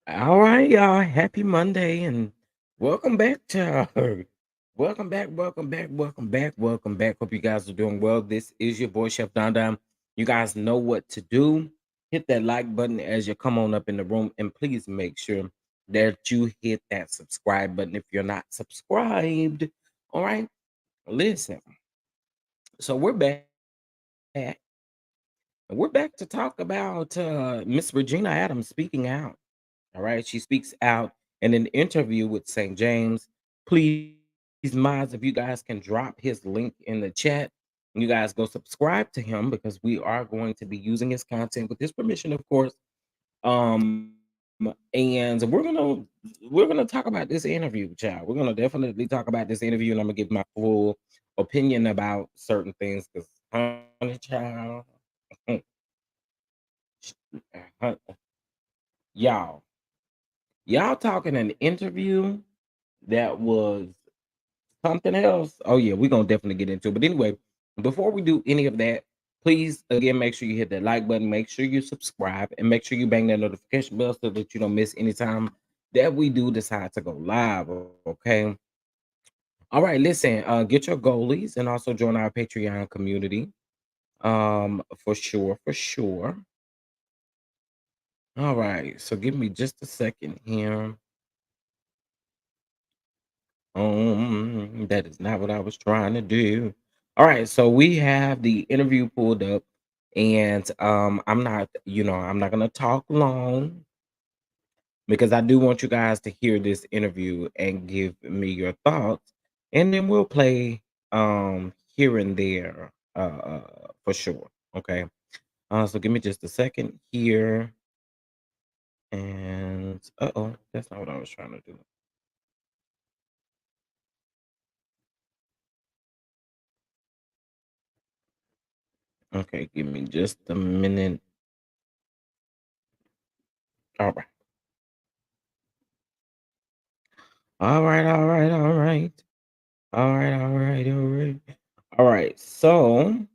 All right, y'all. Happy Monday and welcome back to welcome back. Hope you guys are doing well. This is your boy Chef Don Don. You guys know what to do. Hit that like button as you come on up in the room, and please make sure that you hit that subscribe button if you're not subscribed. All right, listen. So we're back. We're back to talk about Miss Regina Adams speaking out. All right. She speaks out in an interview with St. James. Please, mods, if you guys can drop his link in the chat, you guys go subscribe to him because we are going to be using his content with his permission, of course. Um, and we're gonna talk about this interview, child. We're gonna definitely talk about this interview, and I'm gonna give my full opinion about certain things because, honey, child, y'all, y'all talking an interview that was something else. Oh yeah, we're gonna definitely get into it. But anyway, before we do any of that, please again make sure you hit that like button, make sure you subscribe, and make sure you bang that notification bell so that you don't miss any time that we do decide to go live. Okay. All right, listen, get your goalies and also join our Patreon community. For sure, for sure. All right, so give me just a second here. That is not what I was trying to do. All right, so we have the interview pulled up, and I'm not gonna talk long because I do want you guys to hear this interview and give me your thoughts, and then we'll play here and there for sure. Okay. So give me just a second here, and that's not what I was trying to do. Okay, give me just a minute. All right. All right, all right, all right. All right, all right, all right. All right, so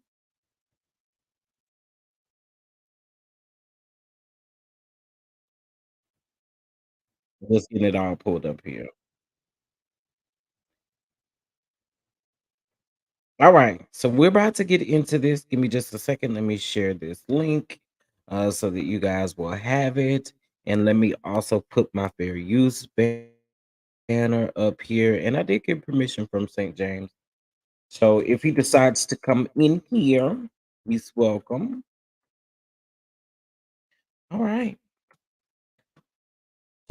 let's get it all pulled up here. All right. So we're about to get into this. Give me just a second. Let me share this link so that you guys will have it. And let me also put my fair use banner up here. And I did get permission from St. James. So if he decides to come in here, he's welcome. All right.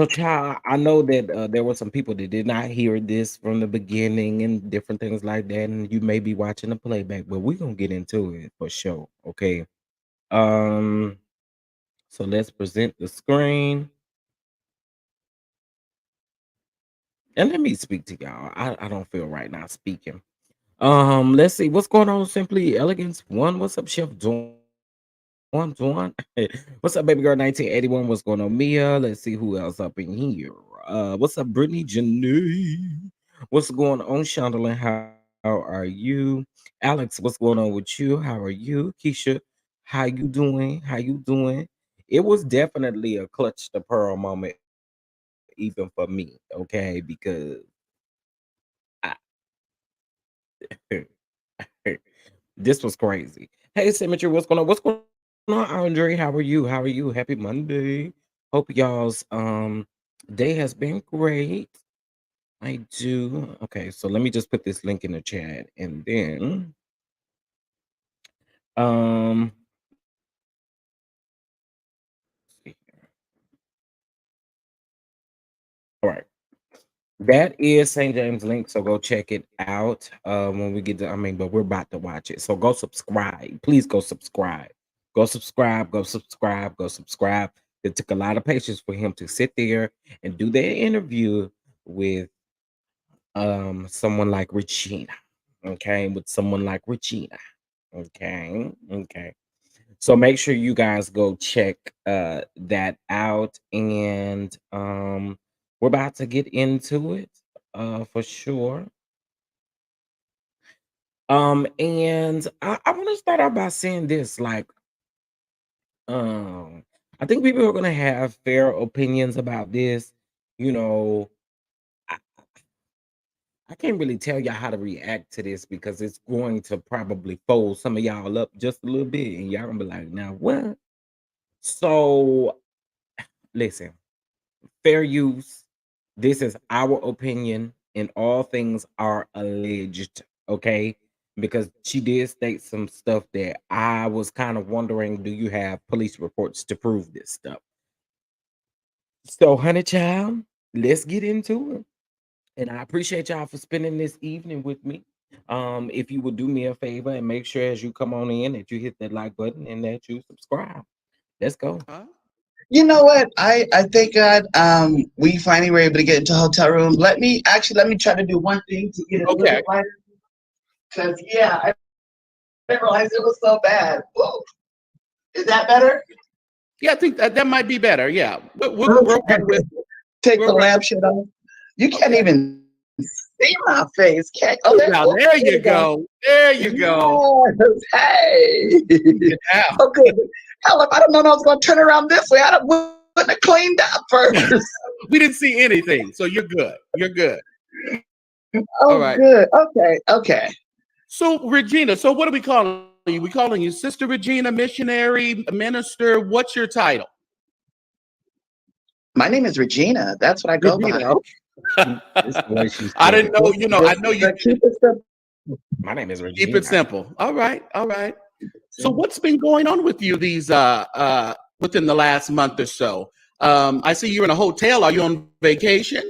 So, child, I know that there were some people that did not hear this from the beginning and different things like that, and you may be watching the playback, but we're gonna get into it for sure. Okay. Um, so let's present the screen and let me speak to y'all. I don't feel right now speaking. Let's see what's going on. Simply Elegance One. What's up, Chef Dwan? What's up, baby girl 1981? What's going on, Mia? Let's see who else up in here. What's up, Brittany Janae? What's going on, Chandler? How are you? Alex, what's going on with you? How are you? Keisha, how you doing? How you doing? It was definitely a clutch the pearl moment, even for me, okay? Because I, this was crazy. Hey, Symmetry, what's going on? What's going on, Andre? How are you? How are you? Happy Monday. Hope y'all's day has been great. I do. Okay, so let me just put this link in the chat and then um see here. All right. That is St. James link, so go check it out when we get to, I mean, but we're about to watch it. So go subscribe. Please go subscribe. Go subscribe, go subscribe, go subscribe. It took a lot of patience for him to sit there and do that interview with someone like Regina. Okay, with someone like Regina. Okay, okay. So make sure you guys go check that out and we're about to get into it for sure. And I want to start out by saying this like um I think people are gonna have fair opinions about this. You know, I, I can't really tell y'all how to react to this because it's going to probably fold some of y'all up just a little bit, and y'all gonna be like, now what? So listen, fair use. This is our opinion, and all things are alleged, okay? Because she did state some stuff that I was kind of wondering, do you have police reports to prove this stuff? So, honey child, let's get into it. And I appreciate y'all for spending this evening with me. If you would do me a favor and make sure as you come on in that you hit that like button and that you subscribe. Let's go. Huh? You know what? I thank God we finally were able to get into a hotel room. Let me try to do one thing to get it a little Okay. bit lighter. Because yeah, I didn't realize it was so bad. Whoa. Is that better? Yeah, I think that might be better. Yeah, we'll Okay. run with. Take We'll the run. lampshade off. You can't Okay. even see my face. Can't oh Oh, there, now oh, there there you we go. go. There you go. Yes. Hey. Yeah. Okay. Hell, if I don't know I was gonna turn around this way, wouldn't have cleaned up first. We didn't see anything, so you're good. You're good. All Oh right. good. Okay, okay. So Regina, so what are we calling you? We calling you Sister Regina, missionary, minister? What's your title? My name is Regina. That's what I go by. Regina. It's the way she I said didn't it. know. I Just know you keep it simple. My name is keep it Regina. simple. All right. All right. So what's been going on with you these within the last month or so? I see you're in a hotel. Are you on vacation?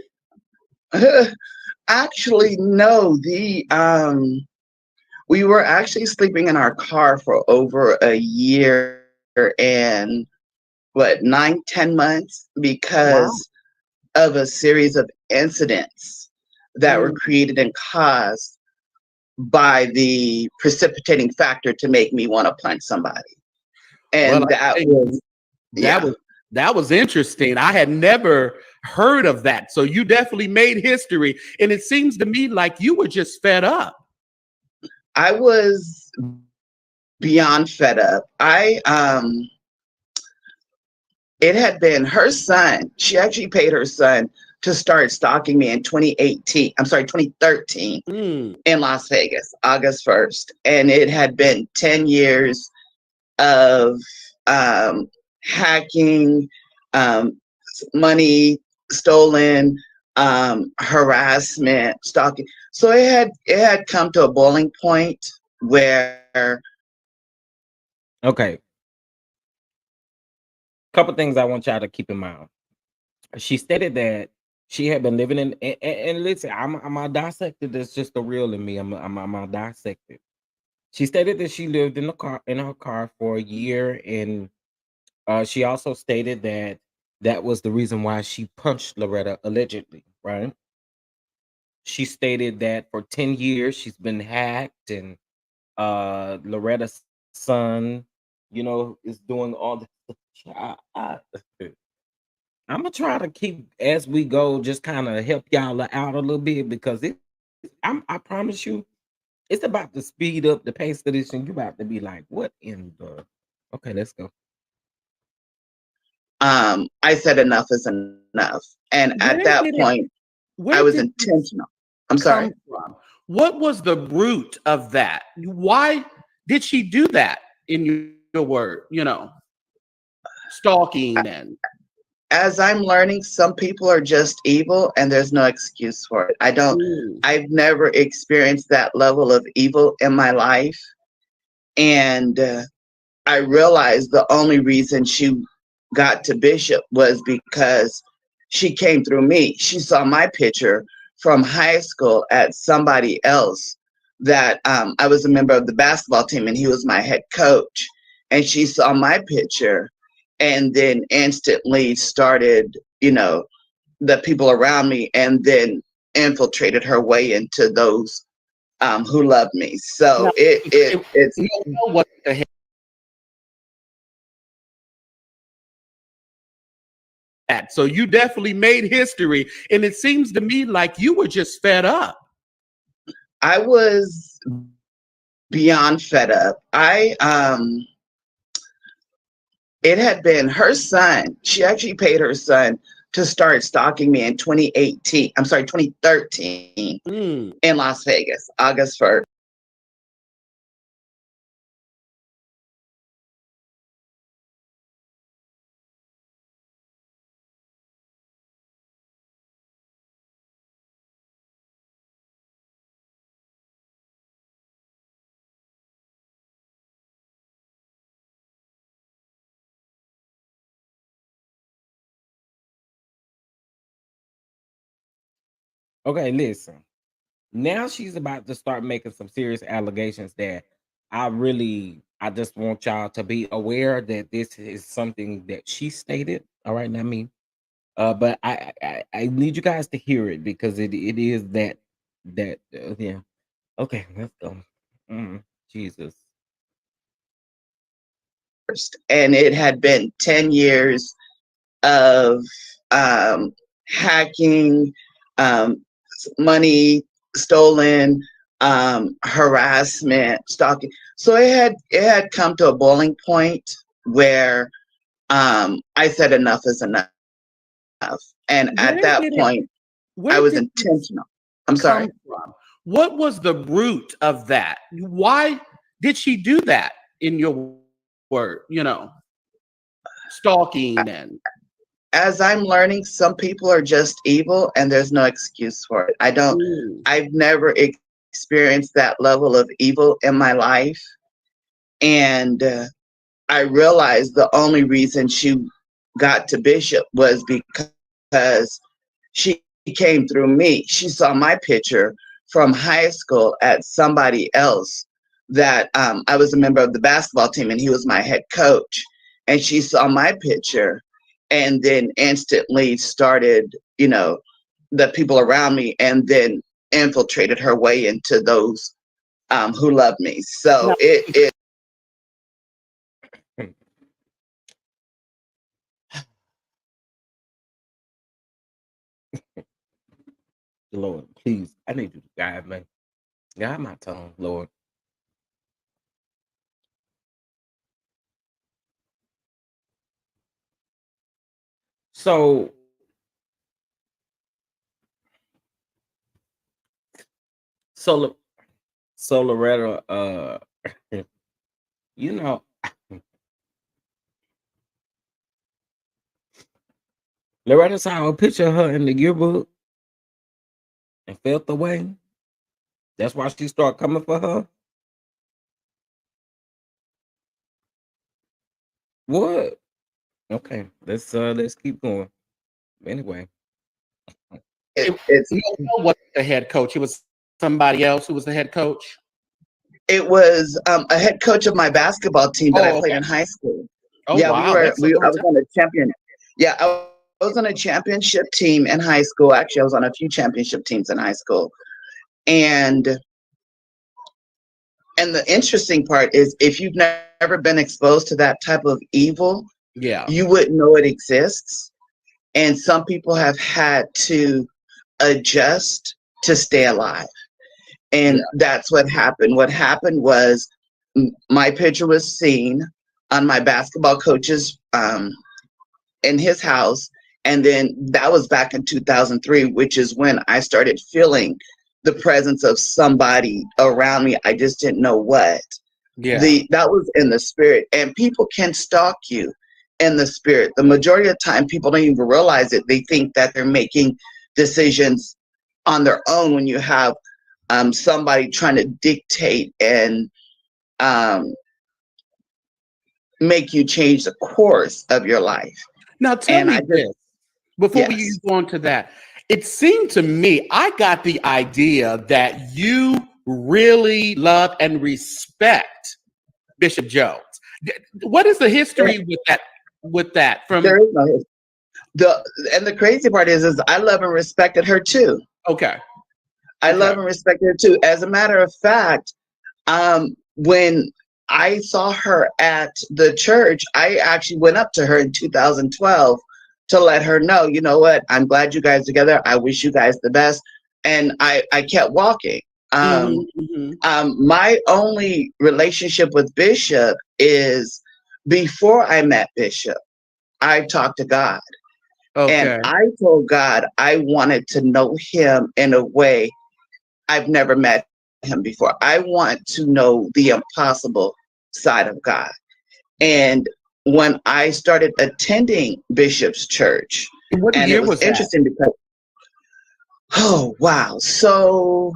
Actually, no. The we were actually sleeping in our car for over a year and what 9, 10 months because Wow. of a series of incidents that were Mm. created and caused by the precipitating factor to make me want to punch somebody. Well, And I that tell you, was that yeah. was that was interesting. I had never heard of that. So you definitely made history. And it seems to me like you were just fed up. I was beyond fed up. It had been her son. She actually paid her son to start stalking me in 2018. I'm sorry, 2013 Mm. in Las Vegas, August 1st. And it had been 10 years of um, hacking, um, money stolen, harassment, stalking. So it had come to a boiling point where Okay, couple things I want y'all to keep in mind. She stated that she had been living in and listen, I'm a dissected. That's just the real in me. I'm a dissected. She stated that she lived in her car for a year, and she also stated that that was the reason why she punched Loretta allegedly. Right? She stated that for 10 years she's been hacked, and Loretta's son, is doing all this. I'm gonna try to keep as we go, just kind of help y'all out a little bit because I promise you, it's about to speed up the pace of this, and you about to be like, "What in the?" Okay, let's go. I said enough is enough. And at that Where did point, it I was where did this intentional. I'm sorry. come from? What was the root of that? Why did she do that in your word, stalking and As I'm learning, some people are just evil and there's no excuse for it. mm, I've never experienced that level of evil in my life. And I realized the only reason she got to Bishop was because she came through me. She saw my picture from high school at somebody else that I was a member of the basketball team and he was my head coach. And she saw my picture and then instantly started, the people around me and then infiltrated her way into those who loved me. now So it's Noel was the head of that. So you definitely made history. And it seems to me like you were just fed up. I was beyond fed up. It had been her son. She actually paid her son to start stalking me in 2018. I'm sorry, 2013 Mm. in Las Vegas, August 1st. Okay, listen. Now she's about to start making some serious allegations that I just want y'all to be aware that this is something that she stated. All right, not me. But I need you guys to hear it because it is that yeah. Okay, let's go. Jesus. And it had been 10 years of um, hacking, um, money stolen, harassment, stalking. So it had come to a boiling point where I said enough is enough. And at that Where point, did it I was where did intentional. this I'm sorry. come from? What was the root of that? Why did she do that in your word, stalking and As I'm learning, some people are just evil and there's no excuse for it. mm, I've never experienced that level of evil in my life. And I realized the only reason she got to Bishop was because she came through me. She saw my picture from high school at somebody else that I was a member of the basketball team and he was my head coach. And she saw my picture and then instantly started, the people around me and then infiltrated her way into those who loved me. now So it Lord, please. I need you to guide me. Guide my tongue, Lord. So So, so Loretta, you know, Loretta saw a picture of her in the yearbook and felt the way. That's why she started coming for her. What? Okay, let's keep going. Anyway, It, It, it's Noel was the head coach. It was somebody else who was the head coach. it was a head coach of my basketball team that I Oh, played okay. in high school. Oh, Yeah, wow. That's a I long was time. on a champion. Yeah, I was on a championship team in high school. Actually, I was on a few championship teams in high school. And the interesting part is if you've never been exposed to that type of evil, you Yeah. wouldn't know it exists. And some people have had to adjust to stay alive. Yeah. And that's what happened. What happened was my picture was seen on my basketball coach's in his house, and then that was back in 2003, which is when I started feeling the presence of somebody around me. I just didn't know what. Yeah. The That was in the spirit, and people can stalk you in the spirit. The majority of the time, people don't even realize it. They think that they're making decisions on their own when you have somebody trying to dictate and um, make you change the course of your life. Now, tell And me I just, this before we yes, go on to that. It seemed to me, I got the idea that you really love and respect Bishop Jones. What is the there, history with that? With that, from there is no the and the crazy part is I love and respected her too. okay, I okay, love and respected her too. As a matter of fact, when I saw her at the church, I actually went up to her in 2012 to let her know, you know what, I'm glad you guys are together. I wish you guys the best. And I kept walking. hmm hmm My only relationship with Bishop is before I met Bishop, I talked to God. And okay, I told God I wanted to know him in a way I've never met him before. I want to know the impossible side of God. And when I started attending Bishop's church, and what and it year was was that? interesting because, oh, wow. So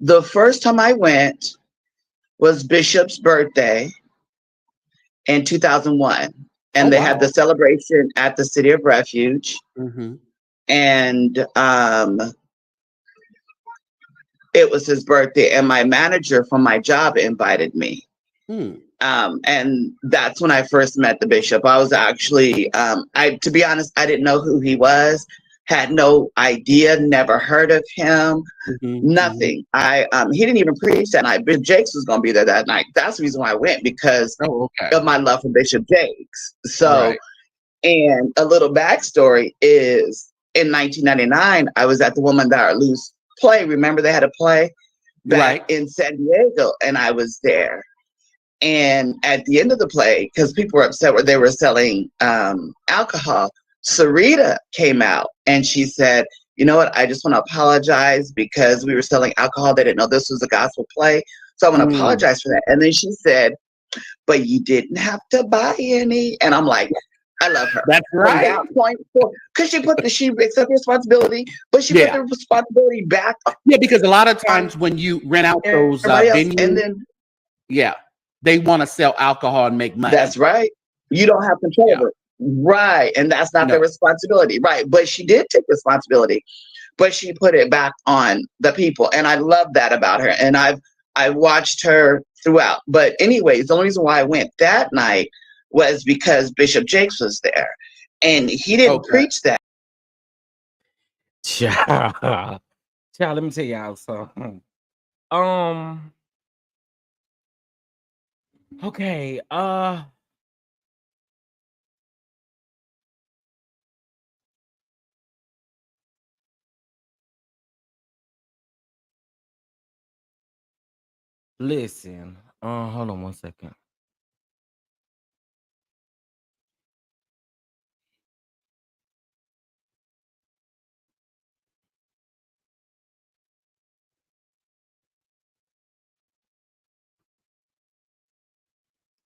the first time I went was Bishop's birthday in 2001. Oh, And they had the wow. celebration at the City of Refuge. Hmm. And it was his birthday, and my manager from my job invited me. Hmm. And that's when I first met the bishop. I was actually, to be honest, I didn't know who he was, had no idea, never heard of him, Hmm. Hmm. nothing. He didn't even preach that night. Bishop Jakes was going to be there that night. That's the reason why I went, because Oh, okay. of my love for Bishop Jakes. So, Right. and a little backstory is in 1999, I was at the Woman Thou Art Loose play. Remember they had a play back Right. in San Diego, and I was there. And at the end of the play, because people were upset where they were selling alcohol, Sarita came out and she said, "You know what? I just want to apologize because we were selling alcohol. They didn't know this was a gospel play. So I want to Mm. apologize for that." And then she said, "But you didn't have to buy any." And I'm like, I love her. That's From right. that point forward, because she accepted responsibility, but she put Yeah. the responsibility back Yeah, because a lot of on times when you rent out those everybody else. And venues, then yeah, they want to sell alcohol and make that's money. right. You don't have control Yeah. over it. Right. And that's not their No. responsibility. Right. But she did take responsibility, but she put it back on the people. And I love that about her. And I watched her throughout. But anyways, the only reason why I went that night was because Bishop Jakes was there. And he didn't Okay. preach that. child, child, let me tell y'all something. Um, okay, listen. Hold on 1 second.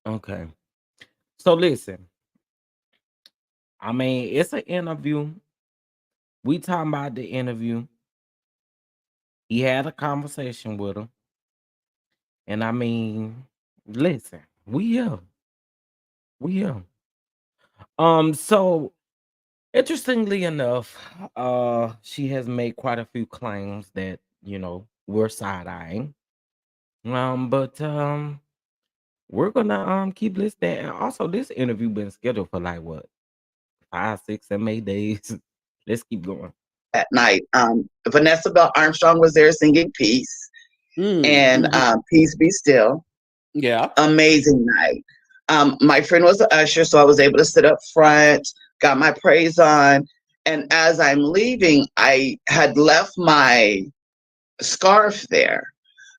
Okay. So listen, I mean, it's an interview. We talking about the interview. He had a conversation with her. And I mean, listen, we here. We here. So interestingly enough, she has made quite a few claims that, we're side-eyeing. But we're gonna keep listening. And also this interview been scheduled for like what, 5, 6, 7, 8 days. Let's keep going. At night. Vanessa Bell Armstrong was there singing Peace and Mhm. Peace Be Still. Yeah. Amazing night. My friend was an usher, so I was able to sit up front, got my praise on. And as I'm leaving, I had left my scarf there.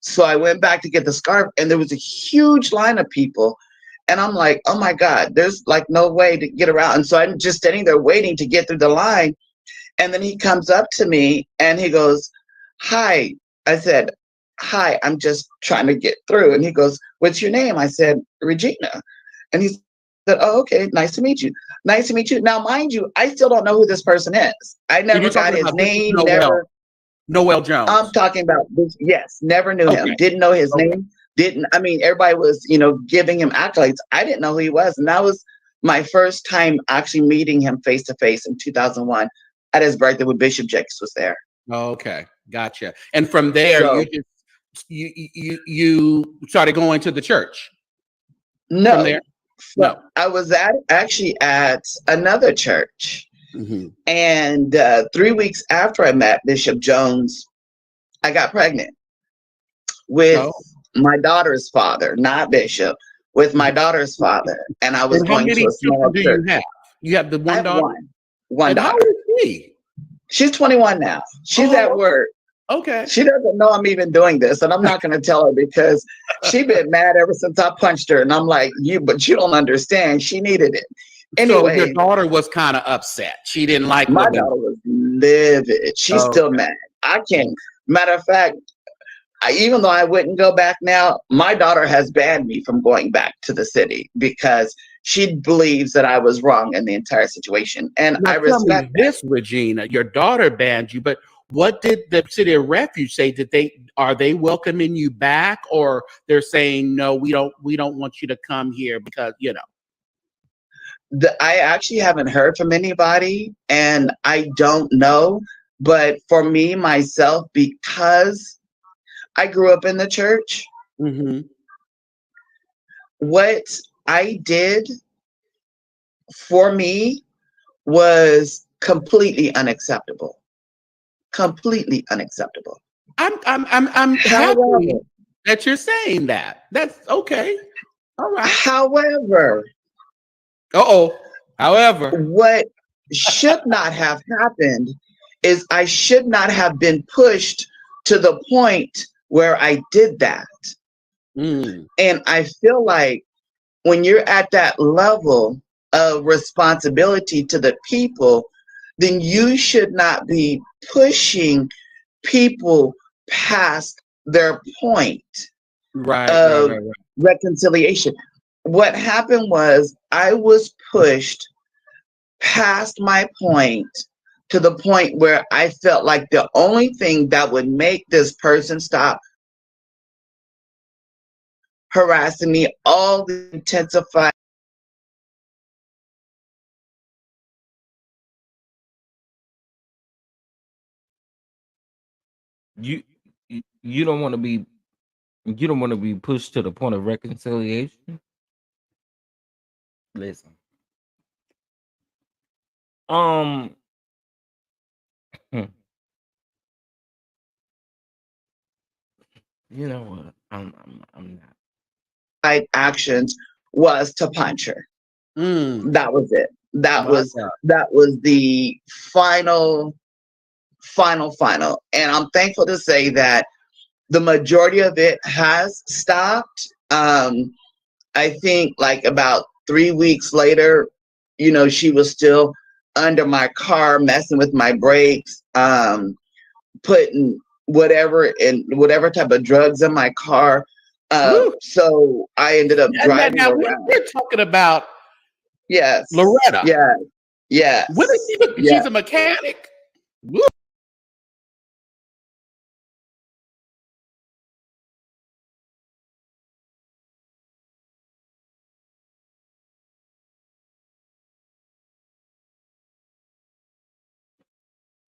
So I went back to get the scarf, and there was a huge line of people. And I'm like, oh my God, there's like no way to get around. And so I'm just standing there waiting to get through the line. And then he comes up to me and he goes, hi. I said, hi, I'm just trying to get through. And he goes, what's your name? I said, Regina. And he said, oh, okay, nice to meet you. Nice to meet you. Now, mind you, I still don't know who this person is. I And never you're got talking his about Bishop name, Noel, never. Noel I'm Jones. talking about this. Yes, never knew him. Okay. Didn't know his Okay. name. Didn't, I mean, everybody was, giving him accolades. I didn't know who he was. And that was my first time actually meeting him face to face in 2001 at his birthday when Bishop Jakes was there. Okay. Gotcha. And from there, So, you started going to the church from no. there? No. I was actually at another church. Hmm. And 3 weeks after I met Bishop Jones, I got pregnant with Oh. my daughter's father, not Bishop, with my daughter's father. And I was And how going to many a children small do church. you have? You have the I one have daughter? one And how daughter. old is she? She's 21 now. She's at Oh, work. okay. She doesn't know I'm even doing this, and I'm not going to tell her because she been mad ever since I punched her. And I'm like, but you don't understand. She needed it. So your Anyway, daughter was kind of upset. She didn't like my what went daughter was livid. She's on. still mad. I can't. Matter of fact, even though I wouldn't go back now, my daughter has banned me from going back to the city because she believes that I was wrong in the entire situation. And Now I tell me respect that. this, Regina. Your daughter banned you, but what did the City of Refuge say? Are they welcoming you back, or they're saying no, we don't want you to come here because I actually haven't heard from anybody and I don't know. But for me, myself, because I grew up in the church, Hmm. what I did for me was completely unacceptable. Completely unacceptable. I'm However, happy that you're saying that. That's okay. All right. however, Uh-oh. However, what should not have happened is I should not have been pushed to the point where I did that. mm, And I feel like when you're at that level of responsibility to the people, then you should not be pushing people past their point right, right, of right, right. reconciliation. What happened was I was pushed past my point to the point where I felt like the only thing that would make this person stop harassing me, all the intensified. You you don't want to be pushed to the point of reconciliation. Listen. Um hmm, you know what? I'm not. Actions was to punch her. Mm, That was it. That my was God. that was the final. And I'm thankful to say that the majority of it has stopped. I think like about 3 weeks later, she was still under my car messing with my brakes, putting whatever type of drugs in my car. Woo. So I ended up And driving now around. we're talking about Yes, Loretta. yeah, What is yes, she? yeah. She's a mechanic. Woo.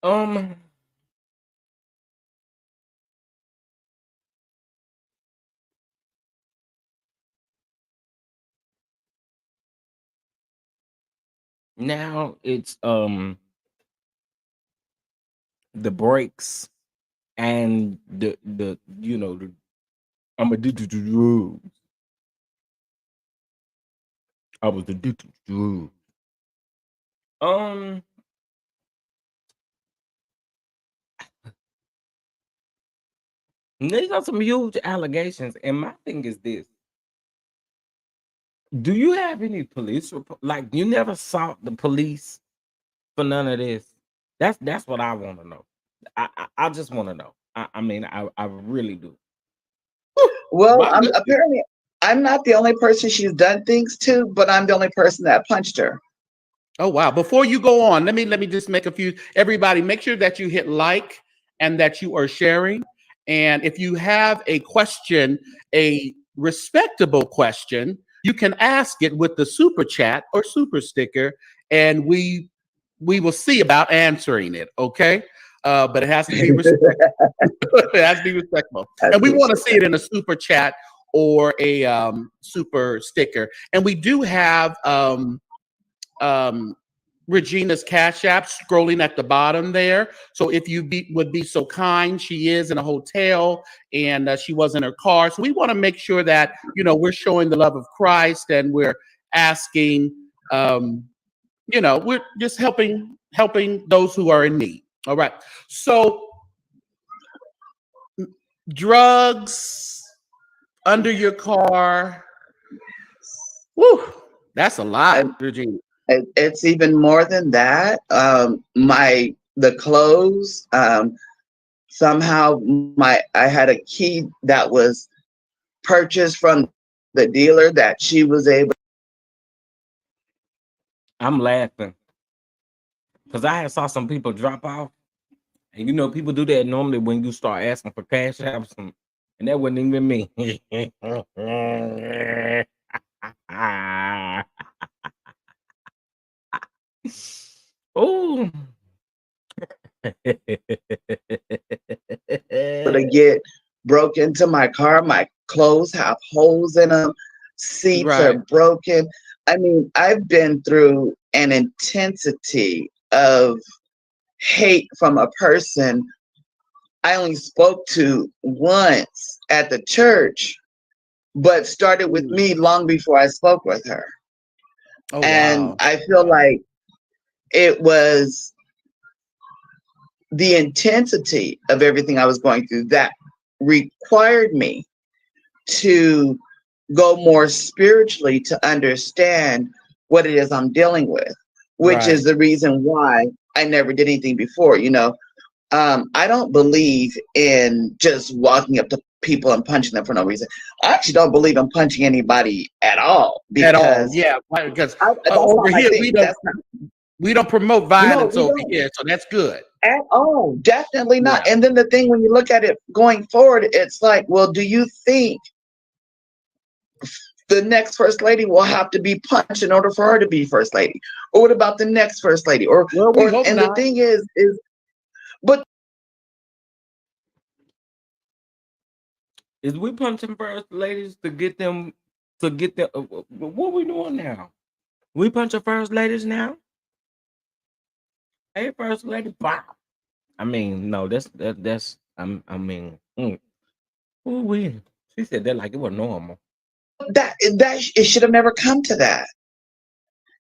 Um, now it's the brakes and the I'm addicted to drugs. I was addicted to drugs. Um, these are some huge allegations, and my thing is this: do you have any police report? Like, you never sought the police for none of this? That's what I want to know. I just want to know. I mean, I really do. Well, My goodness. apparently I'm not the only person she's done things to, but I'm the only person that punched her. Oh wow. Before you go on, let me just make a few. Everybody, make sure that you hit like and that you are sharing. And if you have a question, a respectable question, you can ask it with the super chat or super sticker, and we will see about answering it. Okay. But it has to be respectful. It has to be respectful. I And we want to appreciate see that. it in a super chat or a super sticker. And we do have um, Regina's Cash App scrolling at the bottom there. So if you would be so kind, she is in a hotel and she was in her car. So we want to make sure that, we're showing the love of Christ and we're asking, we're just helping those who are in need. All right. So drugs under your car. Woo, that's a lot, And Regina. it's even more than that. The clothes. Somehow I had a key that was purchased from the dealer that she was able. I'm laughing because I had saw some people drop off, and people do that normally when you start asking for cash apps, and that wasn't even me. Oh. To get broke into my car. My clothes have holes in them. Seats are Right. broken. I mean, I've been through an intensity of hate from a person I only spoke to once at the church, but started with Mm. me long before I spoke with her. Oh And wow. I feel Wow. like it was the intensity of everything I was going through that required me to go more spiritually to understand what it is I'm dealing with, which is Right. the reason why I never did anything before. I don't believe in just walking up to people and punching them for no reason. I actually don't believe in punching anybody at all At all. because Yeah. Right, because that's over not my here thing. That's not. we don't promote No, violence we over don't here, so that's good. at all. Definitely not. Yeah. And then the thing when you look at it going forward, it's like, well, do you think the next first lady will have to be punched in order for her to be first lady? Or what about the next first lady? Well, we hope And the not. thing is, but Is we punching first ladies to get them what we doing now? We punching first ladies now? Hey, first lady, pop. I mean, no, that's I mean, ooh, we. She said that like it was normal. that it should have never come to that.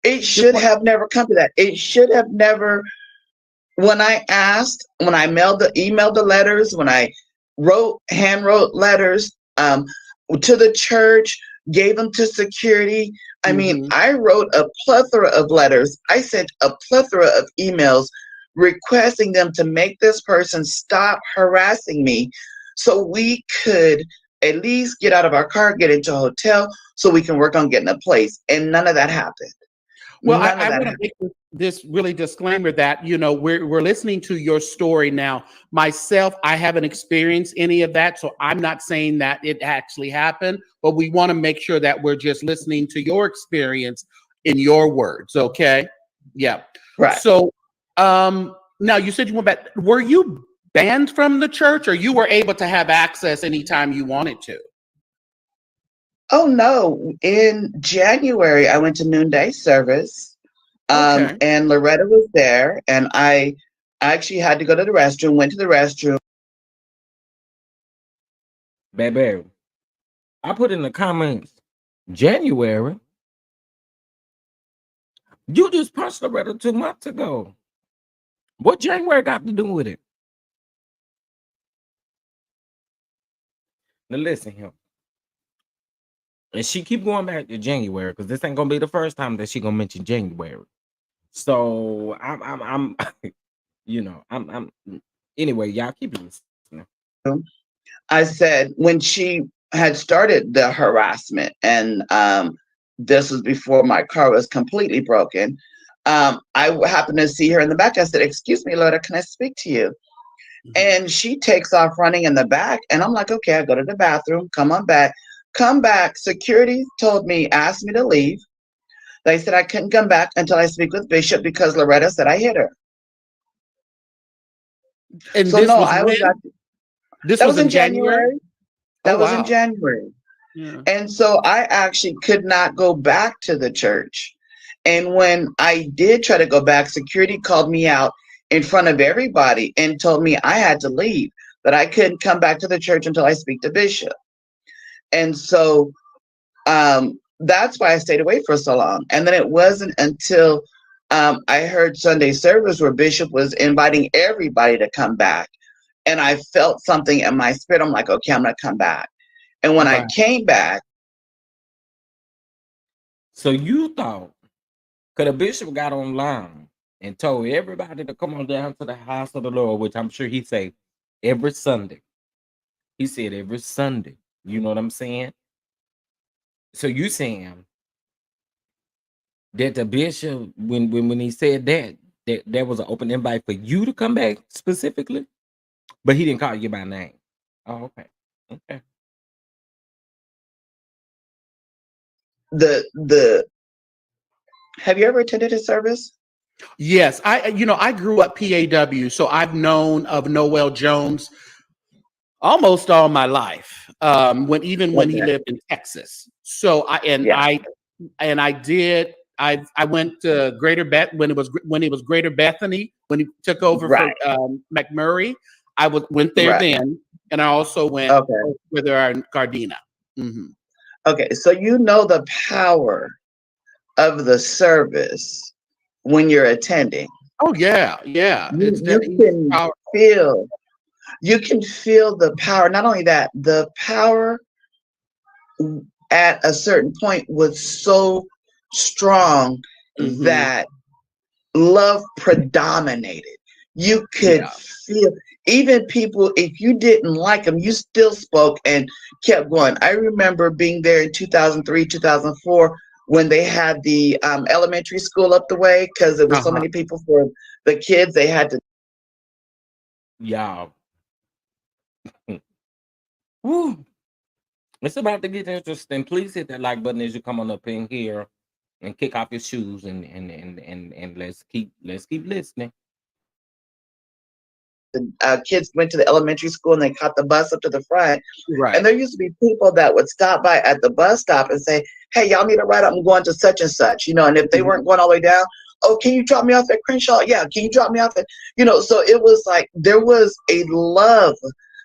It It should wa- have never come to that. It should have never. When I emailed the letters, when I hand wrote letters to the church, gave them to security. I mean, Mhm. I wrote a plethora of letters. I sent a plethora of emails requesting them to make this person stop harassing me so we could at least get out of our car, get into a hotel so we can work on getting a place. And none of that happened. Well, None of I that want to happened. make this really disclaimer that, we're listening to your story now. Myself, I haven't experienced any of that, so I'm not saying that it actually happened, but we want to make sure that we're just listening to your experience in your words, okay? Yeah. Right. So, now you said you went back. Were you banned from the church, or you were able to have access anytime you wanted to? Oh no. In January I went to noonday service. Okay. And Loretta was there, and I actually had to go to the restroom, went to the restroom. Baby, I put in the comments January. You just punched Loretta 2 months ago. What January got to do with it? Now listen here. And she keep going back to January because this ain't gonna be the first time that she gonna mention January. So I'm I'm anyway, y'all keep listening. I said when she had started the harassment, and this was before my car was completely broken. I happened to see her in the back. I said, "Excuse me, Loretta, can I speak to you?" Mhm. And she takes off running in the back, and I'm like, "Okay, I go to the bathroom. Come on back. Come back." Security told me, asked me to leave. They said I couldn't come back until I speak with Bishop because Loretta said I hit her. And So this no, was I was when? This that was was in in January? January. Oh, That was in wow. January. Yeah. And so I actually could not go back to the church. And when I did try to go back, security called me out in front of everybody and told me I had to leave, that I couldn't come back to the church until I speak to Bishop. And so that's why I stayed away for so long. And then it wasn't until I heard Sunday service where Bishop was inviting everybody to come back. And I felt something in my spirit. I'm like, okay, I'm going to come back. And when I Right. came back, So you thought could a bishop got online and told everybody to come on down to the house of the Lord, which I'm sure he say every Sunday. He said every Sunday. You know what I'm saying? So you saying that the bishop, when he said that there was an open invite for you to come back specifically, but he didn't call you by name. Oh, okay. Okay. the have you ever attended a service? Yes, I grew up PAW, so I've known of Noel Jones almost all my life. When he Okay. lived in Texas. So Yeah. I went to Greater Beth when it was Greater Bethany when he took over for Right. McMurray. Went there Right. then, and I also went Okay. with our Gardena. Hmm. Okay. So you know the power of the service when you're attending. Oh yeah, yeah. You It's you it's can power. feel you can feel the power. Not only that, the power at a certain point was so strong Hmm. that love predominated. You could Yeah. feel, even people, if you didn't like them, you still spoke and kept going. I remember being there in 2003, 2004 when they had the elementary school up the way because there was so Uh-huh. many people for the kids. They had to. Y'all. Woo. It's about to get interesting. Please hit that like button as you come on up in here and kick off your shoes and let's keep listening. Kids went to the elementary school and they caught the bus up to the front. And Right. there used to be people that would stop by at the bus stop and say, "Hey, y'all need a ride? I'm going to such and such." And if they Mhm. weren't going all the way down, "Oh, can you drop me off at Crenshaw?" "Yeah, can you drop me off at?" So it was like there was a love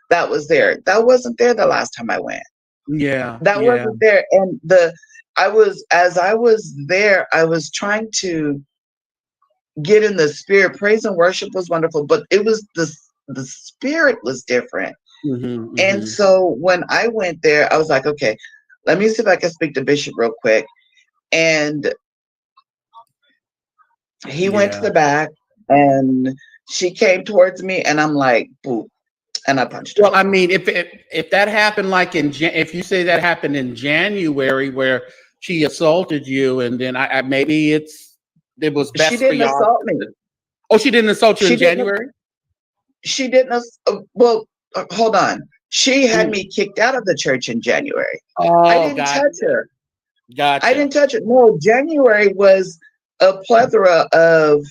that was there. That wasn't there the last time I went. Yeah. That Yeah. wasn't there. And as I was there, I was trying to get in the spirit. Praise and worship was wonderful, but it was the spirit was different. Hmm. And Hmm. so when I went there, I was like, okay, let me see if I can speak to Bishop real quick. And he went to Yeah. the back and she came towards me and I'm like, boo. and I punched her. Well, I mean, if that happened like if you say that happened in January where she assaulted you, and then I maybe it was She best for didn't y'all. assault me. Oh, she didn't assault you in She didn't. January? She didn't. Well, hold on. She had Mm. me kicked out of the church in January. I Oh, didn't touch her. I gotcha. didn't touch her. No, January was a plethora of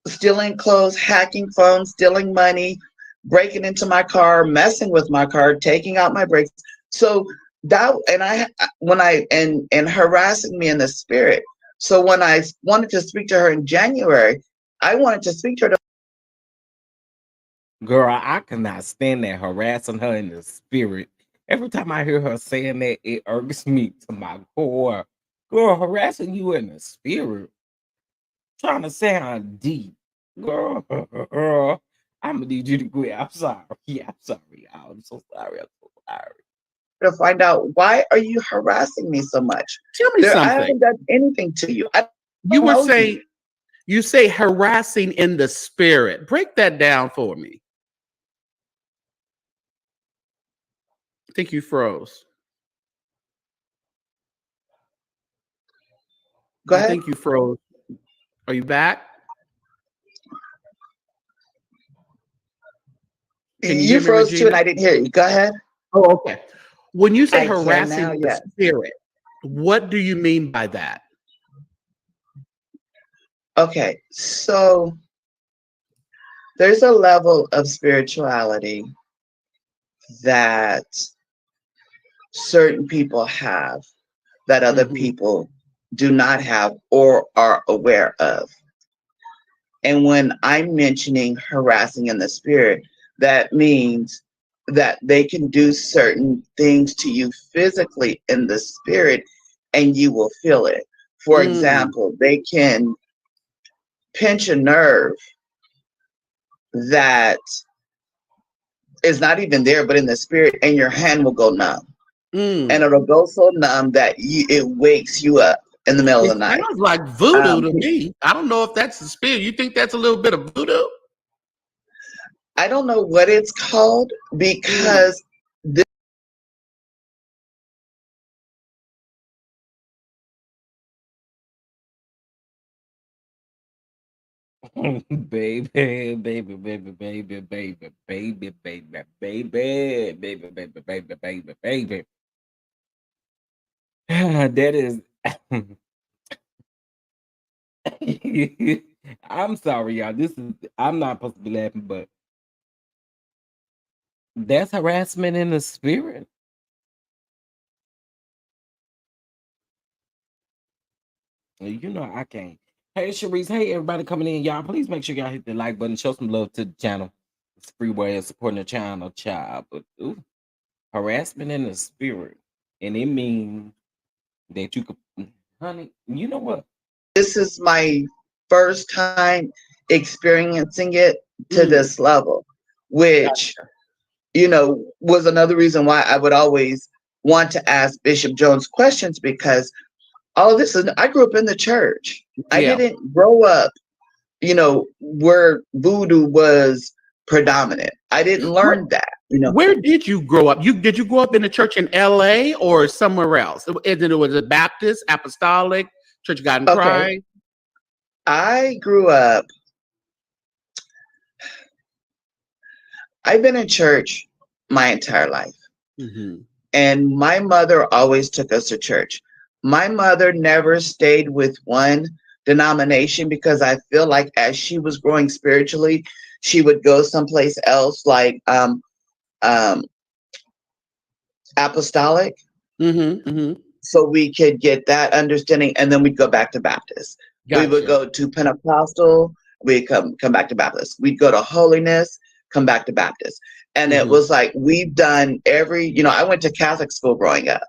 stealing clothes, hacking phones, stealing money, breaking into my car, messing with my car, taking out my brakes. So that, and I, when I, and harassing me in the spirit. So when I wanted to speak to her in January, I wanted to speak to her. Girl, I cannot stand that harassing her in the spirit. Every time I hear her saying that, it irks me to my core. Girl, harassing you in the spirit, trying to sound deep. Girl, I'm gonna need you to quit. I'm sorry. Yeah, I'm sorry, y'all. I'm so sorry. I'm so sorry. To find out, why are you harassing me so much? Tell me I something. haven't done anything to you. I You don't were know saying you. you say harassing in the spirit. Break that down for me. I think you froze. Go I ahead. think you froze. Are you back? Can you You hear me, froze too, and Regina? I didn't hear you. Go ahead. Oh, okay. When you say I can harassing now. the Yes. spirit, what do you mean by that? Okay. So there's a level of spirituality that certain people have that other Hmm. people do not have or are aware of. And when I'm mentioning harassing in the spirit, that means that they can do certain things to you physically in the spirit and you will feel it. For Mm. example, they can pinch a nerve that is not even there, but in the spirit, and your hand will go numb. And Mm. it'll go so numb that it wakes you up in the middle of It the night. sounds like voodoo Um, to me. I don't know if that's the spirit. You think that's a little bit of voodoo? I don't know what it's called Mm. because Baby, baby, baby, baby, baby, baby, baby, baby, baby, baby, baby, baby, baby. That is I'm sorry, y'all. This is I'm not supposed to be laughing, but that's harassment in the spirit. You know I can't. Hey Sharice, hey everybody coming in. Y'all, please make sure y'all hit the like button, show some love to the channel. It's a free way of supporting the channel, child. But ooh, harassment in the spirit. And it means that you could honey, you know what? this is my first time experiencing it to Mm. this level, which, was another reason why I would always want to ask Bishop Jones questions because all of this is, I grew up in the church. I Yeah. didn't grow up, where voodoo was predominant. I didn't Where, learn that. where did you grow up? Did you grow up in a church in LA or somewhere else? It was a Baptist, Apostolic, Church of God in Okay. Christ. I grew up, I've been in church my entire life. Hmm. And my mother always took us to church. My mother never stayed with one denomination because I feel like as she was growing spiritually, she would go someplace else, like um, apostolic, Hmm. Hmm. so we could get that understanding, and then we'd go back to Baptist. We would Gotcha. go to Pentecostal, we'd come back to Baptist. We'd go to Holiness, come back to Baptist. And it Hmm. was like we've done I went to Catholic school growing up.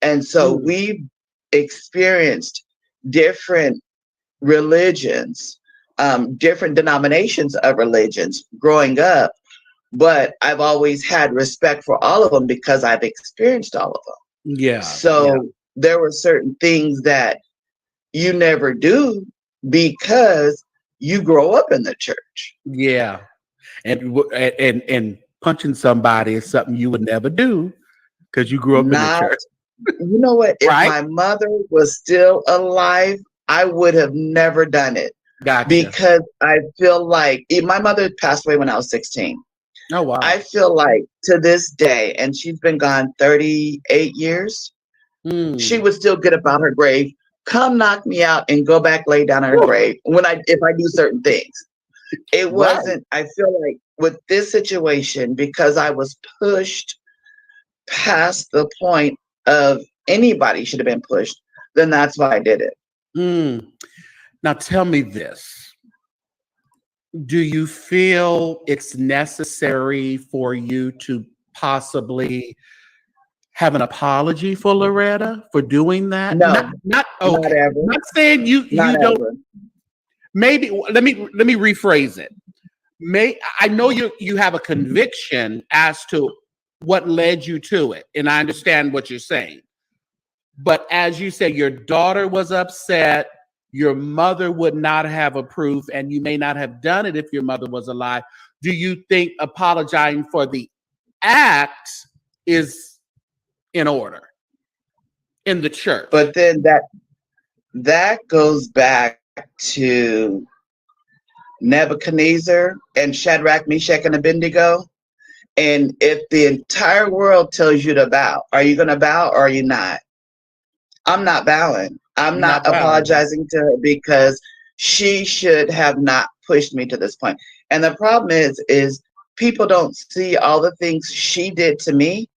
And so Mm. we've experienced different religions, different denominations of religions growing up, but I've always had respect for all of them because I've experienced all of them. Yeah. Yeah. So there were certain things that you never do because you grow up in the church. Yeah. And punching somebody is something you would never do because you grew up in the Not, church, you know what? If right? my mother was still alive, I would have never done it Gotcha. because I feel like my mother passed away when I was 16. Oh wow. I feel like to this day, and she's been gone 38 years, she Mm. would still get up out her grave, come knock me out, and go back lay down in her Whew. grave if I do certain things. It Right. wasn't, I feel like with this situation, because I was pushed past the point of anybody should have been pushed, then that's why I did it. Mm. Now tell me this. Do you feel it's necessary for you to possibly have an apology for Loretta for doing that? No, Not not okay. ever, Not saying not you don't. ever. Maybe let me rephrase it. I know you have a conviction as to what led you to it, and I understand what you're saying. But as you say, your daughter was upset. Your mother would not have approved, and you may not have done it if your mother was alive. Do you think apologizing for the act is in order in the church? But then that goes back to Nebuchadnezzar and Shadrach, Meshach, and Abednego. And if the entire world tells you to bow, are you going to bow or are you not? I'm not bowing. I'm You're not not bowing. apologizing to her because she should have not pushed me to this point. And the problem is people don't see all the things she did to me.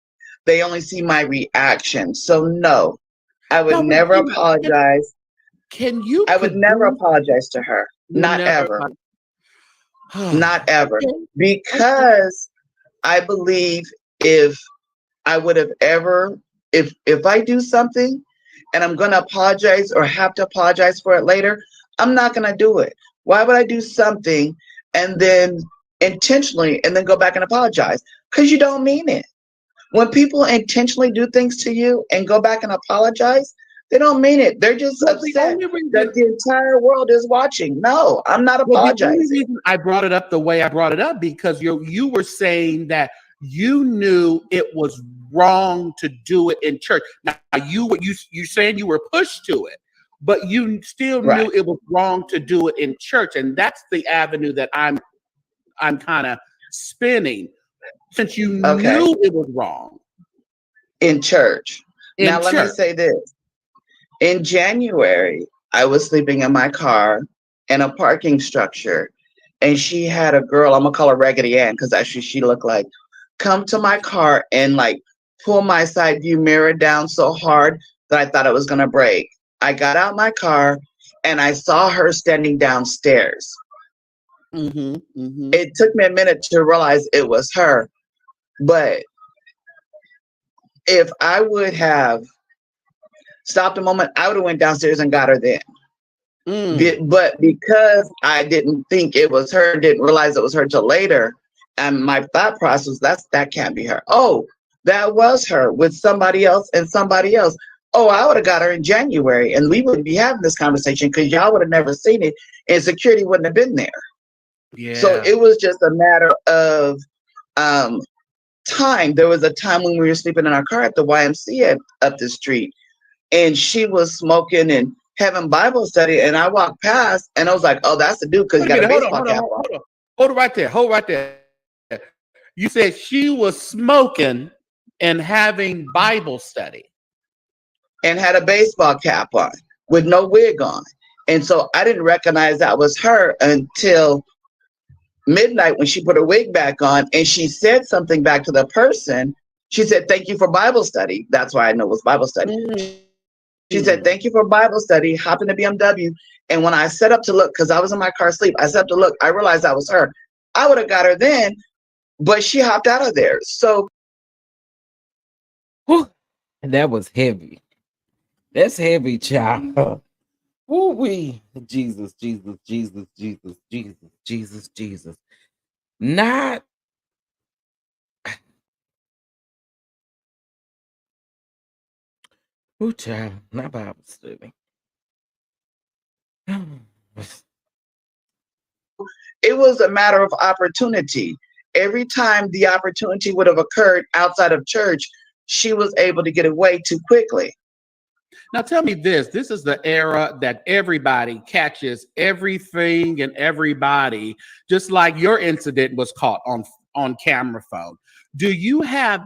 They only see my reaction. So no, I would Now, never Regina, apologize. can you I would never produce? apologize to her. You'll Not never. ever. Not ever. Okay. Okay. Because I believe if I would have ever if I do something and I'm going to apologize or have to apologize for it later, I'm not going to do it. Why would I do something and then intentionally and then go back and apologize? Because you don't mean it. When people intentionally do things to you and go back and apologize, they don't mean it. They're just Well, the upset only that reason the entire world is watching. No, I'm not Well, the only apologizing. reason I brought it up the way I brought it up because you were saying that you knew it was wrong to do it in church. Now you saying you were pushed to it, but you still Right. knew it was wrong to do it in church, and that's the avenue that I'm kind of spinning. Since you Okay. knew it was wrong In church. in Now, let me church, say this. In January, I was sleeping in my car in a parking structure, and she had a girl, I'm gonna call her Raggedy Ann because actually she looked like, come to my car and like pull my side view mirror down so hard that I thought it was gonna break. I got out my car and I saw her standing downstairs. mm-hmm. It took me a minute to realize it was her, but if I would have stopped a moment, I would have went downstairs and got her then. Mm. But because I didn't think it was her, didn't realize it was her till later, and my thought process, that can't be her. Oh, that was her with somebody else and somebody else. Oh, I would have got her in January and we wouldn't be having this conversation because y'all would have never seen it and security wouldn't have been there. So Yeah. it was just a matter of um, time. There was a time when we were sleeping in our car at the YMCA up the street, and she was smoking and having Bible study. And I walked past and I was like, oh, that's the dude because Wait he a got a minute. Hold on. baseball Hold on. cap Hold on on. Hold it right there. Hold right there. You said she was smoking and having Bible study. and had a baseball cap on with no wig on. And so I didn't recognize that was her until midnight when she put her wig back on and she said something back to the person. She said, thank you for Bible study. That's why I know it was Bible study. She said, Mm. thank you for Bible study. Hop in the BMW. And when I set up to look, because I was in my car asleep, I set up to look, I realized that was her. I would have got her then, but she hopped out of there. So Whew, that was heavy. That's heavy, child. Woo wee. Jesus, Jesus, Jesus, Jesus, Jesus, Jesus, Jesus. Not who child, not Bible study. it was a matter of opportunity. every time the opportunity would have occurred outside of church, she was able to get away too quickly. Now tell me this. This is the era that everybody catches everything and everybody, just like your incident was caught on camera phone. Do you have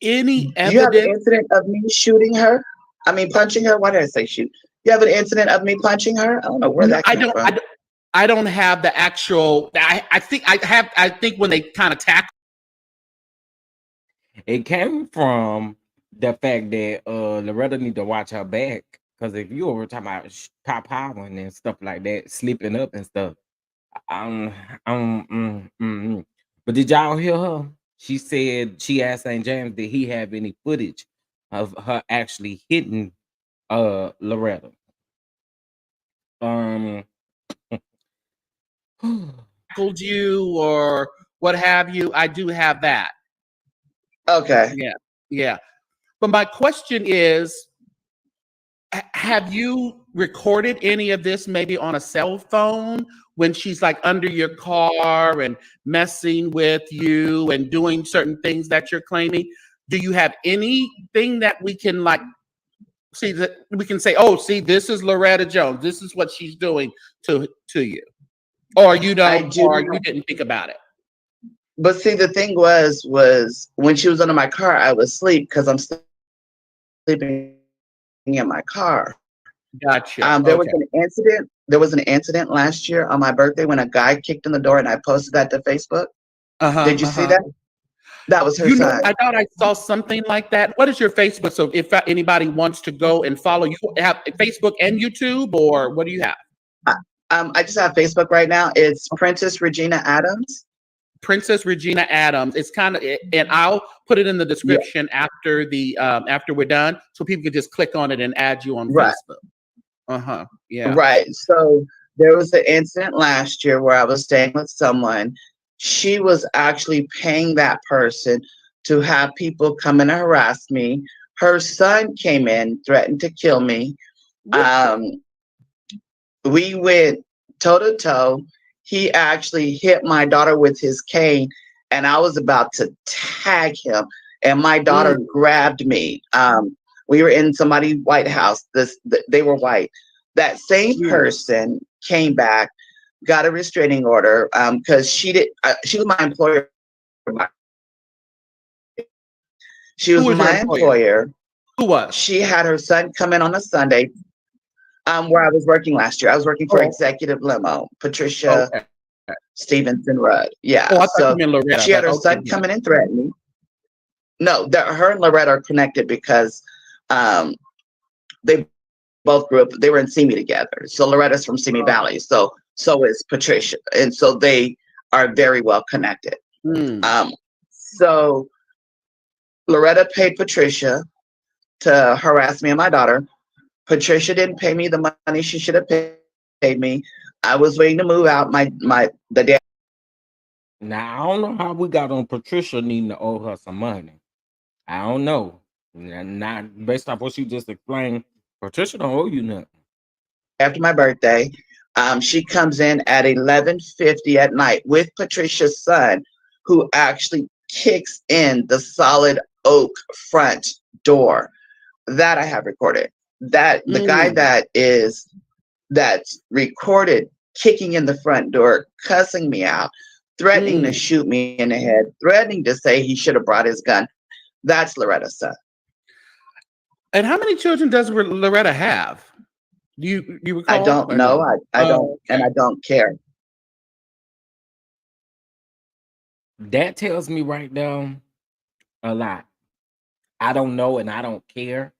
any You have an evidence? incident of me shooting her? I mean, punching her? Why did I say shoot? You have an incident of me punching her? I don't know where No, that came from. I don't have the actual. I think I have. I think when they kind of tackle. It came from the fact that Loretta need to watch her back, because if you were talking about powering and stuff like that, slipping up and stuff, um, but did y'all hear her? She said she asked St. James, did he have any footage of her actually hitting Loretta? Um, Tackled you or what have you. I do have that. Okay. Yeah, yeah. But my question is, have you recorded any of this maybe on a cell phone when she's like under your car and messing with you and doing certain things that you're claiming? Do you have anything that we can like see that we can say, oh, see, this is Loretta Jones. This is what she's doing to you. Or you I don't, do or not. you didn't think about it. But see, the thing was when she was under my car, I was asleep because I'm sleeping in my car. Gotcha. There was Okay. an incident. There was an incident last year on my birthday when a guy kicked in the door, and I posted that to Facebook. Uh-huh. Did you see Uh-huh. that? That was her You know, son. I thought I saw something like that. What is your Facebook? So if anybody wants to go and follow you, have Facebook and YouTube, or what do you have? I, I just have Facebook right now. It's Princess Regina Adams. Princess Regina Adams. It's kind of, and I'll put it in the Yeah, description after the after we're done, so people can just click on it and add you on right, Facebook. Uh-huh. Yeah. right. So there was an incident last year where I was staying with someone. She was actually paying that person to have people come and harass me. Her son came in, threatened to kill me. Um, we went toe to toe. He actually hit my daughter with his cane, and I was about to tag him, and my daughter Mm, grabbed me. We were in somebody's White House. They were white. That same mm. person came back, got a restraining order because she did. She was my employer. She Who was was your my employer? employer. Who was? She had her son come in on a Sunday. Where I was working last year, I was working for Oh, Executive Limo, Patricia okay. Stevenson Rudd. Yeah. Oh, I thought you So meant Loretta, she had but her okay, son yeah. come in and threaten me. No, her and Loretta are connected because um, they both grew up. They were in Simi together. So Loretta's from Simi Valley. So is Patricia, and so they are very well connected. Mm. So Loretta paid Patricia to harass me and my daughter. Patricia didn't pay me the money she should have paid me. I was waiting to move out. The day. now I don't know how we got on Patricia needing to owe her some money. I don't know. Not based off what you just explained. Patricia don't owe you nothing. After my birthday. She comes in at 11:50 at night with Patricia's son, who actually kicks in the solid oak front door. That I have recorded. That the guy Mm. that's recorded kicking in the front door, cussing me out, threatening to Mm. shoot me in the head, threatening to say he should have brought his gun. That's Loretta's son. And how many children does Loretta have? Do you I recall don't or know. no? I don't, Oh, and okay. I don't care. That tells me right now a lot. I don't know and I don't care.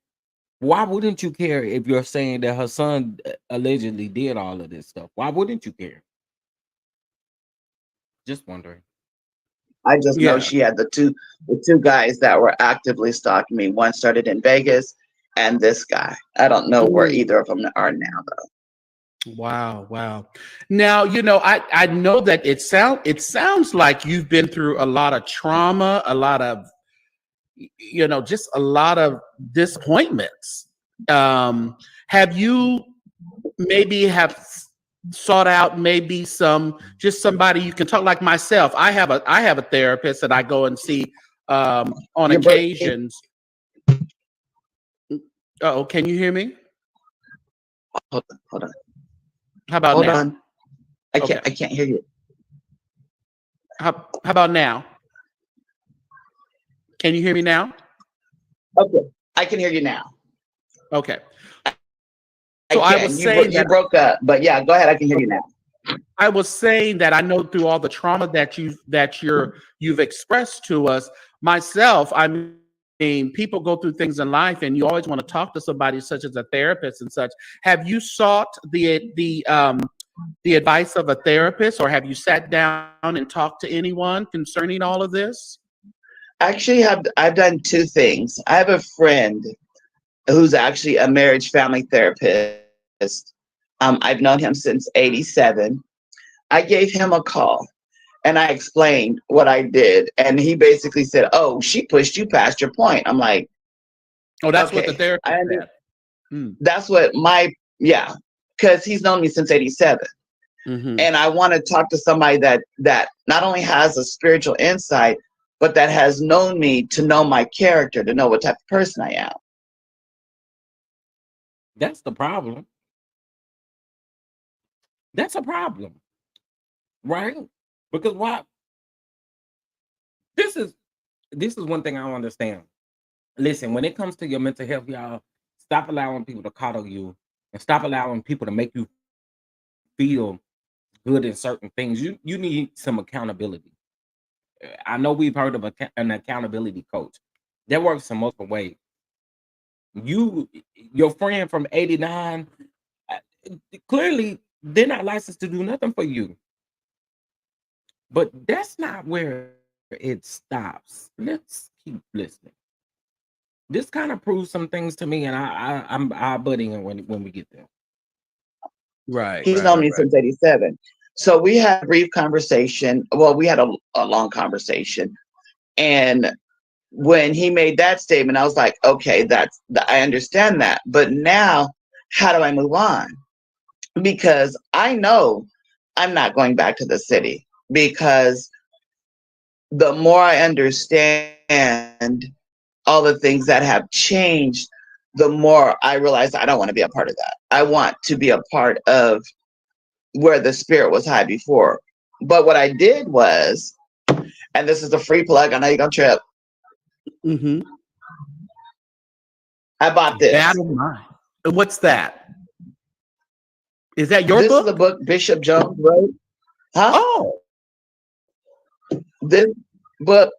Why wouldn't you care if you're saying that her son allegedly did all of this stuff? Why wouldn't you care? Just wondering. I just know Yeah. she had the two guys that were actively stalking me. One started in Vegas, and this guy. I don't know where Mm. either of them are now, though. Wow, wow. Now, I know that it sounds like you've been through a lot of trauma, a lot of just a lot of disappointments. Have you maybe have sought out maybe just somebody you can talk, like myself. I have a therapist that I go and see on You're breaking. occasions. Oh, can you hear me? Hold on. How about Hold now? on. I Okay. can't hear you. How about now? Can you hear me now? Okay. I can hear you now. Okay. I So I can. was saying You that broke up, but yeah, go ahead. I can hear you now. I was saying that I know through all the trauma that you've expressed to us. Myself, I mean, people go through things in life, and you always want to talk to somebody, such as a therapist and such. Have you sought the advice of a therapist, or have you sat down and talked to anyone concerning all of this? Actually, I've done two things. I have a friend who's actually a marriage family therapist. I've known him since '87. I gave him a call and I explained what I did, and he basically said, "Oh, she pushed you past your point." I'm like, Oh, that's what the "Okay, therapist said. that's what yeah," because he's known me since '87. Mm-hmm. And I want to talk to somebody that not only has a spiritual insight, but that has known me, to know my character, to know what type of person I am. That's the problem. That's a problem, right? Because why? This is this is one thing I don't understand. Listen, when it comes to your mental health, y'all, stop allowing people to coddle you and stop allowing people to make you feel good in certain things. You need some accountability. I know we've heard of an accountability coach. That works in multiple ways. Your friend from '89, uh, clearly they're not licensed to do nothing for you. But that's not where it stops. Let's keep listening. This kind of proves some things to me, and I'll butt in when we get there. Right, He's right, known right, me right. since '87. So we had a brief conversation. Well, we had a long conversation. And when he made that statement, I was like, okay, I understand that. But now, how do I move on? Because I know I'm not going back to the city, because the more I understand all the things that have changed, the more I realize I don't want to be a part of that. I want to be a part of where the spirit was high before. But what I did was, and this is a free plug, I know you're gonna trip. Mm-hmm. I bought this. Battle Mind. What's that? Is that your This is a book? book Bishop Jones wrote. Huh? Oh, This book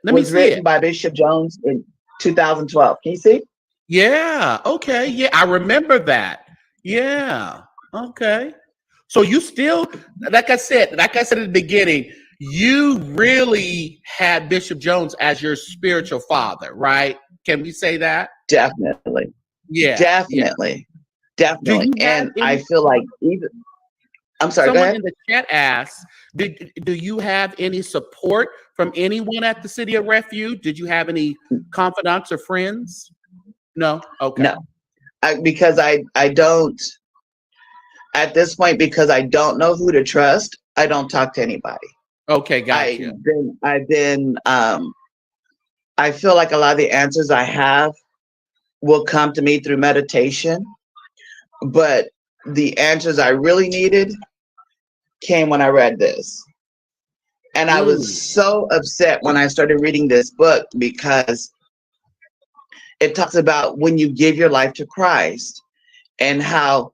let me was see written it. by Bishop Jones in 2012. Can you see? Yeah. Okay. Yeah, I remember that. Yeah. Okay. So you still, like I said at the beginning, you really had Bishop Jones as your spiritual father, right? Can we say that? Definitely. Yeah. Yeah. Definitely. Do Definitely. you have And I any? feel like even, I'm sorry, go Someone ahead. in the chat asks, do you have any support from anyone at the City of Refuge? Did you have any confidants or friends? No. Okay. No, because I don't, at this point, because I don't know who to trust, I don't talk to anybody. Okay. Gotcha. I've been, I feel like a lot of the answers I have will come to me through meditation, but the answers I really needed came when I read this. And I was Mm, so upset when I started reading this book, because it talks about when you give your life to Christ and how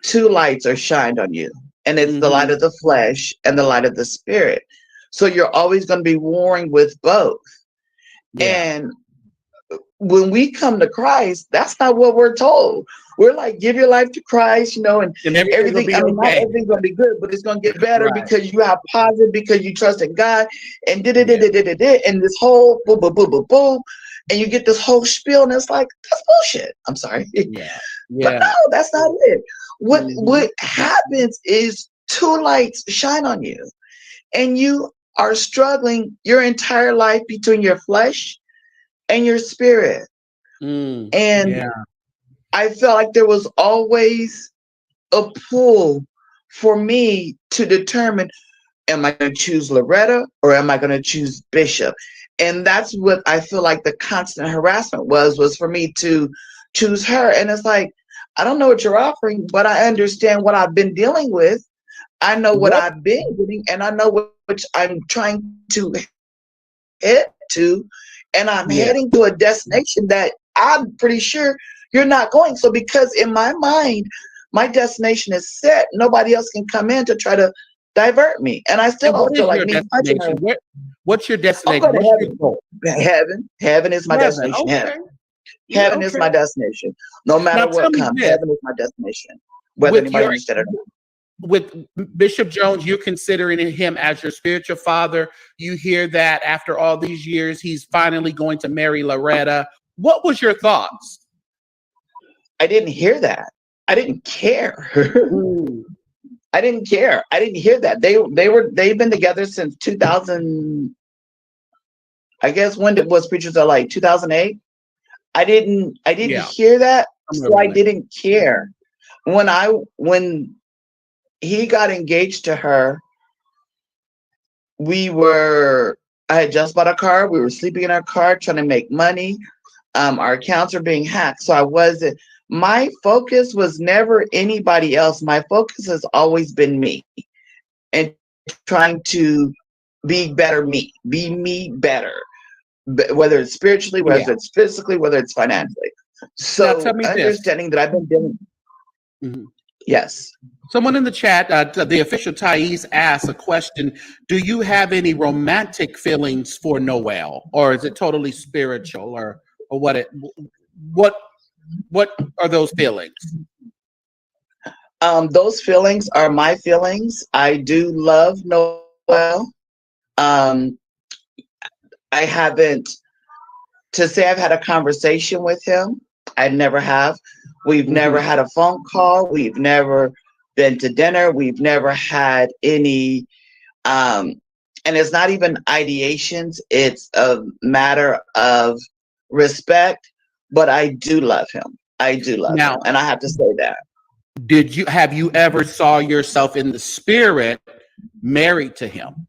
two lights are shined on you. And it's the light hmm of the flesh and the light of the spirit. So you're always going to be warring with both. Yeah. And when we come to Christ, that's not what we're told. We're like, give your life to Christ, and And everything will everything. be I mean, not okay. everything's gonna be good, but it's gonna get better Right. because you have positive, because you trust in God, and did it, Yeah. did it, did it, did it, and this whole boom, boom, boom, boom, boom, and you get this whole spiel, and it's like, that's bullshit. I'm sorry, Yeah. but no, Yeah. that's not it. What hmm what happens is two lights shine on you, and you are struggling your entire life between your flesh and your spirit. And Yeah. I felt like there was always a pull for me to determine, am I going to choose Loretta or am I going to choose Bishop? And that's what I feel like the constant harassment was for me to choose her. And it's like, I don't know what you're offering, but I understand what I've been dealing with. I know what What? I've been getting, and I know which I'm trying to head to, and I'm Yeah. heading to a destination that I'm pretty sure you're not going. So because in my mind, my destination is set, nobody else can come in to try to divert me. And I still And what don't feel is like your me punching her. destination? What's your I'm destination? going What's to your heaven. goal? Heaven is my Heaven. destination. Okay. Yeah, Heaven is okay. my destination. No Now matter tell what me comes, this. heaven is my destination. Whether With anybody your understands it or not. with Bishop Jones, you're considering him as your spiritual father. You hear that after all these years, he's finally going to marry Loretta. What was your thoughts? I didn't hear that. I didn't care. Ooh. I didn't care. I didn't hear that. They've been together since 2000. I guess when it was Preachers are like 2008. I didn't Yeah, hear that, I'm so I remembering. didn't care. When he got engaged to her, we were I had just bought a car. We were sleeping in our car trying to make money. Our accounts were being hacked. So I wasn't my focus was never anybody else. My focus has always been me and trying to be better me, be me better, whether it's spiritually, Yeah. whether it's physically, whether it's financially. Now tell So me this. understanding that I've been doing, Mhm. yes. Someone in the chat, the official Thais asked a question. Do you have any romantic feelings for Noel, or is it totally spiritual, or what what are those feelings? Those feelings are my feelings. I do love Noel. Um, I haven't to say I've had a conversation with him. I never have. We've never Hmm. had a phone call. We've never been to dinner. We've never had any um and it's not even ideations. It's a matter of respect, but I do love him. I do love him. Now, And I have to say that. have you ever saw yourself in the spirit married to him?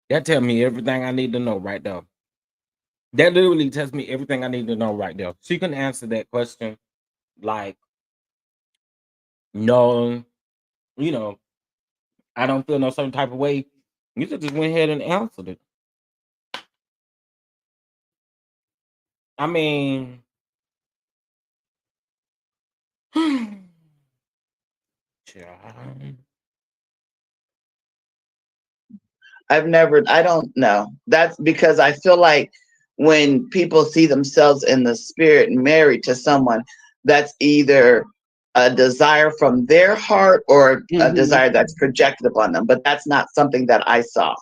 That tell me everything I need to know right there. That literally tells me everything I need to know right there. She can answer that question like, no, you know, I don't feel no certain type of way. You should just went ahead and answered it. I mean, child. I don't know. That's because I feel like when people see themselves in the spirit married to someone, that's either a desire from their heart or a Hmm. desire that's projected upon them. But that's not something that I saw.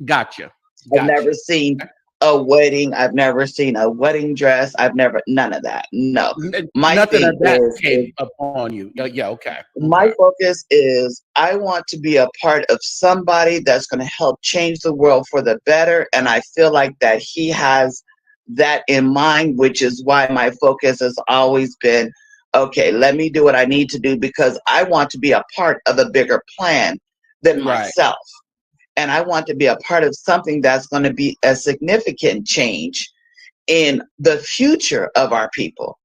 Gotcha. I've never Gotcha. seen a wedding. I've never seen a wedding dress. I've never none of that. No. My Nothing thing of that is came upon you. Yeah. Okay. my Okay. focus is I want to be a part of somebody that's going to help change the world for the better. And I feel like that he has that in mind, which is why my focus has always been okay, let me do what I need to do because I want to be a part of a bigger plan than Right. myself. And I want to be a part of something that's going to be a significant change in the future of our people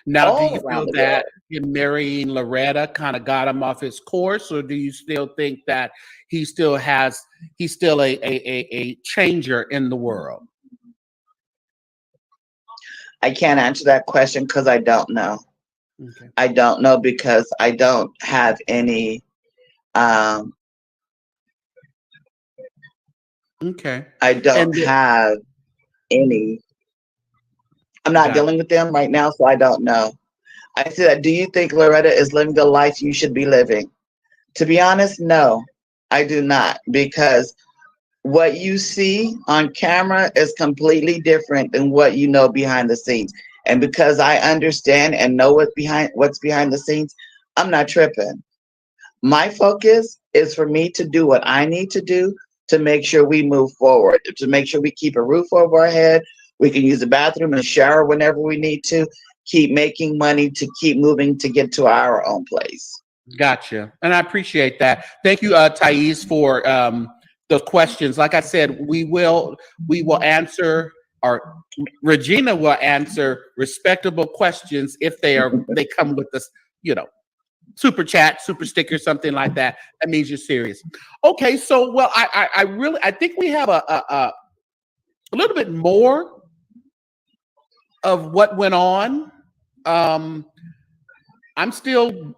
Now, do you all feel around the that world. him marrying Loretta kind of got him off his course, or do you still think that he's still a changer in the world? I can't answer that question because I don't know. Okay. I don't know because I don't have any. Um, Okay. I don't And have any. I'm not got dealing with them right now, so I don't know. I said, do you think Loretta is living the life you should be living? To be honest, no, I do not, because what you see on camera is completely different than what you know behind the scenes. And because I understand and know what's behind the scenes, I'm not tripping. My focus is for me to do what I need to do to make sure we move forward, to make sure we keep a roof over our head, We can use the bathroom and shower whenever we need to. Keep making money to keep moving to get to our own place. Gotcha. And I appreciate that. Thank you, Thais, for the questions. Like I said, we will answer, or Regina will answer respectable questions if they come with this, you know, super chat, super sticker, something like that. That means you're serious. Okay, so well, I really I think we have a little bit more of what went on. Um, I'm still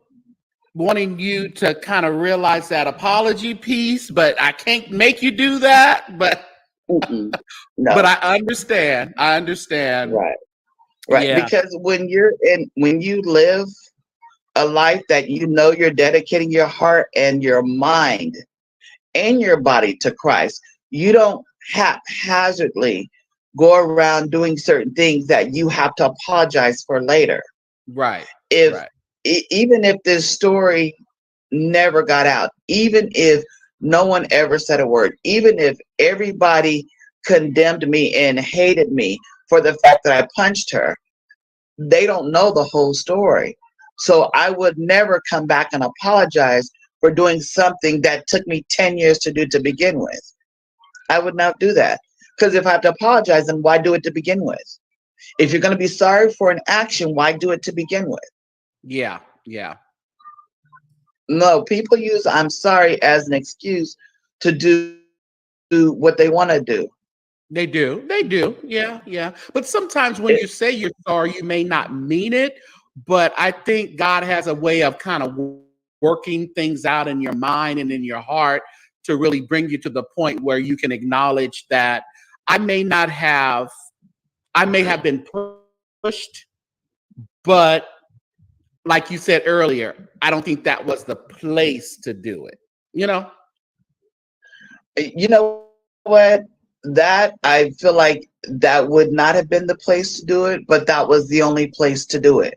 wanting you to kind of realize that apology piece, but I can't make you do that. Mm-mm. But No, I understand. I understand. right, right. Yeah, Because when you live a life that you know you're dedicating your heart and your mind and your body to Christ, you don't haphazardly go around doing certain things that you have to apologize for later. right, If right, even if this story never got out, even if no one ever said a word, even if everybody condemned me and hated me for the fact that I punched her, they don't know the whole story. So I would never come back and apologize for doing something that took me 10 years to do to begin with. I would not do that. Because if I have to apologize, then why do it to begin with? If you're going to be sorry for an action, why do it to begin with? yeah, yeah. No, people use I'm sorry as an excuse to do what they want to do. They do. They do. Yeah, yeah. But sometimes when It, you say you're sorry, you may not mean it. But I think God has a way of kind of working things out in your mind and in your heart to really bring you to the point where you can acknowledge that I may not have, I may have been pushed, but like you said earlier, I don't think that was the place to do it. You know? you know what? That I feel like that would not have been the place to do it, but that was the only place to do it.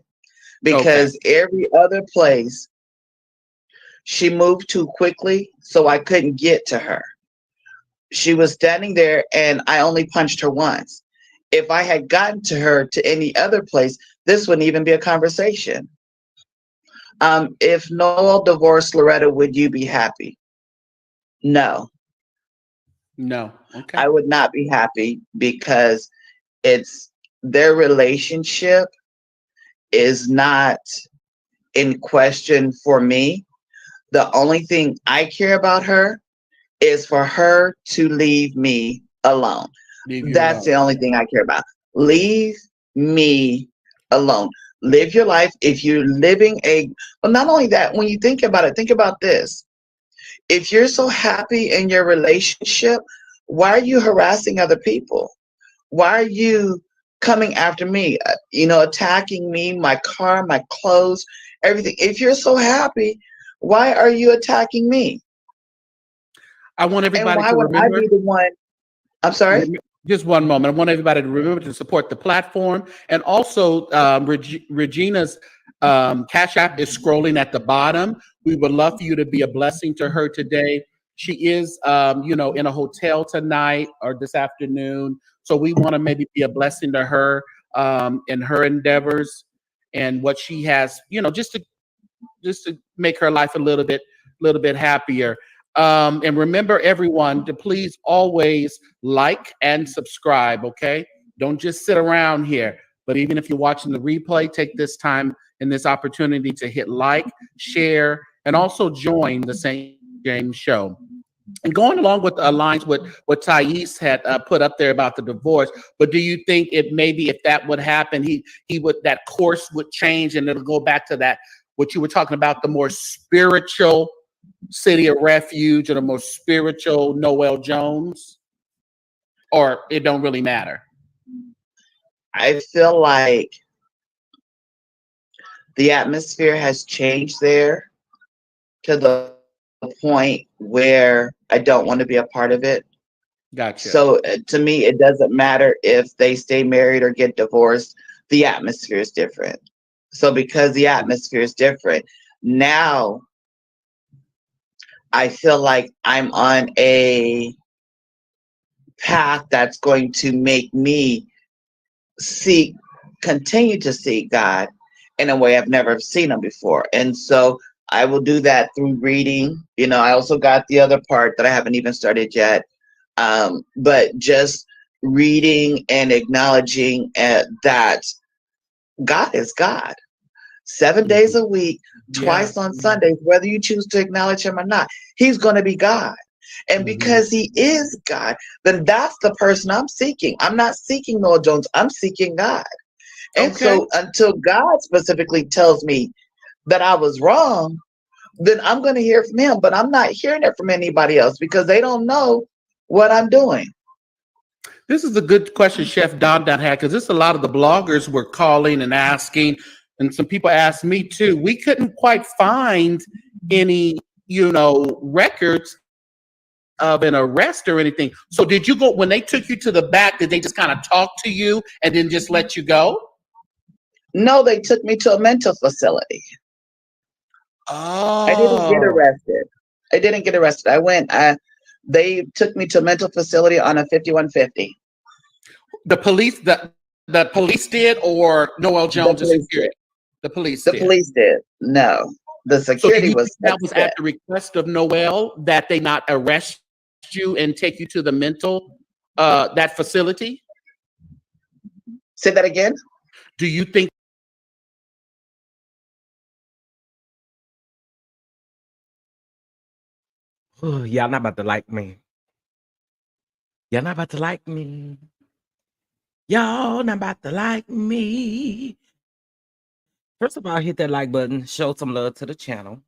Okay. Because every other place she moved too quickly, so I couldn't get to her. She was standing there and I only punched her once. If I had gotten to her to any other place, this wouldn't even be a conversation. If Noel divorced Loretta, would you be happy? No, No. Okay. I would not be happy because it's their relationship is not in question for me. The only thing I care about her is for her to leave me alone. Leave you That's alone. the only thing I care about. Leave me alone. Live your life. If you're living well, not only that, when you think about it, think about this. If you're so happy in your relationship, why are you harassing other people? Why are you coming after me? Attacking me, my car, my clothes, everything. If you're so happy, why are you attacking me? I want And everybody why to would I remember. be the one? I'm sorry? Just one moment. I want everybody to remember to support the platform. And also, Regina's Cash App is scrolling at the bottom. We would love for you to be a blessing to her today. She is, in a hotel tonight or this afternoon. So we want to maybe be a blessing to her in her endeavors and what she has, just to make her life a little bit happier. And remember, everyone, to please always like and subscribe. Okay, don't just sit around here. But even if you're watching the replay, take this time and this opportunity to hit like, share, and also join the St. James Show. And going along with aligns with what Thais had put up there about the divorce, but do you think it maybe if that would happen, he would that course would change and it'll go back to that what you were talking about, the more spiritual city of refuge or the most spiritual Noel Jones, or it don't really matter? I feel like the atmosphere has changed there to the point where I don't want to be a part of it. Gotcha. So to me, it doesn't matter if they stay married or get divorced. The atmosphere is different. So because the atmosphere is different, now I feel like I'm on a path that's going to make me seek, continue to seek God in a way I've never seen him before. And so I will do that through reading. You know, I also got the other part that I haven't even started yet. But just reading and acknowledging that God is God. 7 days Mhm. a week, Yeah. twice on Sundays, whether you choose to acknowledge him or not, he's going to be God. And Mhm. because he is God, then that's the person I'm seeking. I'm not seeking Noel Jones, I'm seeking God. And Okay. so until God specifically tells me that I was wrong, then I'm going to hear from him. But I'm not hearing it from anybody else because they don't know what I'm doing. This is a good question Chef Don had, because this a lot of the bloggers were calling and asking, and some people asked me too. We couldn't quite find any, records of an arrest or anything. So did you go when they took you to the back? Did they just kind of talk to you and then just let you go? No, they took me to a mental facility. I didn't get Oh, arrested. I didn't get arrested. They took me to a mental facility on a 5150. the police, the police did, or Noel The Jones, the police did. security? The police The did. police did. No, the So do security you think was that was at upset. the request of Noel that they not arrest you and take you to the mental that facility? Say that again. Do you think Y'all not about to like me. Y'all not about to like me. Y'all not about to like me. First of all, hit that like button, show some love to the channel.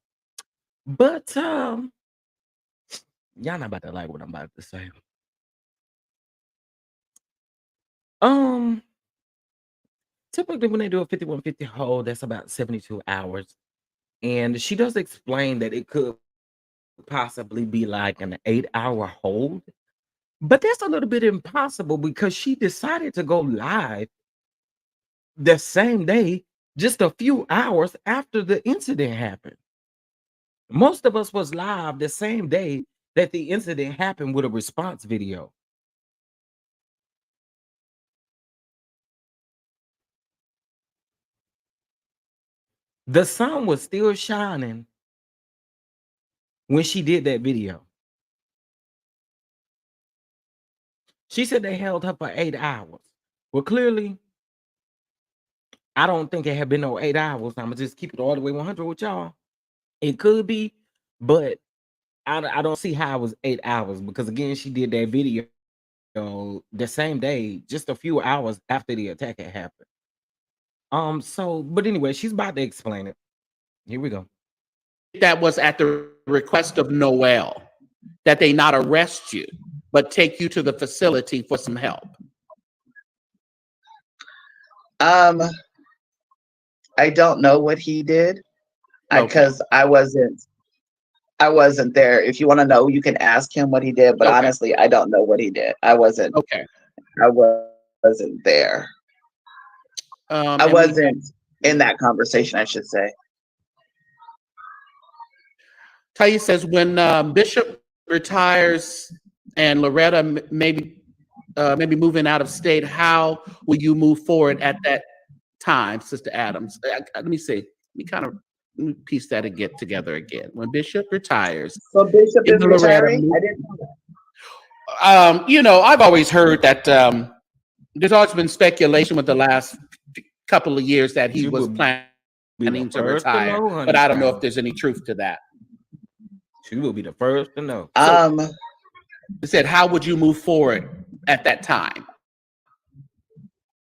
But y'all not about to like what I'm about to say. Um, Typically when they do a 5150 hold, that's about 72 hours. And she does explain that it could possibly be like an 8-hour hold. But that's a little bit impossible because she decided to go live the same day, just a few hours after the incident happened. Most of us was live the same day that the incident happened with a response video. The sun was still shining when she did that video. She said they held her for 8 hours. Well, clearly, I don't think it had been no 8 hours. I'm gonna just keep it all the way 100 with y'all. It could be, but I don't see how it was 8 hours because again, she did that video the same day, just a few hours after the attack had happened. But anyway, she's about to explain it. Here we go. that was at the request of Noel that they not arrest you, but take you to the facility for some help? Um, I don't know what he did Okay. because I wasn't there. If you want to know, you can ask him what he did. But Okay. honestly, I don't know what he did. Okay. I wasn't there. I And we wasn't in that conversation, I should say. Taye says when Bishop retires and Loretta maybe moving out of state, how will you move forward at that time, Sister Adams? Let me see. Let me piece that and get together again. When Bishop retires, So Bishop in is the Loretta, retiring. I didn't know that. I've always heard that there's always been speculation with the last couple of years that he She was will planning be the to first to retire, know, but honey I don't know if child. there's any truth to that. She will be the first to know. So Um, I said, how would you move forward at that time?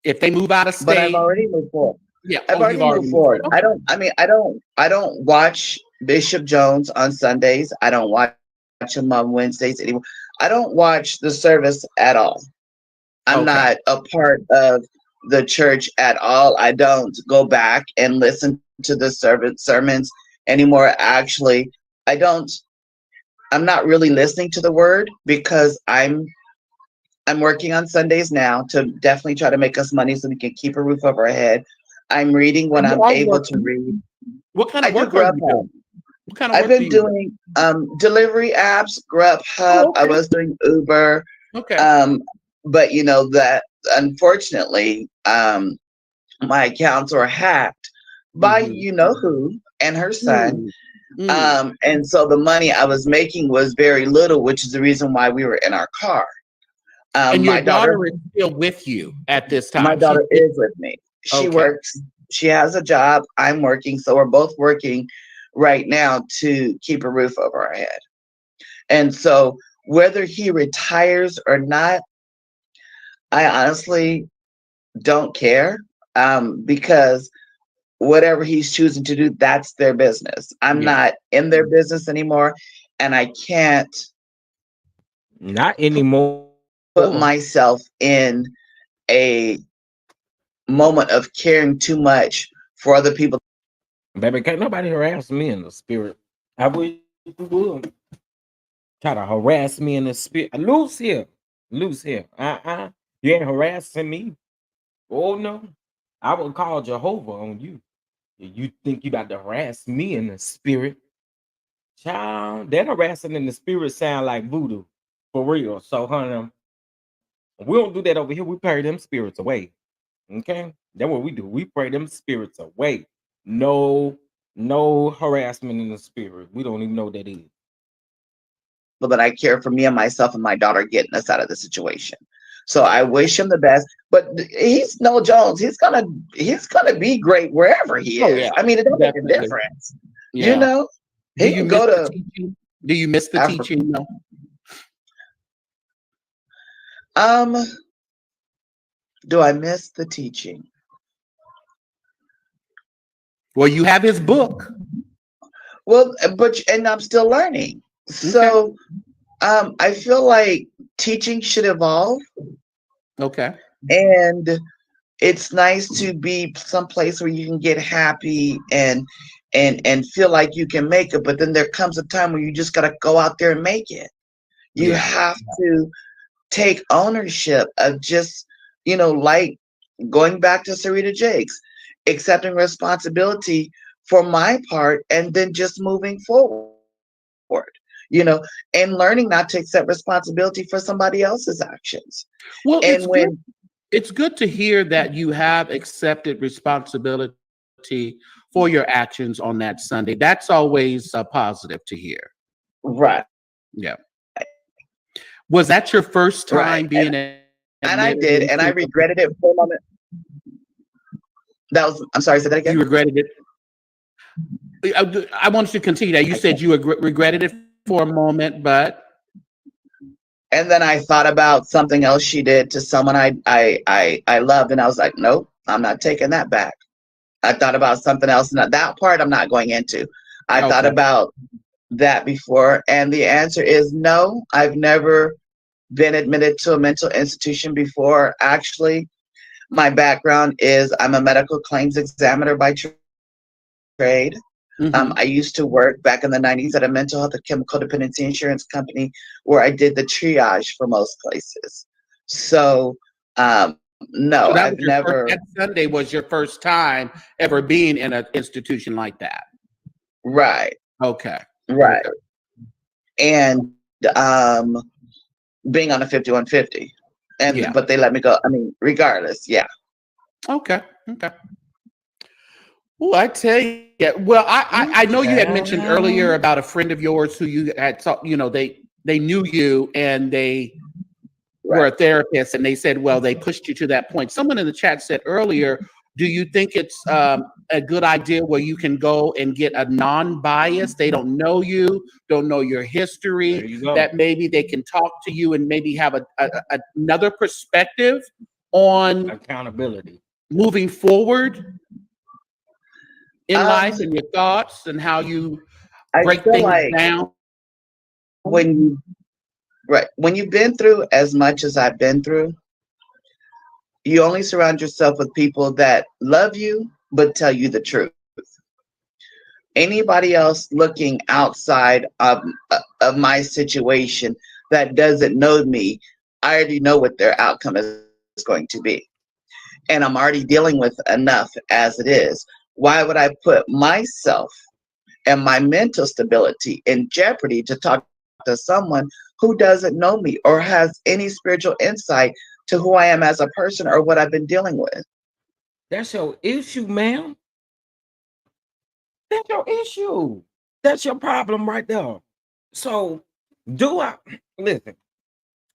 If they move out of but I've state, already moved forward. yeah. I've Oh, you've already already moved moved forward. forward. Okay. I don't watch Bishop Jones on Sundays. I don't watch him on Wednesdays anymore. I don't watch the service at all. I'm Okay. not a part of the church at all. I don't go back and listen to the sermons anymore. Actually, I don't. I'm not really listening to the word because I'm working on Sundays now to definitely try to make us money so we can keep a roof over our head. I'm reading when You I'm are able to working. read. What kind I of do work are you Grubhub. doing? What kind of I've work are been you doing? doing delivery apps, Grubhub. Oh, I okay. was doing Uber. Okay. Um, but you know that unfortunately, my accounts were hacked by Mm-hmm. you know who and her son. Mm, mm. And so the money I was making was very little, which is the reason why we were in our car. And your My daughter, daughter is still with you at this my time. She's daughter is with me. She okay. works. She has a job. I'm working, so we're both working right now to keep a roof over our head. And so, whether he retires or not, I honestly don't care, because whatever he's choosing to do, that's their business. I'm Yeah. not in their business anymore, and I can't Not anymore. put myself in a moment of caring too much for other people. Baby, can't nobody harass me in the spirit. I wish you would. Try to harass me in the spirit. Loose here. Loose here. You ain't harassing me. Oh no. I would call Jehovah on you. You think you about to harass me in the spirit. Child, that harassing in the spirit sound like voodoo. For real. So, honey, we don't do that over here. We pray them spirits away. Okay? That's what we do. We pray them spirits away. No, no harassment in the spirit. We don't even know what that is. That I care for, me and myself and my daughter, getting us out of the situation. So I wish him the best. But he's Noel Jones. He's gonna be great wherever he Oh is. yeah, I mean, it don't make a definitely. difference. You Yeah. know, Do he you can miss go the to teaching? Do you miss the Africa. teaching? No. Um, do I miss the teaching? Well, you have his book. Well, and I'm still learning. Okay. So I feel like teaching should evolve, Okay. and it's nice to be someplace where you can get happy and feel like you can make it. But then there comes a time where you just got to go out there and make it. You Yeah. have to take ownership of just, like going back to Sarita Jakes, accepting responsibility for my part and then just moving forward, and learning not to accept responsibility for somebody else's actions. And Well, when, it's good to hear that you have accepted responsibility for your actions on that Sunday. That's always positive to hear. right, Yeah. Was that your first right. time being And I admitted did, and into? I regretted it for a moment. I'm sorry, say that You again. regretted it. I want you to continue that. You said you regretted it for a moment, but And then I thought about something else she did to someone I loved, and I was like, nope, I'm not taking that back. I thought about something else, and that part I'm not going into. I thought okay. about that before, and the answer is no. I've never been admitted to a mental institution before. Actually, my background is I'm a medical claims examiner by trade. I Hmm. used to work back in the 90s at a mental health and chemical dependency insurance company where I did the triage for most places. So, no, So I've that was your never. first. That Sunday was your first time ever being in an institution like that. Right, Okay. right. Okay. And being on a 5150. And Yeah. but they let me go. I mean, regardless, yeah. Okay. Okay. Well, I tell you, well, I know you had mentioned earlier Child. about a friend of yours who you had saw, they knew you and they were Right. a therapist and they said, well, they pushed you to that point. Someone in the chat said earlier, do you think it's a good idea where you can go and get a non-bias? They don't know you, don't know your history, There you go. that maybe they can talk to you and maybe have another perspective on Accountability. moving forward in Um, life and your thoughts and how you I break feel things like down. when you right when you've been through as much as I've been through, you only surround yourself with people that love you but tell you the truth. Anybody else looking outside of my situation that doesn't know me, I already know what their outcome is going to be. And I'm already dealing with enough as it is. Why would I put myself and my mental stability in jeopardy to talk to someone who doesn't know me or has any spiritual insight to who I am as a person or what I've been dealing with. That's your issue, ma'am. That's your issue. That's your problem right there. So, do I listen?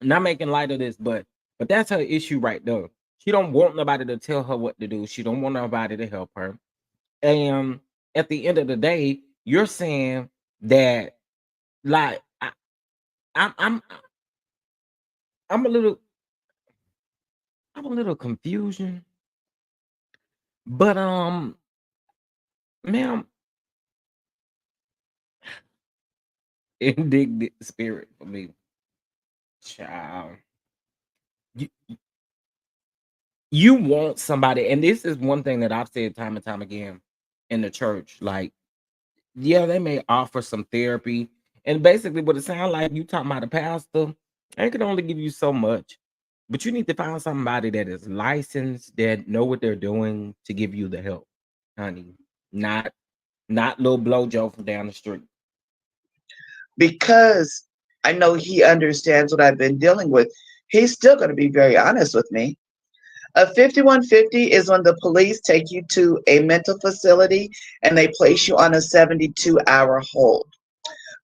Not making light of this, but that's her issue right there. She don't want nobody to tell her what to do. She don't want nobody to help her. And at the end of the day, you're saying that like I'm I'm I'm a little I'm a little confusion, but ma'am, indignant spirit for me, child. You, you want somebody, and this is one thing that I've said time and time again in the church. Like, yeah, they may offer some therapy, and basically, what it sounds like you talking about a pastor, they can only give you so much. But you need to find somebody that is licensed, that know what they're doing to give you the help, honey. Not little blowjo from down the street. Because I know he understands what I've been dealing with. He's still going to be very honest with me. A 5150 is when the police take you to a mental facility and they place you on a 72-hour hold.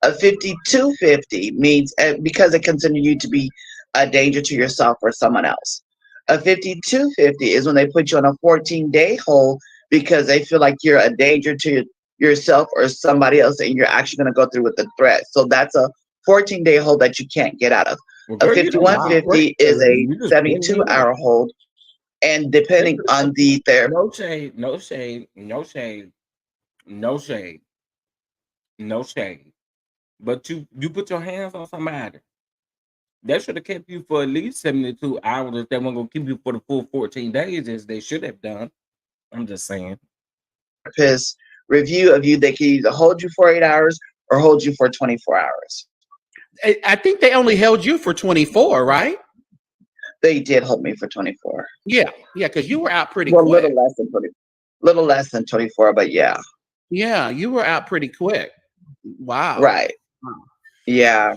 A 5250 means because they consider you to be a danger to yourself or someone else. A 5250 is when they put you on a 14-day hold because they feel like you're a danger to yourself or somebody else and you're actually going to go through with the threat. So that's a 14-day hold that you can't get out of. Well, A girl, you don't lie. 5150 is a You just bring me up. 72-hour hold. And depending on the therapy. No shade, no shade, no shade, no shade, no shade. But you put your hands on somebody. That should have kept you for at least 72 hours. If they weren't gonna keep you for the full 14 days, as they should have done. I'm just saying. Therapist review of you, they can either hold you for 8 hours or hold you for 24 hours. I think they only held you for 24, right? They did hold me for 24. Yeah, because you were out pretty Well, quick. little less than 24, but yeah. Yeah, you were out pretty quick. Wow. Right. Yeah.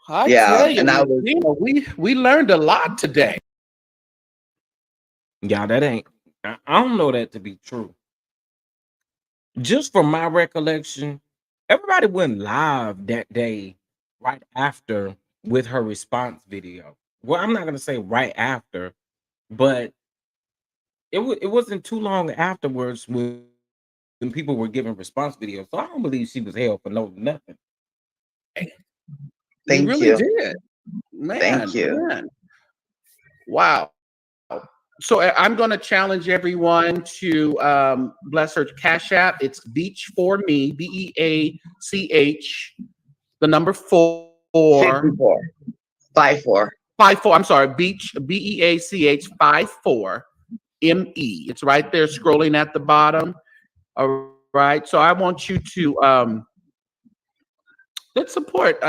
I Yeah. tell you, And I was, we learned a lot today. Yeah, that ain't. I don't know that to be true. Just from my recollection, everybody went live that day right after with her response video. Well, I'm not gonna say right after, but it wasn't too long afterwards when people were giving response videos. So I don't believe she was held for nothing. You thank really you. did. Man, Thank you. man. Wow. So I'm going to challenge everyone to bless her Cash App. It's Beach for Me, BEACH, the number 4. 54. 54. 54. I'm sorry, Beach, BEACH 54 ME. It's right there scrolling at the bottom. All right. So I want you to let's support.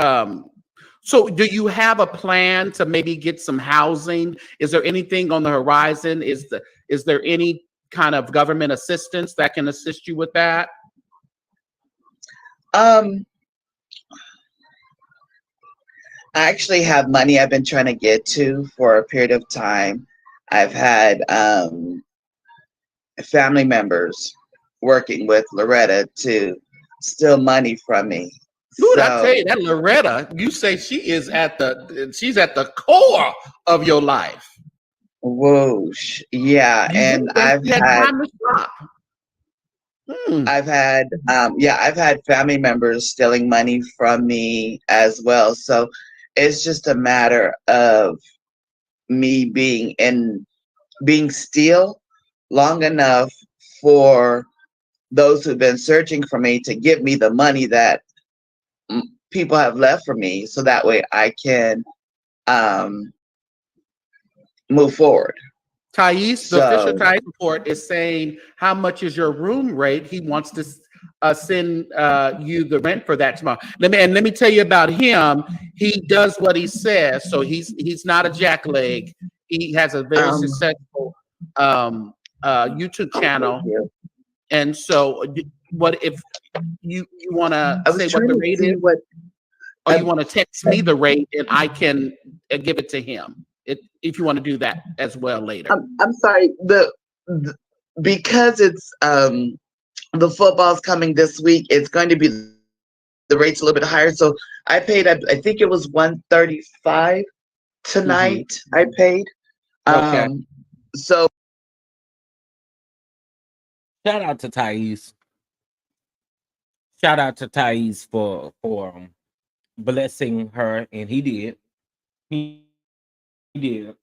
So do you have a plan to maybe get some housing? Is there anything on the horizon? Is there any kind of government assistance that can assist you with that? I actually have money I've been trying to get to for a period of time. I've had family members working with Loretta to steal money from me. Dude, I tell you, that Loretta, you say she's at the core of your life. Whoosh. Yeah. And I've had I've had family members stealing money from me as well. So it's just a matter of me being still long enough for those who've been searching for me to give me the money that people have left for me, so that way I can move forward. Thais, the official Thais report is saying, how much is your room rate? He wants to send you the rent for that tomorrow. Let me tell you about him. He does what he says, so he's not a jackleg. He has a very successful YouTube channel. And so, what if you want to say what the rate is? Or you want to text me the rate and I can give it to him? if you want to do that as well later. I'm sorry. The because it's the football's coming this week. It's going to be the rate's a little bit higher. So I paid. I think it was 135 Hmm. tonight. I paid. Okay. So Shout out to Thais. Shout out to Thais for blessing her, and he did. He did.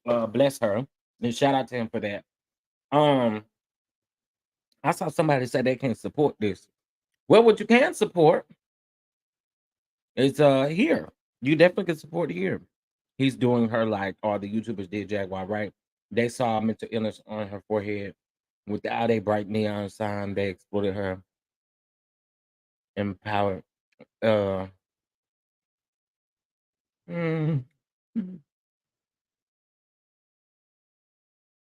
Bless her, and shout out to him for that. Um, I saw somebody say they can't support this. Well, what you can support is here. You definitely can support here. He's doing her like all the YouTubers did Jaguar, right? They saw mental illness on her forehead without a bright neon sign. They exploited her, empowered. Uh, mm,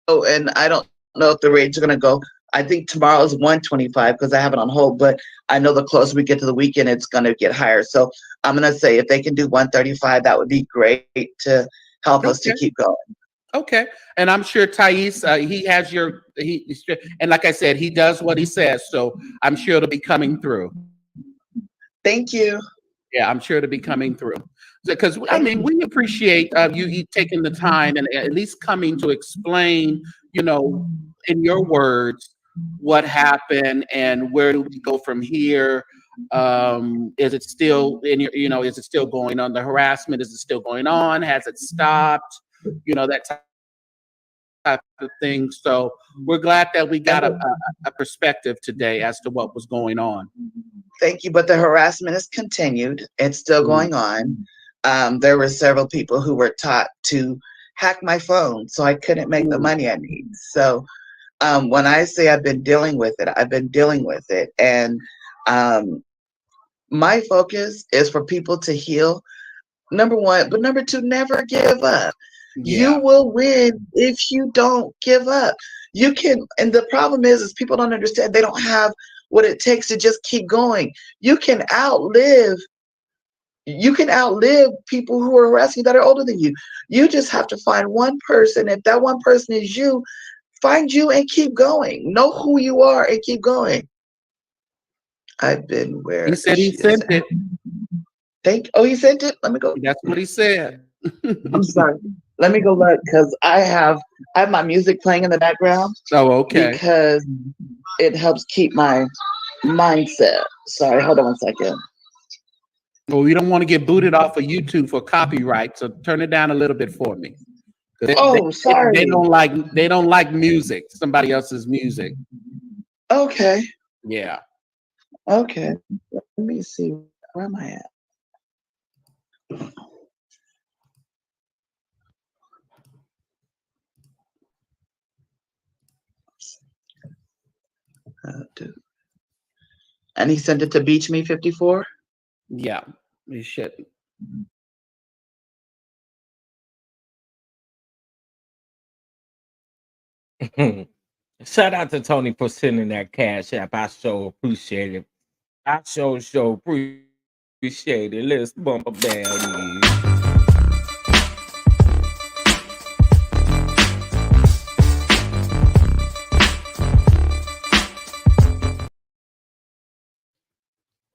and I don't know if the rates are going to go. I think tomorrow is 125 because I have it on hold, but I know the closer we get to the weekend, it's going to get higher. So I'm going to say if they can do 135, that would be great to help us to Okay. keep going. Okay. And I'm sure Thais, he has and like I said, he does what he says. So I'm sure it'll be coming through. Thank you. Yeah, I'm sure it'll be coming through. Because I mean, we appreciate you taking the time and at least coming to explain, in your words, what happened and where do we go from here. Is it still is it still going on? The harassment, is it still going on? Has it stopped? That type of thing. So we're glad that we got a perspective today as to what was going on. Thank you. But the harassment is continued. It's still Mm. going on. There were several people who were taught to hack my phone so I couldn't make the Mm. money I need. So when I say I've been dealing with it, I've been dealing with it. And um, my focus is for people to heal, number one, but number two, never give up. You Yeah. will win if you don't give up. You can, and the problem is people don't understand. They don't have what it takes to just keep going. You can outlive. You can outlive people who are harassing you that are older than you. You just have to find one person. If that one person is you, find you and keep going. Know who you are and keep going. I've been He where said he she is sent at. it. Oh, he sent it. Let me go. That's what he said. I'm sorry. Let me go look because I have my music playing in the background Oh, okay. because it helps keep my mindset. Sorry, hold on one second. Well, we don't want to get booted off of YouTube for copyright, so turn it down a little bit for me. 'Cause Oh, they sorry. don't like music, somebody else's music. Okay. Yeah. Okay. Let me see. Where am I at? Dude. And he sent it to Beach Me 54. Yeah. You should. Shout out to Tony for sending that cash app. I sure appreciate it. I sure appreciate it. Let's bump a bell.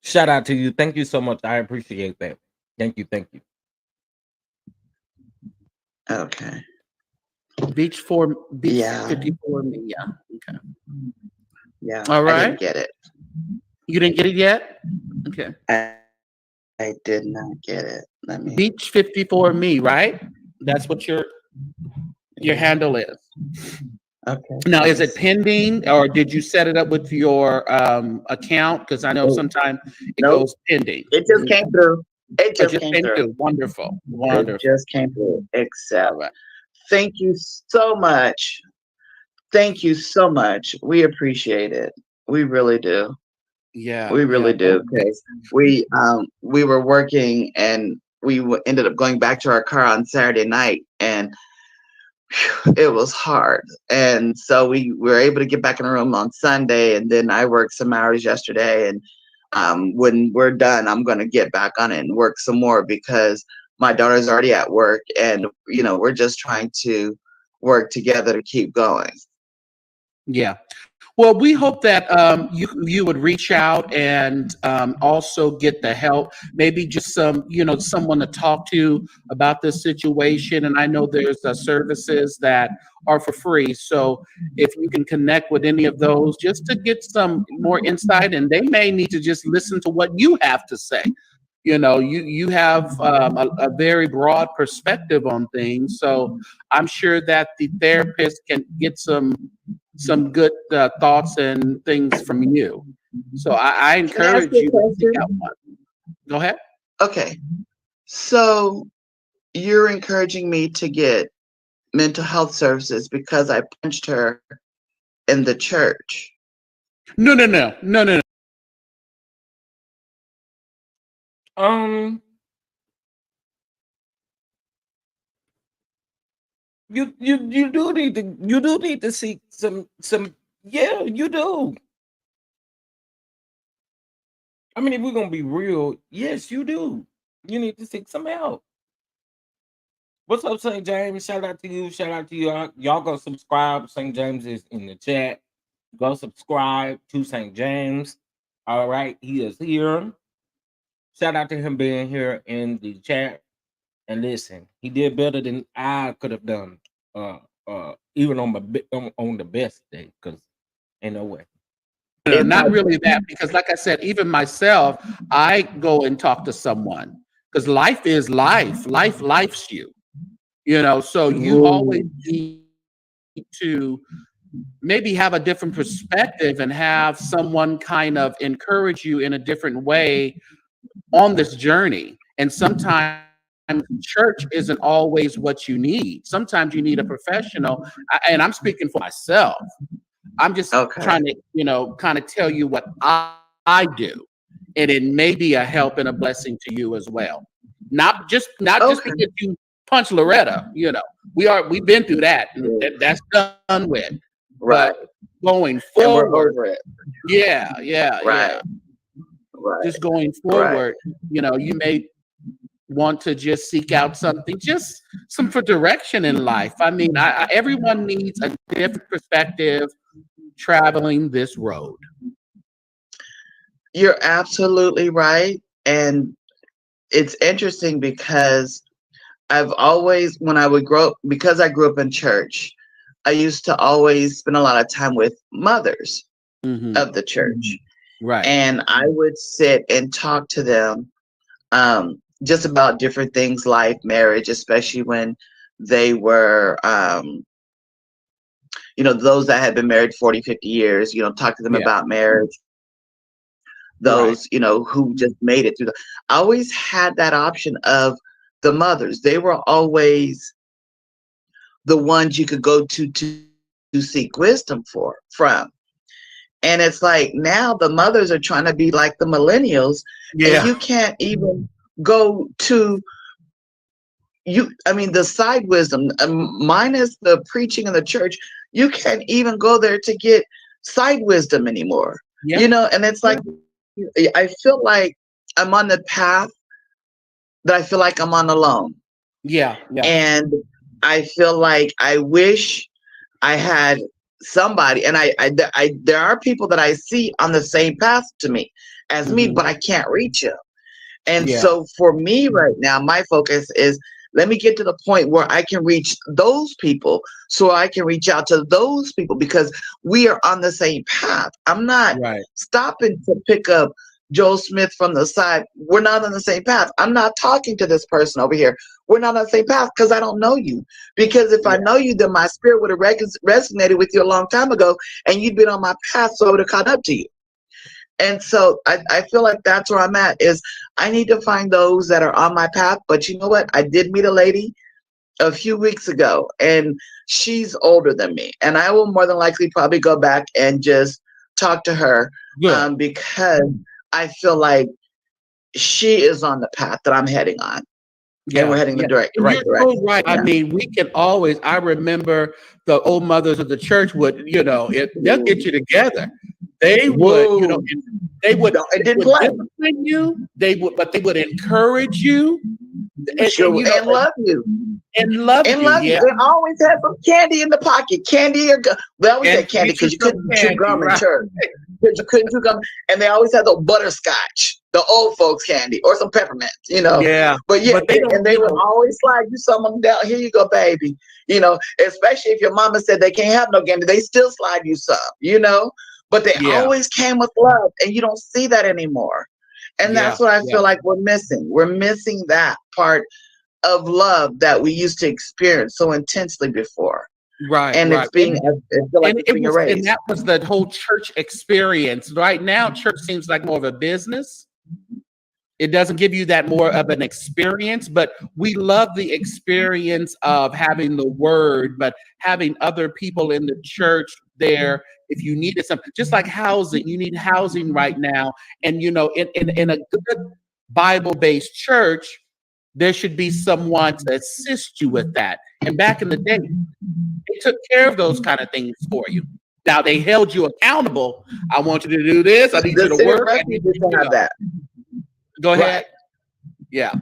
Shout out to you. Thank you so much. I appreciate that. Thank you. Thank you. Okay. Beach Yeah. 54 me. Yeah. Okay. Yeah. All I right. didn't get it. You didn't get it yet? Okay. I did not get it. Let me. Beach 54 me, right? That's what your handle is. Okay. Now, is it pending or did you set it up with your account? Because I know Oh, sometimes it nope. goes pending. It just came through. It It just just came came through. through. Wonderful. It Wonderful. just came through. Except, All right. thank you so much. Thank you so much. We appreciate it. We really do. Yeah. We Yeah. really do. Because we were working and we ended up going back to our car on Saturday night, and it was hard. And so we were able to get back in the room on Sunday, and then I worked some hours yesterday. And when we're done, I'm going to get back on it and work some more because my daughter's already at work, and we're just trying to work together to keep going. Yeah. Well, we hope that you would reach out and also get the help. Maybe just someone to talk to about this situation. And I know there's services that are for free. So if you can connect with any of those, just to get some more insight, and they may need to just listen to what you have to say. You have a very broad perspective on things, so I'm sure that the therapist can get some good thoughts and things from you. So I Can I ask encourage you a you to seek out question? one. Go ahead. Okay, so you're encouraging me to get mental health services because I punched her in the church. No, no, no, no, no, no. Um, you do need to seek some. Yeah, you do. I mean, if we're gonna be real, yes, you do. You need to seek some help. What's up, St. James? Shout out to you. Shout out to you. Y'all go subscribe. St. James is in the chat. Go subscribe to St. James. All right, he is here. Shout out to him being here in the chat. And listen, he did better than I could have done. Even on on the best day, because ain't no way. No, In my not really that, because like I said, even myself, I go and talk to someone because life is life. Life's you. So you always Ooh, need to maybe have a different perspective and have someone kind of encourage you in a different way on this journey. And sometimes church isn't always what you need. Sometimes you need a professional. And I'm speaking for myself. I'm just okay, trying to, kind of tell you what I do. And it may be a help and a blessing to you as well. Not just okay, because you punch Loretta, we've been through that, and yeah, that's done with. right, But going and we're forward, over it. yeah, yeah, Right, yeah. right, Just going right. forward, you may want to just seek out something, just some for direction in life. I mean, everyone needs a different perspective traveling this road. You're absolutely right. And it's interesting because I've always, when I would grow up, because I grew up in church, I used to always spend a lot of time with mothers Hmm. of the church. Right. And I would sit and talk to them just about different things, life, marriage, especially when they were, those that had been married 40, 50 years, talk to them Yeah. about marriage, Right. those, who just made it through. I always had that option of the mothers. They were always the ones you could go to seek wisdom from. And it's like now the mothers are trying to be like the millennials, and Yeah. you can't even go to I mean, the side wisdom, minus the preaching in the church, you can't even go there to get side wisdom anymore. Yeah. And it's like I feel like I'm on the path that I feel like I'm on alone. Yeah. Yeah. And I feel like I wish I had somebody, and there are people that I see on the same path to me as me, Hmm. but I can't reach them. And Yeah. so for me right now, my focus is let me get to the point where I can reach those people so I can reach out to those people because we are on the same path. I'm not Right. stopping to pick up Joel Smith from the side. We're not on the same path. I'm not talking to this person over here. We're not on the same path because I don't know you. Because if I Yeah. know you, then my spirit would have resonated with you a long time ago and you'd been on my path, so I would have caught up to you. And so I feel like that's where I'm at is I need to find those that are on my path. But you know what? I did meet a lady a few weeks ago and she's older than me. And I will more than likely probably go back and just talk to her Good. because I feel like she is on the path that I'm heading on and we're Yeah, heading the yeah. And right you're so direction. right. I Yeah. mean, we can always, I remember the old mothers of the church would, they'll get you together. They would, Whoa. and they would, No, it they didn't would play. discipline you. But they would encourage you. and you know, and love you. and love And you, love you. yeah, And always had some candy in the pocket. Candy or gum. They always and had candy treat you because you some couldn't chew candy, gum in right? church. Because you couldn't chew gum. And they always had the butterscotch, the old folks candy, or some peppermint, Yeah, But yeah, but they don't, and they would always slide you some of them down. Here you go, baby. Especially if your mama said they can't have no candy, they still slide you some. But they yeah, always came with love, and you don't see that anymore. And yeah, that's what I yeah, feel like we're missing. We're missing that part of love that we used to experience so intensely before. right, And right, I feel like and it's being and erased. that was the whole church experience. Right now, church seems like more of a business. It doesn't give you that more of an experience, but we love the experience of having the word, but having other people in the church there. If you needed something, just like housing, you need housing right now. And, in a good Bible based church, there should be someone to assist you with that. And back in the day, they took care of those kind of things for you. Now they held you accountable. I want you to do this. I need The you to city of work. I refuge need used to have that. go Right, ahead. Yeah.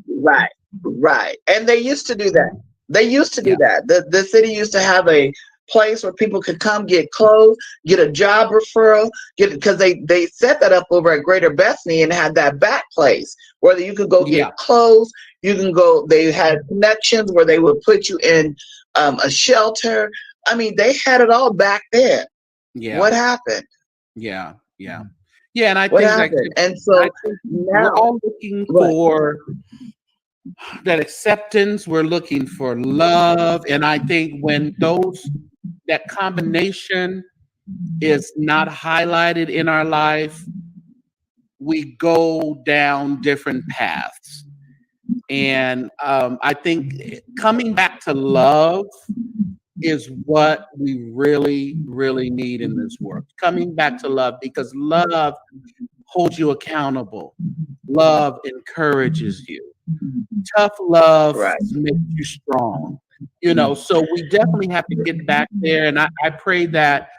right, right. And they used to do that. They used to do Yeah. that. The city used to have a place where people could come get clothes, get a job referral, because they set that up over at Greater Bethany and had that back place where you could go Yeah. get clothes. You can go. They had connections where they would put you in a shelter. I mean, they had it all back then. Yeah. What happened? Yeah. Yeah. Yeah. And I What think like happened? And I so think we're now, all looking what? for that acceptance. We're looking for love. And I think when that combination is not highlighted in our life, we go down different paths. And I think coming back to love is what we really, really need in this world. Coming back to love, because love holds you accountable. Love encourages you. Tough love Right. makes you strong. So we definitely have to get back there. And I pray that,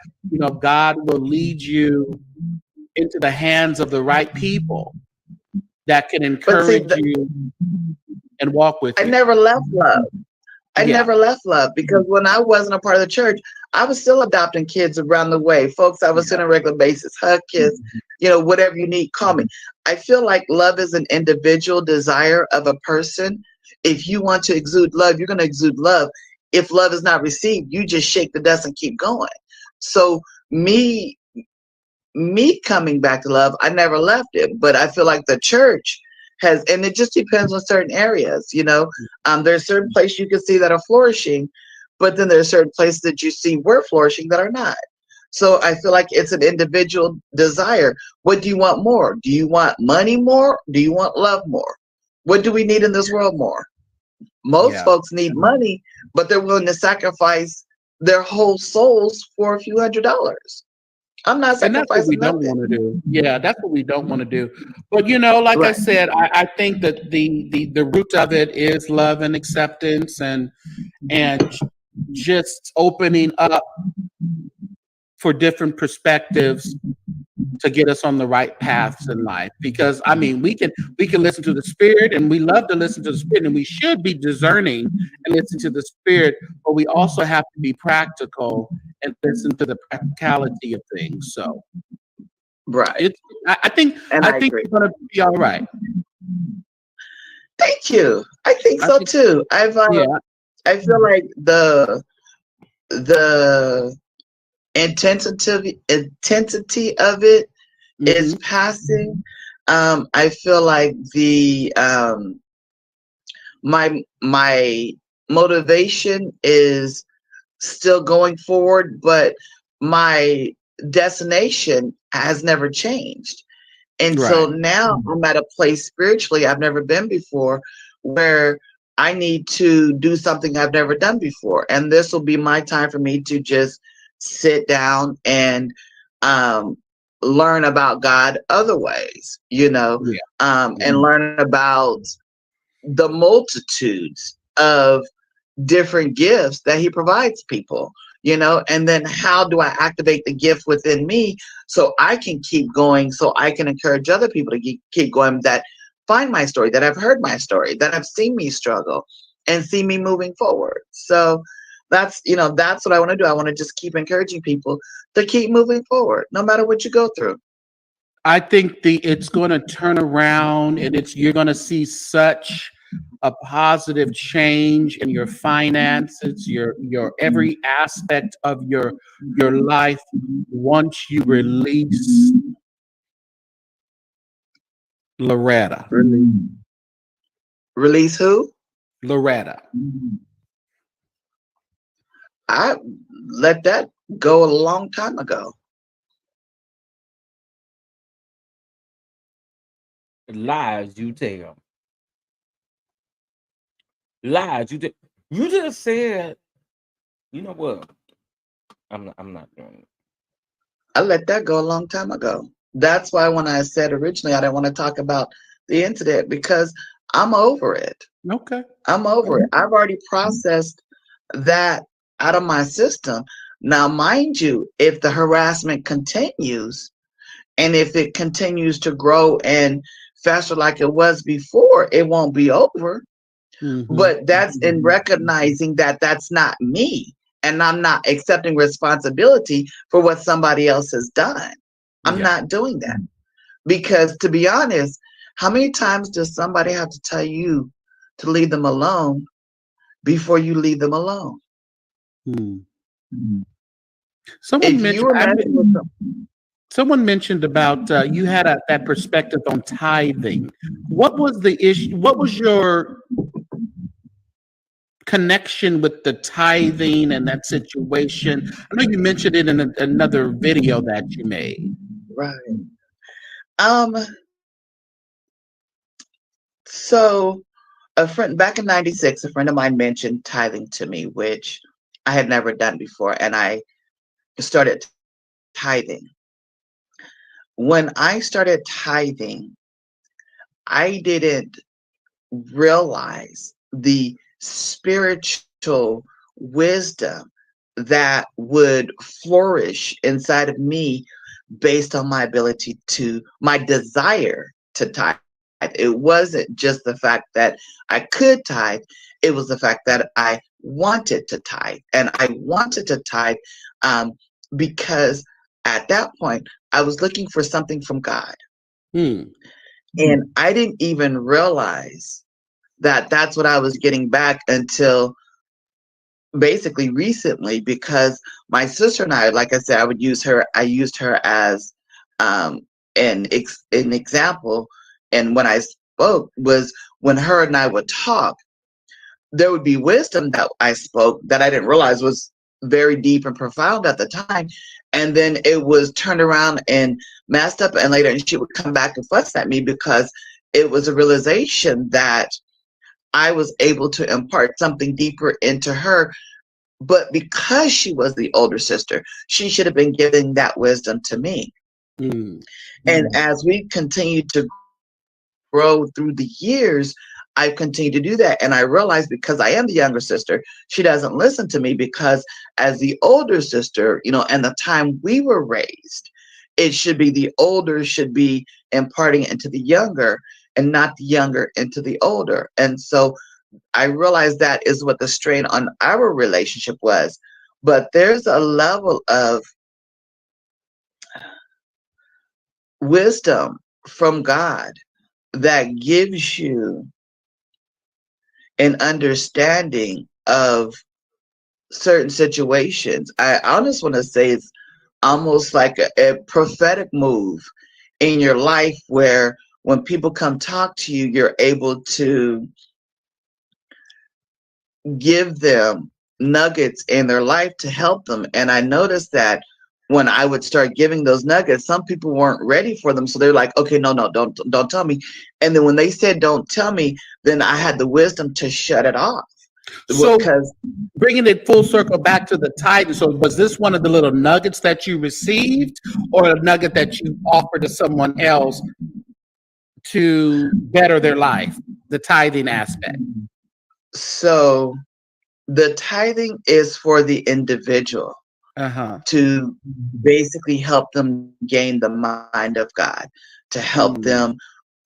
God will lead you into the hands of the right people that can But see, encourage you and walk with I you. never left love. I Yeah. never left love because when I wasn't a part of the church, I was still adopting kids around the way. Folks I was seeing Yeah. on a regular basis, hug kids, whatever you need, call me. I feel like love is an individual desire of a person. If you want to exude love, you're going to exude love. If love is not received, you just shake the dust and keep going. So me coming back to love, I never left it, but I feel like the church has, and it just depends on certain areas. There's certain places you can see that are flourishing, but then there's certain places that you see we're flourishing that are not. So I feel like it's an individual desire. What do you want more? Do you want money more? Do you want love more? What do we need in this world more? Most Yeah. folks need money, but they're willing to sacrifice their whole souls for a few $100s. I'm not And that's what we sacrificing don't nothing. want to do. Yeah, that's what we don't want to do. But like I Right. said, I think that the root of it is love and acceptance and just opening up for different perspectives to get us on the right paths in life. Because I mean, we can listen to the spirit, and we love to listen to the spirit, and we should be discerning and listen to the spirit, but we also have to be practical and listen to the practicality of things. So Right. it's I think And I I think agree. you're gonna be all right. Thank you. I think I so think too. yeah. I feel like the intensity of it is Hmm. passing. I feel like the my motivation is still going forward, but my destination has never changed. And so Right. now I'm at a place spiritually I've never been before where I need to do something I've never done before. And this will be my time for me to just sit down and um, learn about God other ways, Yeah. Yeah. and learn about the multitudes of different gifts that He provides people, and then how do I activate the gift within me so I can keep going, so I can encourage other people to keep going, that find my story, that have heard my story, that have seen me struggle and see me moving forward. So that's, that's what I want to do. I want to just keep encouraging people to keep moving forward, no matter what you go through. I think it's going to turn around, and you're going to see such a positive change in your finances, your every aspect of your life once you release Loretta. Release who? Loretta. I let that go a long time ago. Lies you tell. Lies you tell. You just said, you know what? I'm not doing it. I let that go a long time ago. That's why when I said originally I didn't want to talk about the incident, because I'm over it. Okay. I'm over it. I've already processed that out of my system. Now, mind you, if the harassment continues and if it continues to grow and faster like it was before, it won't be over. But that's in recognizing that that's not me, and I'm not accepting responsibility for what somebody else has done. I'm Yeah. not doing that, because to be honest, how many times does somebody have to tell you to leave them alone before you leave them alone? Hmm. Someone If you mentioned were messing with them, someone mentioned about you had that perspective on tithing. What was the issue? What was your connection with the tithing and that situation? I know you mentioned it in another video that you made. right? Um, so a friend back in '96, a friend of mine mentioned tithing to me, which I had never done before, and I started tithing. When I started tithing, I didn't realize the spiritual wisdom that would flourish inside of me based on my desire to tithe. It wasn't just the fact that I could tithe, it was the fact that I wanted to tithe. And I wanted to tithe um, because at that point, I was looking for something from God. Hmm. And I didn't even realize that that's what I was getting back until basically recently, because my sister and I, like I said, I used her as um, an example. And when I spoke was when her and I would talk, there would be wisdom that I spoke that I didn't realize was very deep and profound at the time. And then it was turned around and messed up. And later, and she would come back and fuss at me because it was a realization that I was able to impart something deeper into her. But because she was the older sister, she should have been giving that wisdom to me. Hmm. And as we continued to grow through the years, I've continued to do that. And I realized, because I am the younger sister, she doesn't listen to me, because as the older sister, and the time we were raised, it should be the older should be imparting into the younger, and not the younger into the older. And so I realized that is what the strain on our relationship was. But there's a level of wisdom from God that gives you an understanding of certain situations. I honestly want to say it's almost like a prophetic move in your life, where when people come talk to you, you're able to give them nuggets in their life to help them. And I noticed that when I would start giving those nuggets, some people weren't ready for them. So they're like, okay, no, don't tell me. And then when they said, don't tell me, then I had the wisdom to shut it off. So, Because bringing it full circle back to the tithing. So, was this one of the little nuggets that you received, or a nugget that you offered to someone else to better their life? The tithing aspect. so the tithing is for the individual Uh-huh. to basically help them gain the mind of God, to help them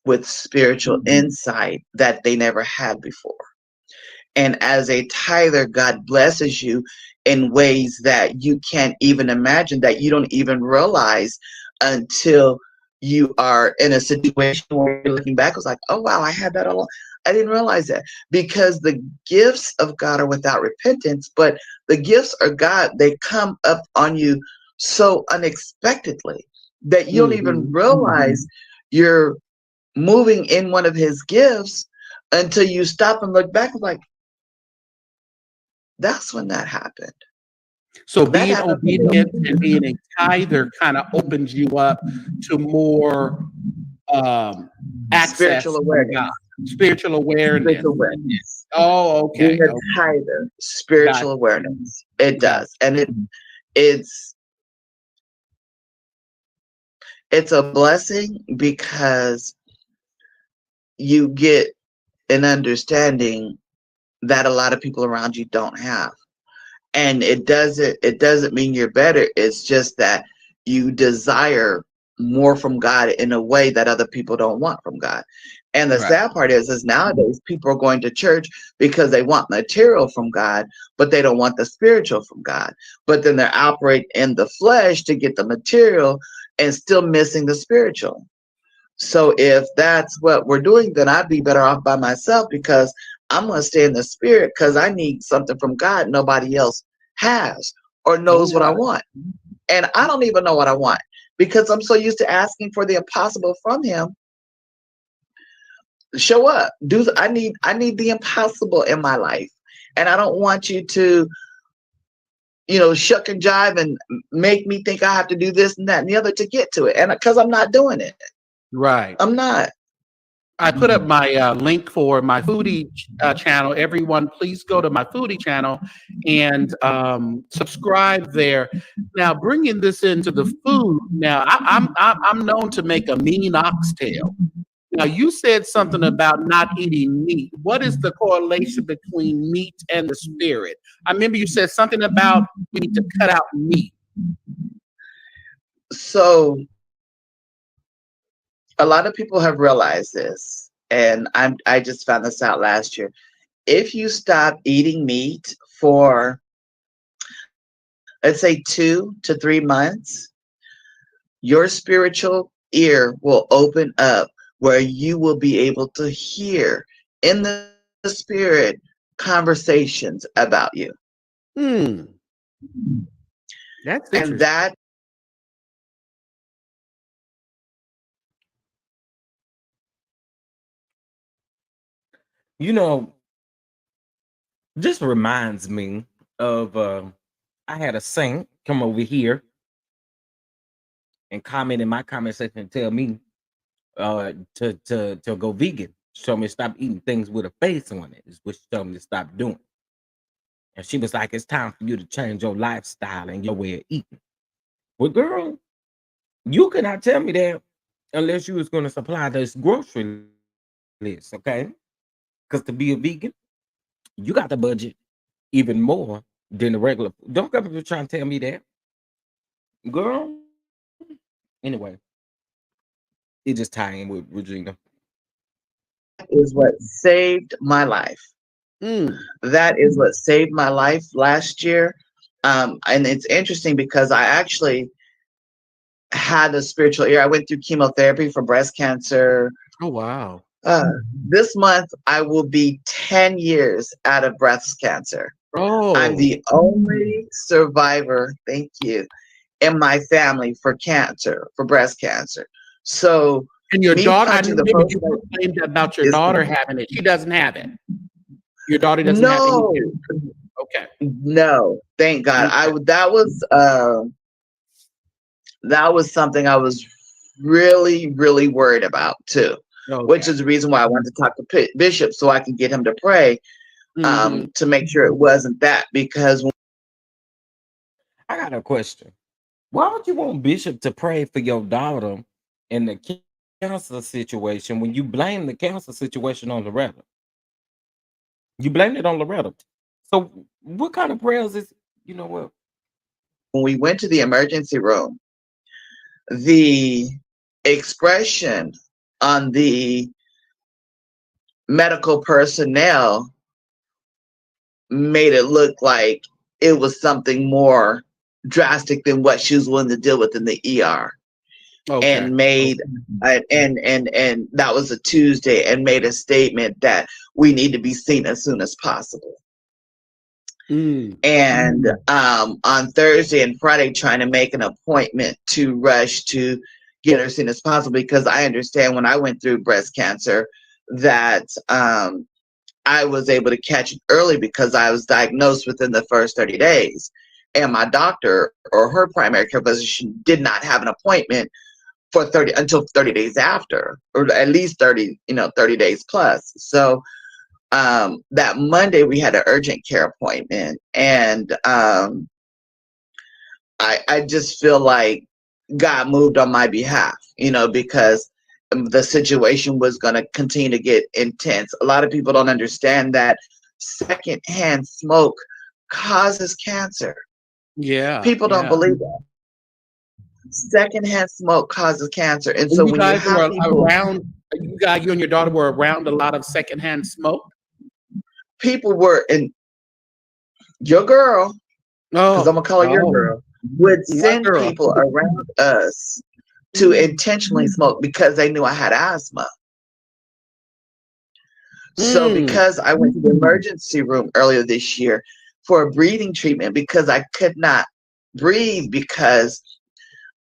with spiritual insight that they never had before. And as a tither, God blesses you in ways that you can't even imagine, that you don't even realize until you are in a situation where you're looking back. It's like, oh, wow, I had that all along. I didn't realize that, because the gifts of God are without repentance, but the gifts of God, they come up on you so unexpectedly that you don't even realize you're moving in one of his gifts until you stop and look back and like, that's when that happened. So That being happened for obedient me. and being a tither kind of opens you up to more Spiritual access from awareness. God, spiritual awareness. Spiritual awareness. Oh, okay. Being a Okay. tither, Got spiritual awareness. It got does. And it's it's a blessing because you get an understanding that a lot of people around you don't have. And it doesn't mean you're better. It's just that you desire more from God in a way that other people don't want from God. And the right. sad part is nowadays people are going to church because they want material from God, but they don't want the spiritual from God. But then they're operating in the flesh to get the material and still missing the spiritual. So if that's what we're doing, then I'd be better off by myself, because I'm going to stay in the spirit, because I need something from God nobody else has or All knows what I right. want. And I don't even know what I want, because I'm so used to asking for the impossible from him. Show up. I need the impossible in my life. And I don't want you to, shuck and jive and make me think I have to do this and that and the other to get to it. And because I'm not doing it. Right. I'm not. I put up my link for my foodie channel. Everyone, please go to my foodie channel and subscribe there. Now, bringing this into the food. Now, I'm known to make a mean oxtail. Now, you said something about not eating meat. What is the correlation between meat and the spirit? I remember you said something about we need to cut out meat. So a lot of people have realized this, and I just found this out last year. If you stop eating meat for, let's say, 2 to 3 months, your spiritual ear will open up where you will be able to hear in the spirit conversations about you. Hmm, that's And interesting. that, You know, this reminds me of I had a saint come over here and comment in my comment section and tell me to go vegan. She told me to stop eating things with a face on it, is what she told me to stop doing. And she was like, it's time for you to change your lifestyle and your way of eating. Well, girl, you cannot tell me that unless you was going to supply this grocery list, okay? Because to be a vegan, you got to budget even more than the regular. Don't come here trying to tell me that, girl. Anyway, it just tie in with Regina. is what saved my life. Hmm. That is what saved my life last year. And it's interesting because I actually had a spiritual ear. I went through chemotherapy for breast cancer. Oh, wow. Uh, this month, I will be 10 years out of breast cancer. I'm Oh, the only survivor, thank you, in my family for cancer, for breast cancer. So, and your me daughter, I punching the remember post you proclaimed about your is daughter having it. She doesn't have it. Your daughter doesn't have any no, cancer. Okay. no, thank God. Okay. That was something I was really, really worried about too, which Okay. is the reason why I wanted to talk to Bishop so I can get him to pray, Hmm. to make sure it wasn't that. Because I got a question. Why would you want Bishop to pray for your daughter in the cancer situation when you blame the cancer situation on Loretta? You blamed it on Loretta. So what kind of prayers is, you know what? when we went to the emergency room, the expression on the medical personnel made it look like it was something more drastic than what she was willing to deal with in the ER. Okay. And made and that was a Tuesday, and made a statement that we need to be seen as soon as possible. And on Thursday and Friday, trying to make an appointment to rush to get her seen as possible, because I understand when I went through breast cancer that I was able to catch it early because I was diagnosed within the first 30 days. And my doctor or her primary care physician did not have an appointment for 30 until 30 days after, or at least 30, 30 days plus. So that Monday we had an urgent care appointment, and I just feel like God moved on my behalf, because the situation was going to continue to get intense. A lot of people don't understand that secondhand smoke causes cancer. Yeah. People don't believe that. Secondhand smoke causes cancer. And so you when you guys have were people, you and your daughter were around a lot of secondhand smoke? people were in your girl, because I'm going to call her your girl, would send people around us to intentionally smoke because they knew I had asthma. So because I went to the emergency room earlier this year for a breathing treatment because I could not breathe, because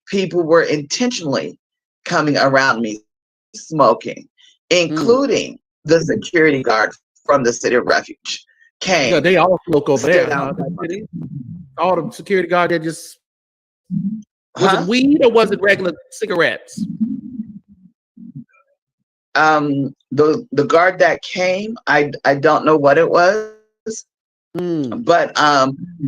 people were intentionally coming around me smoking, including the security guard from the City of Refuge came. Yeah, they all smoke over there. Huh? All the security guard, they just, was it weed or was it regular cigarettes? The guard that came, I don't know what it was, but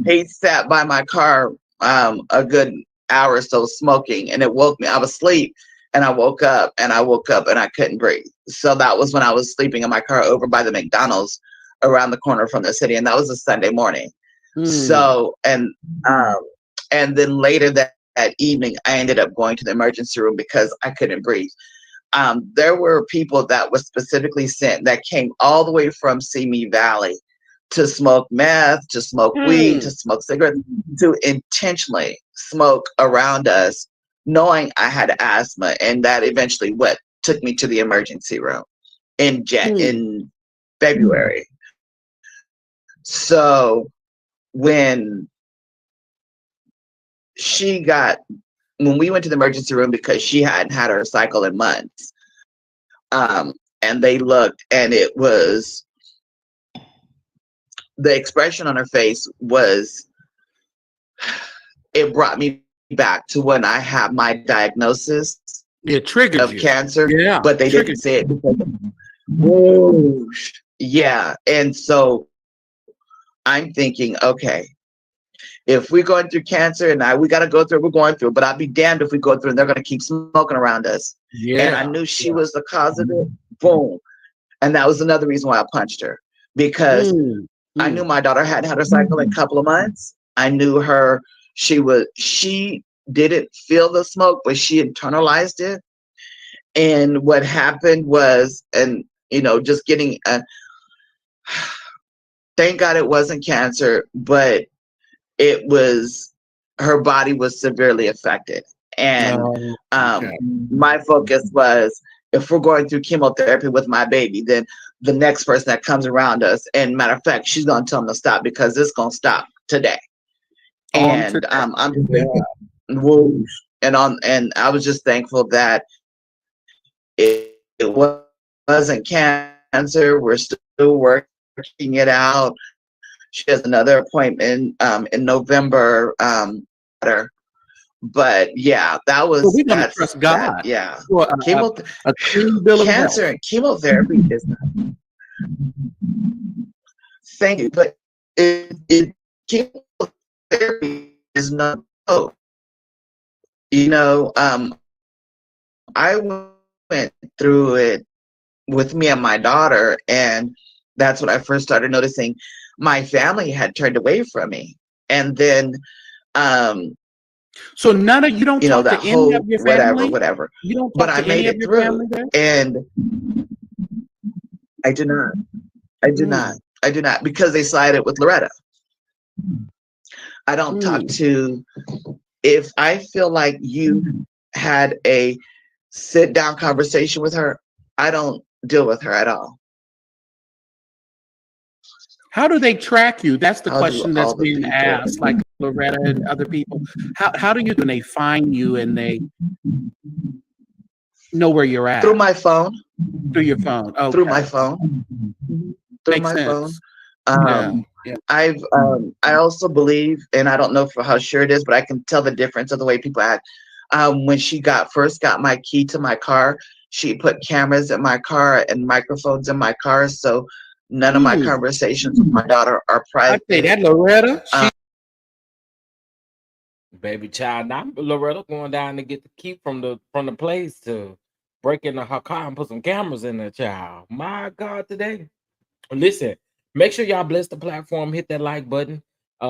he sat by my car a good hour or so smoking, and it woke me. I was asleep, and I woke up, and I couldn't breathe. So that was when I was sleeping in my car over by the McDonald's around the corner from the city, and that was a Sunday morning. So and then later that evening, I ended up going to the emergency room because I couldn't breathe. There were people that was specifically sent that came all the way from Simi Valley to smoke meth, to smoke weed, to smoke cigarettes, to intentionally smoke around us, knowing I had asthma. And that eventually what took me to the emergency room in February. So when we went to the emergency room, because she hadn't had her cycle in months, and they looked, and it was, the expression on her face was, it brought me back to when I had my diagnosis It triggered of cancer, but they didn't say it because, yeah. And so I'm thinking, okay, if we're going through cancer and we got to go through it, we're going through it, but I'll be damned if we go through and they're going to keep smoking around us. And I knew she was the cause of it. Boom. And that was another reason why I punched her, because I knew my daughter hadn't had her cycle in a couple of months. I knew she didn't feel the smoke, but she internalized it. And what happened was, and just getting thank God it wasn't cancer, but it was, her body was severely affected. And my focus was, if we're going through chemotherapy with my baby, then the next person that comes around us, and matter of fact, she's going to tell them to stop, because it's going to stop today. And I'm just thinking, and I was just thankful that it wasn't cancer. We're still working it out. She has another appointment in November. But yeah, that was, we're gonna trust God. Yeah, for a clean bill of cancer health. and chemotherapy is not. Thank you, but chemotherapy is not. I went through it with me and my daughter, and that's when I first started noticing my family had turned away from me. And then So none of you don't talk that to any of whole your whatever, family? whatever. You don't But talk I to made any of it your through, family there? and I do not, I do not, Mm, I do not, because they sided with Loretta. I don't talk mm. to, if I feel like you had a sit down conversation with her, I don't deal with her at all. How do they track you? That's the I'll do question that's all the being people asked, like Loretta and other people. How do you when they find you and they know where you're through at my phone, through your phone? through my Okay, phone, through makes my phone. sense. Yeah, Um, yeah. I also believe, and I don't know for how sure it is, but I can tell the difference of the way people act. When she first got my key to my car, she put cameras in my car and microphones in my car, so none of my Mm. conversations with my daughter are I say private. that Loretta, Um, Baby child, now Loretta going down to get the key from the place to break into her car and put some cameras in there, child. My God, today. Listen, make sure y'all bless the platform, hit that like button.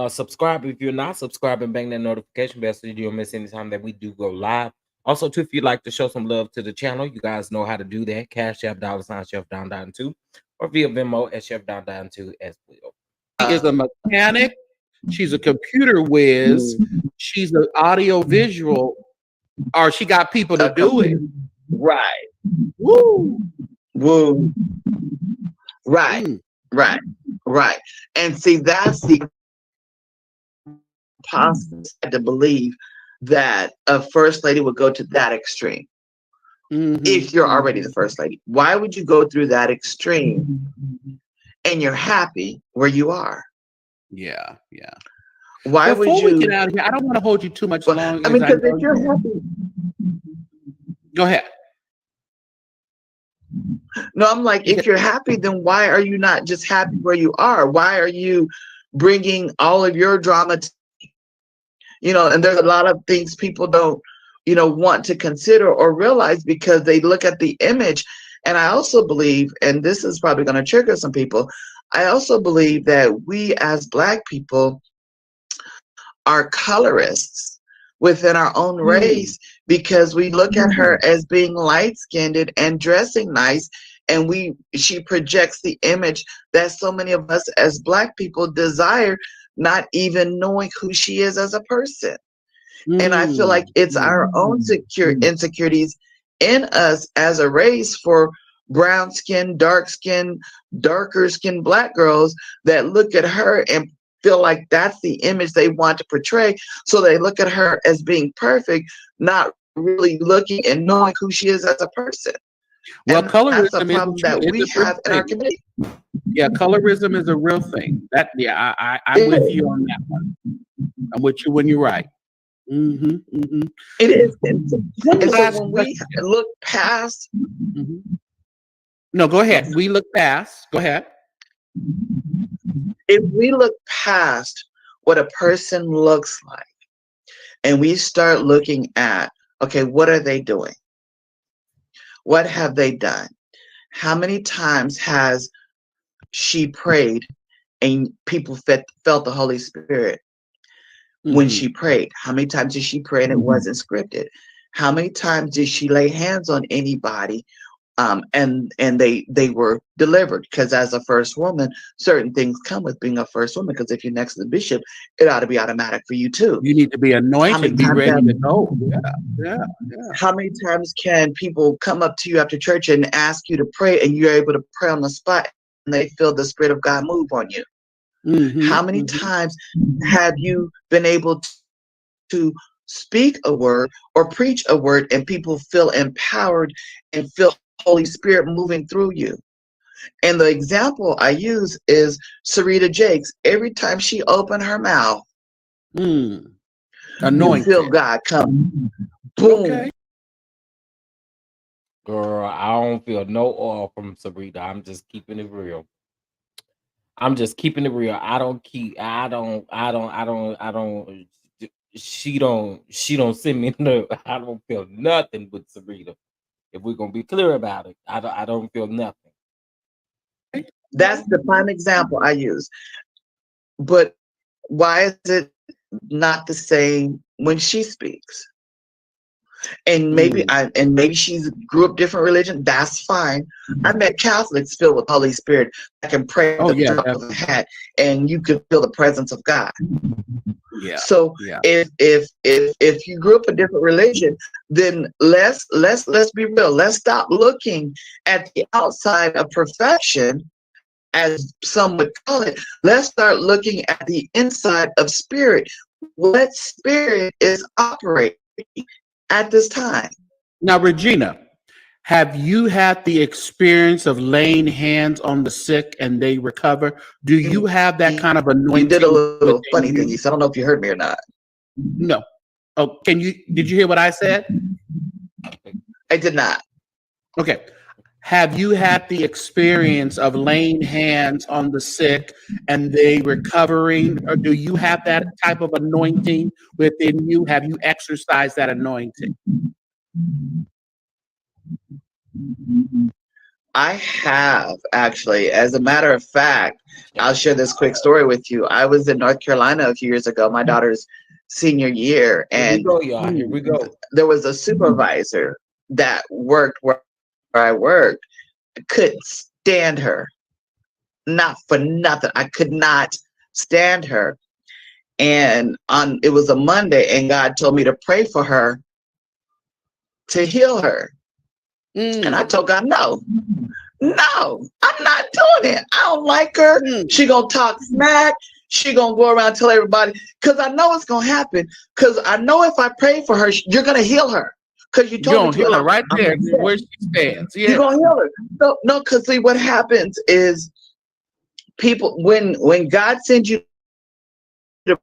Subscribe if you're not subscribing, bang that notification bell so you don't miss any time that we do go live. Also, too, if you'd like to show some love to the channel, you guys know how to do that. Cash App, $ Chef Down Down 2, or via Venmo at Chef Down Down 2 as well. is a mechanic. She's a computer whiz. She's an audio visual, or she got people to a do it. right, Woo! woo, right, Mm. right, right. And see, that's the impossible to believe that a first lady would go to that extreme. Mm-hmm, If you're already mm-hmm. the first lady, why would you go through that extreme and you're happy where you are? Yeah, yeah. Why would Before we get you? out of here, I don't want to hold you too much Well, long, I as mean, I because know if you're you. happy, Go ahead. no, I'm like, You can, if you're happy, then why are you not just happy where you are? Why are you bringing all of your drama and there's a lot of things people don't want to consider or realize because they look at the image. And I also believe, and this is probably going to trigger some people, I also believe that we as Black people are colorists within our own mm, race because we look at her as being light skinned and dressing nice, and she projects the image that so many of us as Black people desire, not even knowing who she is as a person. And I feel like mm, it's mm. our own insecurities in us as a race for brown skin, darker skin Black girls that look at her and feel like that's the image they want to portray. So they look at her as being perfect, not really looking and knowing who she is as a person. Well, And that's a colorism problem that is a we real have in our thing. community. Yeah, colorism is a real thing. That yeah, I'm with you on that one. I'm with you when you're right. Mm-hmm, mm-hmm. It is. One And so last when we question. look past, Mhm. No, go ahead. We look past. Go ahead. if we look past what a person looks like and we start looking at, okay, what are they doing? What have they done? How many times has she prayed and people felt the Holy Spirit when Mm-hmm. she prayed? How many times did she pray and it wasn't scripted? How many times did she lay hands on anybody and they were delivered? Because as a first woman, certain things come with being a first woman. Because if you're next to the bishop, it ought to be automatic for you too. You need to be How many anointed, be times ready to go. Yeah, yeah, yeah. how many times can people come up to you after church and ask you to pray and you're able to pray on the spot and they feel the Spirit of God move on you? Mm-hmm, How many mm-hmm. times have you been able to speak a word or preach a word and people feel empowered and feel Holy Spirit moving through you? And the example I use is Sarita Jakes. Every time she opened her mouth, Mm. you feel Anointed. God come. Okay. Boom. Girl, I don't feel no oil from Sabrina. I'm just keeping it real. I'm just keeping it real. I don't. She don't send me no. I don't feel nothing with Sabrina. If we're gonna be clear about it, I don't feel nothing. That's the prime example I use. But why is it not the same when she speaks. And maybe Mm. she's grew up different religion. That's fine. I met Catholics filled with Holy Spirit that can pray at Oh the yeah, drop of a hat, and you can feel the presence of God. yeah, So yeah. if you grew up a different religion, then let's be real. Let's stop looking at the outside of perfection, as some would call it. Let's start looking at the inside of spirit. What spirit is operating at this time? Now, Regina, have you had the experience of laying hands on the sick and they recover? Do you have that kind of You did a anointing little within funny thingy, you? so I don't know if you heard me or not. No. Oh, did you hear what I said? I did not. Okay. Have you had the experience of laying hands on the sick and they recovering? Or do you have that type of anointing within you? Have you exercised that anointing? I have actually. As a matter of fact, I'll share this quick story with you. I was in North Carolina a few years ago, my daughter's senior year, Here we and go, y'all. Here Mm. we go. there was a supervisor that worked where I worked. I couldn't stand her. Not for nothing. I could not stand her. And on it was a Monday, and God told me to pray for her to heal her. And I Mm. told God, no, I'm not doing it. I don't like her. Mm. She gonna talk smack. She gonna go around and tell everybody, because I know it's gonna happen. Because I know if I pray for her, you're gonna heal her. Because you You're told me gonna to, heal and her right I'm there upset. where she stands. You're Yeah. gonna heal her. No, because see what happens is people when God sends you to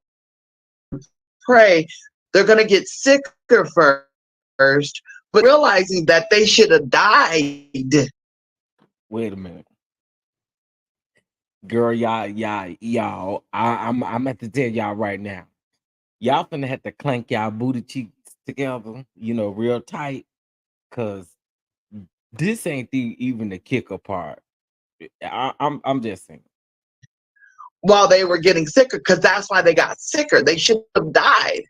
pray, they're gonna get sicker first, but realizing that they should have died. Wait a minute. Girl, y'all. I'm at to tell y'all right now. Y'all finna have to clank y'all booty cheeks together, real tight, cause this ain't even the kicker part. I'm just saying. While they were getting sicker, because that's why they got sicker. They should have died.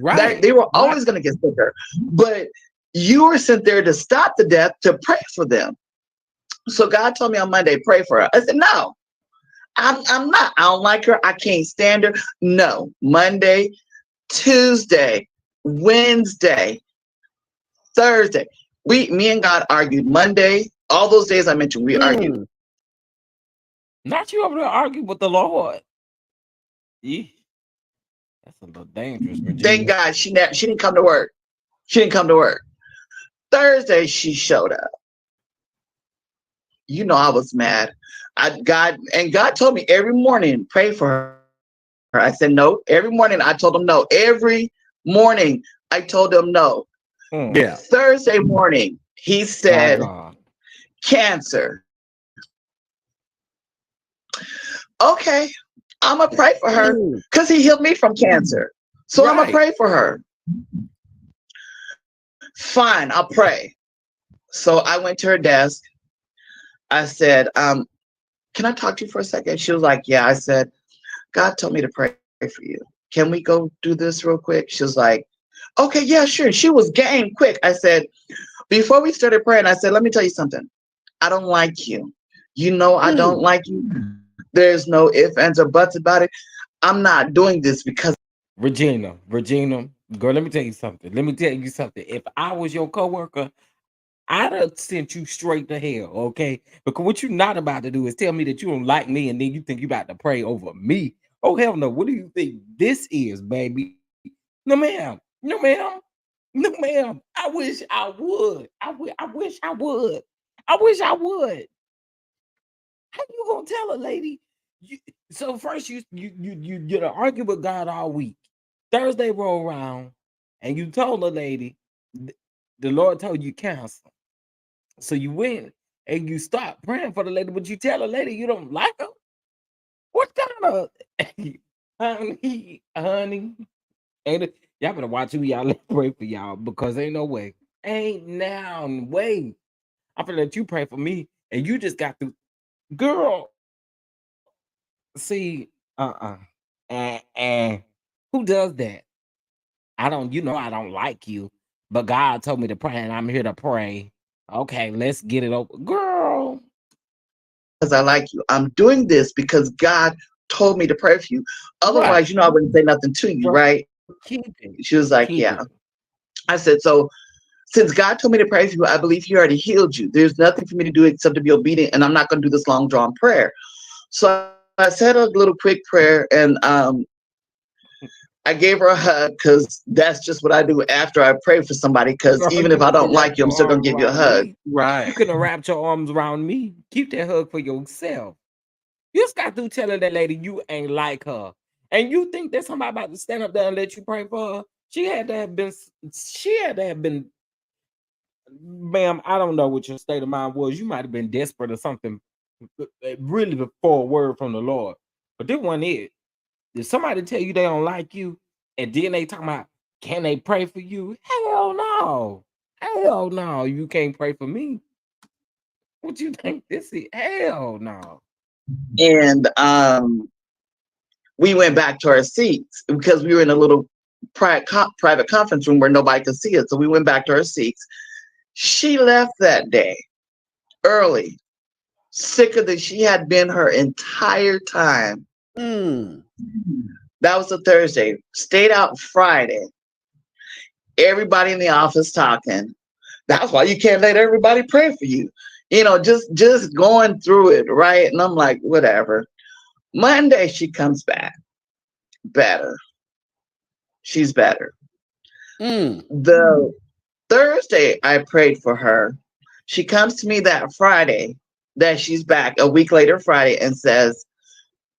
Right. They were Right. always going to get sicker. But you were sent there to stop the death, to pray for them. So God told me on Monday, pray for her. I said, no, I'm not. I don't like her. I can't stand her. No. Monday, Tuesday, Wednesday, Thursday. Me and God argued. Monday, all those days I mentioned, we argued. Mm. Not you over there arguing with the Lord. Yee, that's a little dangerous, Thank Regina. God she didn't come to work. She didn't come to work. Thursday she showed up. I was mad. God told me every morning pray for her. I said no. Every morning I told him no. Every morning I told him no. Mm, Yeah. Thursday morning he my said God. cancer. Okay, I'm gonna pray for her Mm. because he healed me from cancer. So I'm gonna Right. pray for her. Fine, I'll pray. So I went to her desk. I said, can I talk to you for a second? She was like, yeah. I said, God told me to pray for you. Can we go do this real quick? She was like, okay, yeah, sure. She was game quick. I said, before we started praying, I said, let me tell you something. I don't like you. I don't Mm. like you. There's no ifs, ands, or buts about it. I'm not doing this because Regina, girl, let me tell you something. Let me tell you something. If I was your coworker, I'd have sent you straight to hell, okay? Because what you're not about to do is tell me that you don't like me and then you think you about to pray over me. Oh, hell no. What do you think this is, baby? No, ma'am. No, ma'am. No, ma'am. I wish I would. I wish I would. I wish I would. How you gonna tell a lady? You, so first you argue with God all week. Thursday roll around, and you told the lady, th- the Lord told you cancel. So you went and you start praying for the lady, but you tell the lady you don't like her. What kind of honey? Ain't it? Y'all better watch who y'all let pray for y'all because ain't no way. Ain't now way. I'm gonna let you pray for me, and you just got to, girl. See, uh-uh. And who does that? I don't like you, but God told me to pray, and I'm here to pray. Okay, let's get it over, girl. Because I like you. I'm doing this because God told me to pray for you. Right. Otherwise, I wouldn't say nothing to you, Right. right? Keep it, She was like, keep yeah. it. I said, so since God told me to pray for you, I believe He already healed you. There's nothing for me to do except to be obedient, and I'm not going to do this long drawn prayer. So I said a little quick prayer, and I gave her a hug because that's just what I do after I pray for somebody. Because Girl, even if you I could don't have like wrapped you, I'm your still going arms to give you a around hug. me. You Right. could have wrapped your arms around me. Keep that hug for yourself. You just got through telling that lady you ain't like her. And you think that somebody about to stand up there and let you pray for her? She had to have been, ma'am, I don't know what your state of mind was. You might have been desperate or something, really before a word from the Lord. But this wasn't it. If somebody tell you they don't like you, and then they talking about, can they pray for you? Hell no. Hell no. You can't pray for me. What you think this is? Hell no. And we went back to our seats because we were in a little private conference room where nobody could see us. So we went back to our seats. She left that day early, sicker than she had been her entire time. Mm. That was a Thursday. Stayed out Friday. Everybody in the office talking. That's why you can't let everybody pray for you. Just going through it, right? And I'm like, whatever. Monday she comes back better. She's better. Mm. The Thursday I prayed for her. She comes to me that Friday that she's back a week later Friday and says,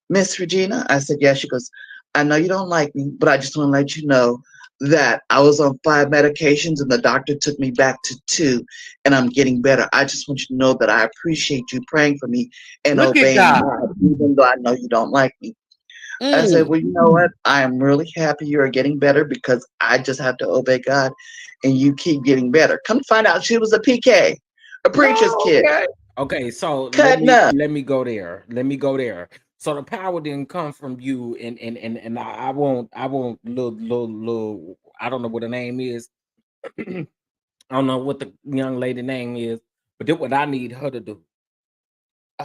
Miss Regina, I said, yeah. She goes, I know you don't like me, but I just want to let you know that I was on 5 medications and the doctor took me back to 2 and I'm getting better. I just want you to know that I appreciate you praying for me and Look at obeying God. God, even though I know you don't like me. I said, Mm. well, you know what? I am really happy you are getting better because I just have to obey God and you keep getting better. Come to find out she was a PK, a preacher's Oh, kid, okay. Okay, so cutting up. let me go there. Let me go there. So the power didn't come from you, and I won't little I don't know what her name is. I don't know what the young lady name is, but this what I need her to do.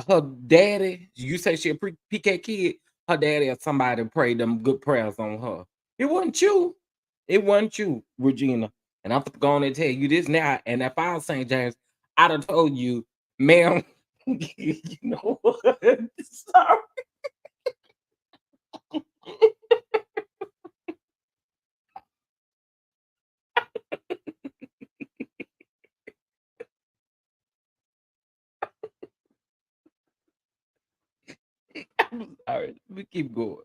Her daddy, you say she a PK kid. Her daddy or somebody prayed them good prayers on her. It wasn't you. It wasn't you, Regina. And I'm going to tell you this now. And if I was St. James, I'd have told you, ma'am, you know what? Sorry. I'm sorry. We keep going.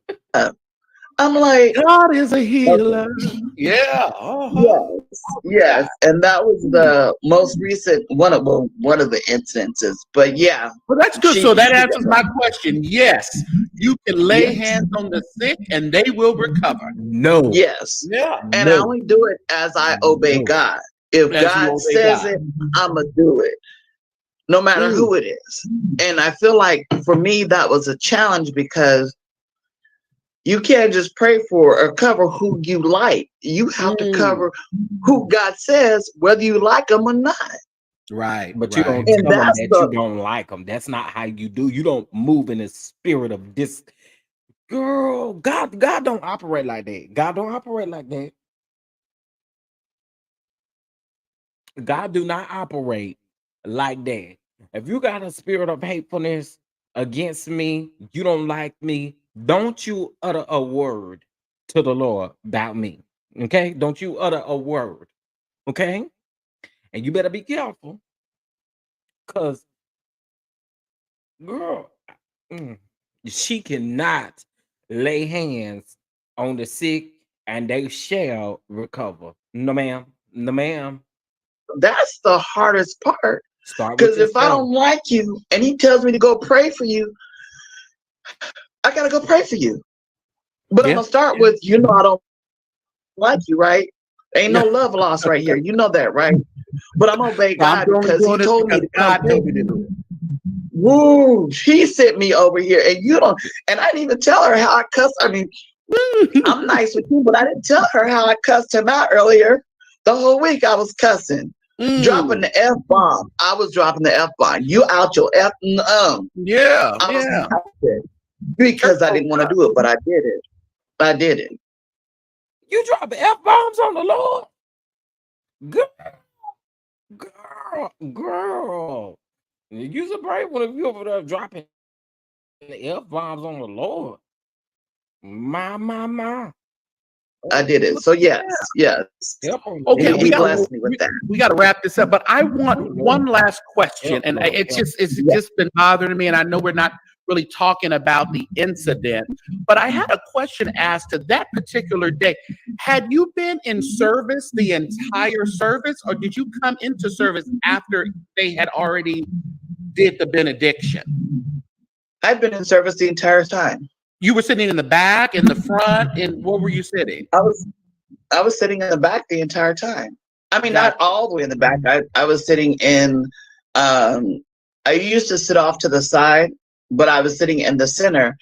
I'm like, God is a okay, healer. Yeah. Uh-huh. yes. Yeah. And that was the most recent one of the incidences. But yeah, Well, that's good. she So that she answers my question. Yes, you can lay yes, hands on the sick and they will recover. No, yes. Yeah. And I no, only do it as I obey no. God. If As you God obey says God. it, I'ma do it, no matter Mm. who it is. And I feel like for me that was a challenge because you can't just pray for or cover who you like. You have to Mm. cover who God says, whether you like them or not. Right, But you right. don't And tell them that's that you the don't like them. That's not how you do. You don't move in the spirit of this. Girl, God don't operate like that. God don't operate like that. God do not operate like that. If you got a spirit of hatefulness against me, you don't like me, don't you utter a word to the Lord about me. Okay? Don't you utter a word. Okay? And you better be careful because, girl, mm, she cannot lay hands on the sick and they shall recover. No, ma'am. No, ma'am. that's the hardest part. Start with Because if I yourself. don't like you and he tells me to go pray for you, I gotta go pray for you. But I'm Yeah. gonna start with, I don't like you, right? Ain't no love lost right here. You know that, right? But I'm gonna obey So I'm God only because he doing this told me because to come God pray told for me to do you. it. Woo! He sent me over here, and you don't. And I didn't even tell her how I cuss. I mean, I'm nice with you, but I didn't tell her how I cussed him out earlier. The whole week I was cussing, dropping the F bomb. I was dropping the F bomb. You out your F? Yeah, I was yeah. cussing Church because I folk didn't want to cuss. do it, but I did it. I did it. You dropping F-bombs on the Lord? Girl. You's a brave one if you over there dropping the F-bombs on the Lord. My. I did it. So yes. Help on the Okay, He Lord. blessed me with that. we got to wrap this up, but I want one last question, and it's just been bothering me, and I know we're not really talking about the incident, but I had a question asked to that particular day. Had you been in service the entire service, or did you come into service after they had already did the benediction? I've been in service the entire time. You were sitting in the back, in the front, and where were you sitting? I was sitting in the back the entire time. I mean, Got not all the way in the back. I was sitting in. I used to sit off to the side, but I was sitting in the center,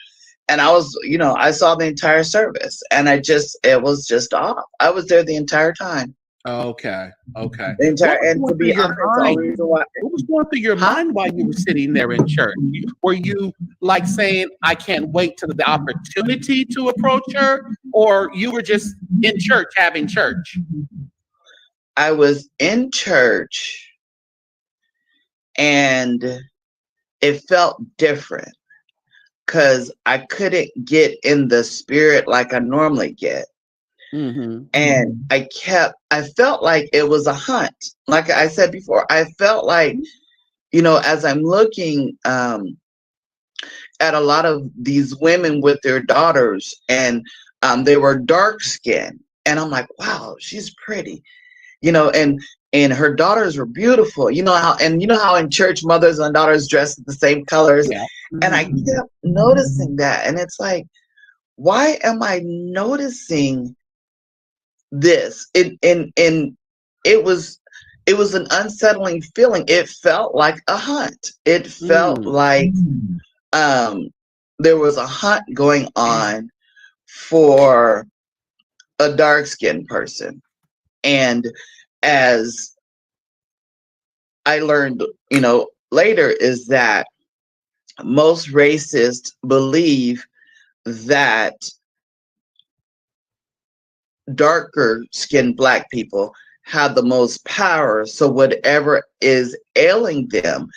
and I was, I saw the entire service, and it was just off. I was there the entire time. Okay. The entire, What was and to going through be your honest, the mind? only reason why. What was going through your mind while you were sitting there in church? Were you like saying, I can't wait to the opportunity to approach her? Or you were just in church having church? I was in church, and it felt different because I couldn't get in the spirit like I normally get. And I felt like it was a hunt. Like I said before, I felt like, as I'm looking at a lot of these women with their daughters, and they were dark skinned, and I'm like, wow, she's pretty, and her daughters were beautiful, how in church mothers and daughters dress the same colors. Yeah. And I kept noticing that, and it's like, why am I noticing this? It was an unsettling feeling. It felt like a hunt. It felt like there was a hunt going on for a dark skinned person. And as I learned, later, is that most racists believe that darker skinned Black people have the most power. So whatever is ailing them,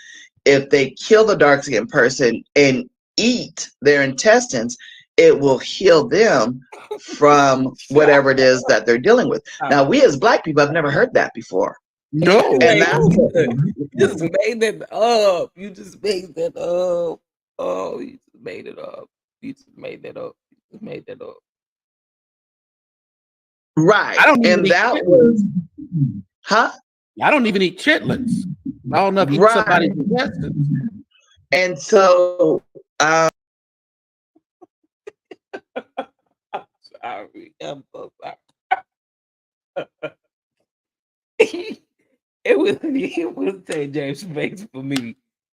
if they kill the dark skinned person and eat their intestines, it will heal them from whatever it is that they're dealing with. Now, we as Black people have never heard that before. No. And that's You just made that up. You just made that up. Oh, you just made it up. You just made that up. You just made that up. right. I don't even And eat that chitlins. was, huh? I don't even eat chitlins. I don't know if eat Right. somebody's intestines. And so, Sorry. I'm so sorry. It was St. James' face for me.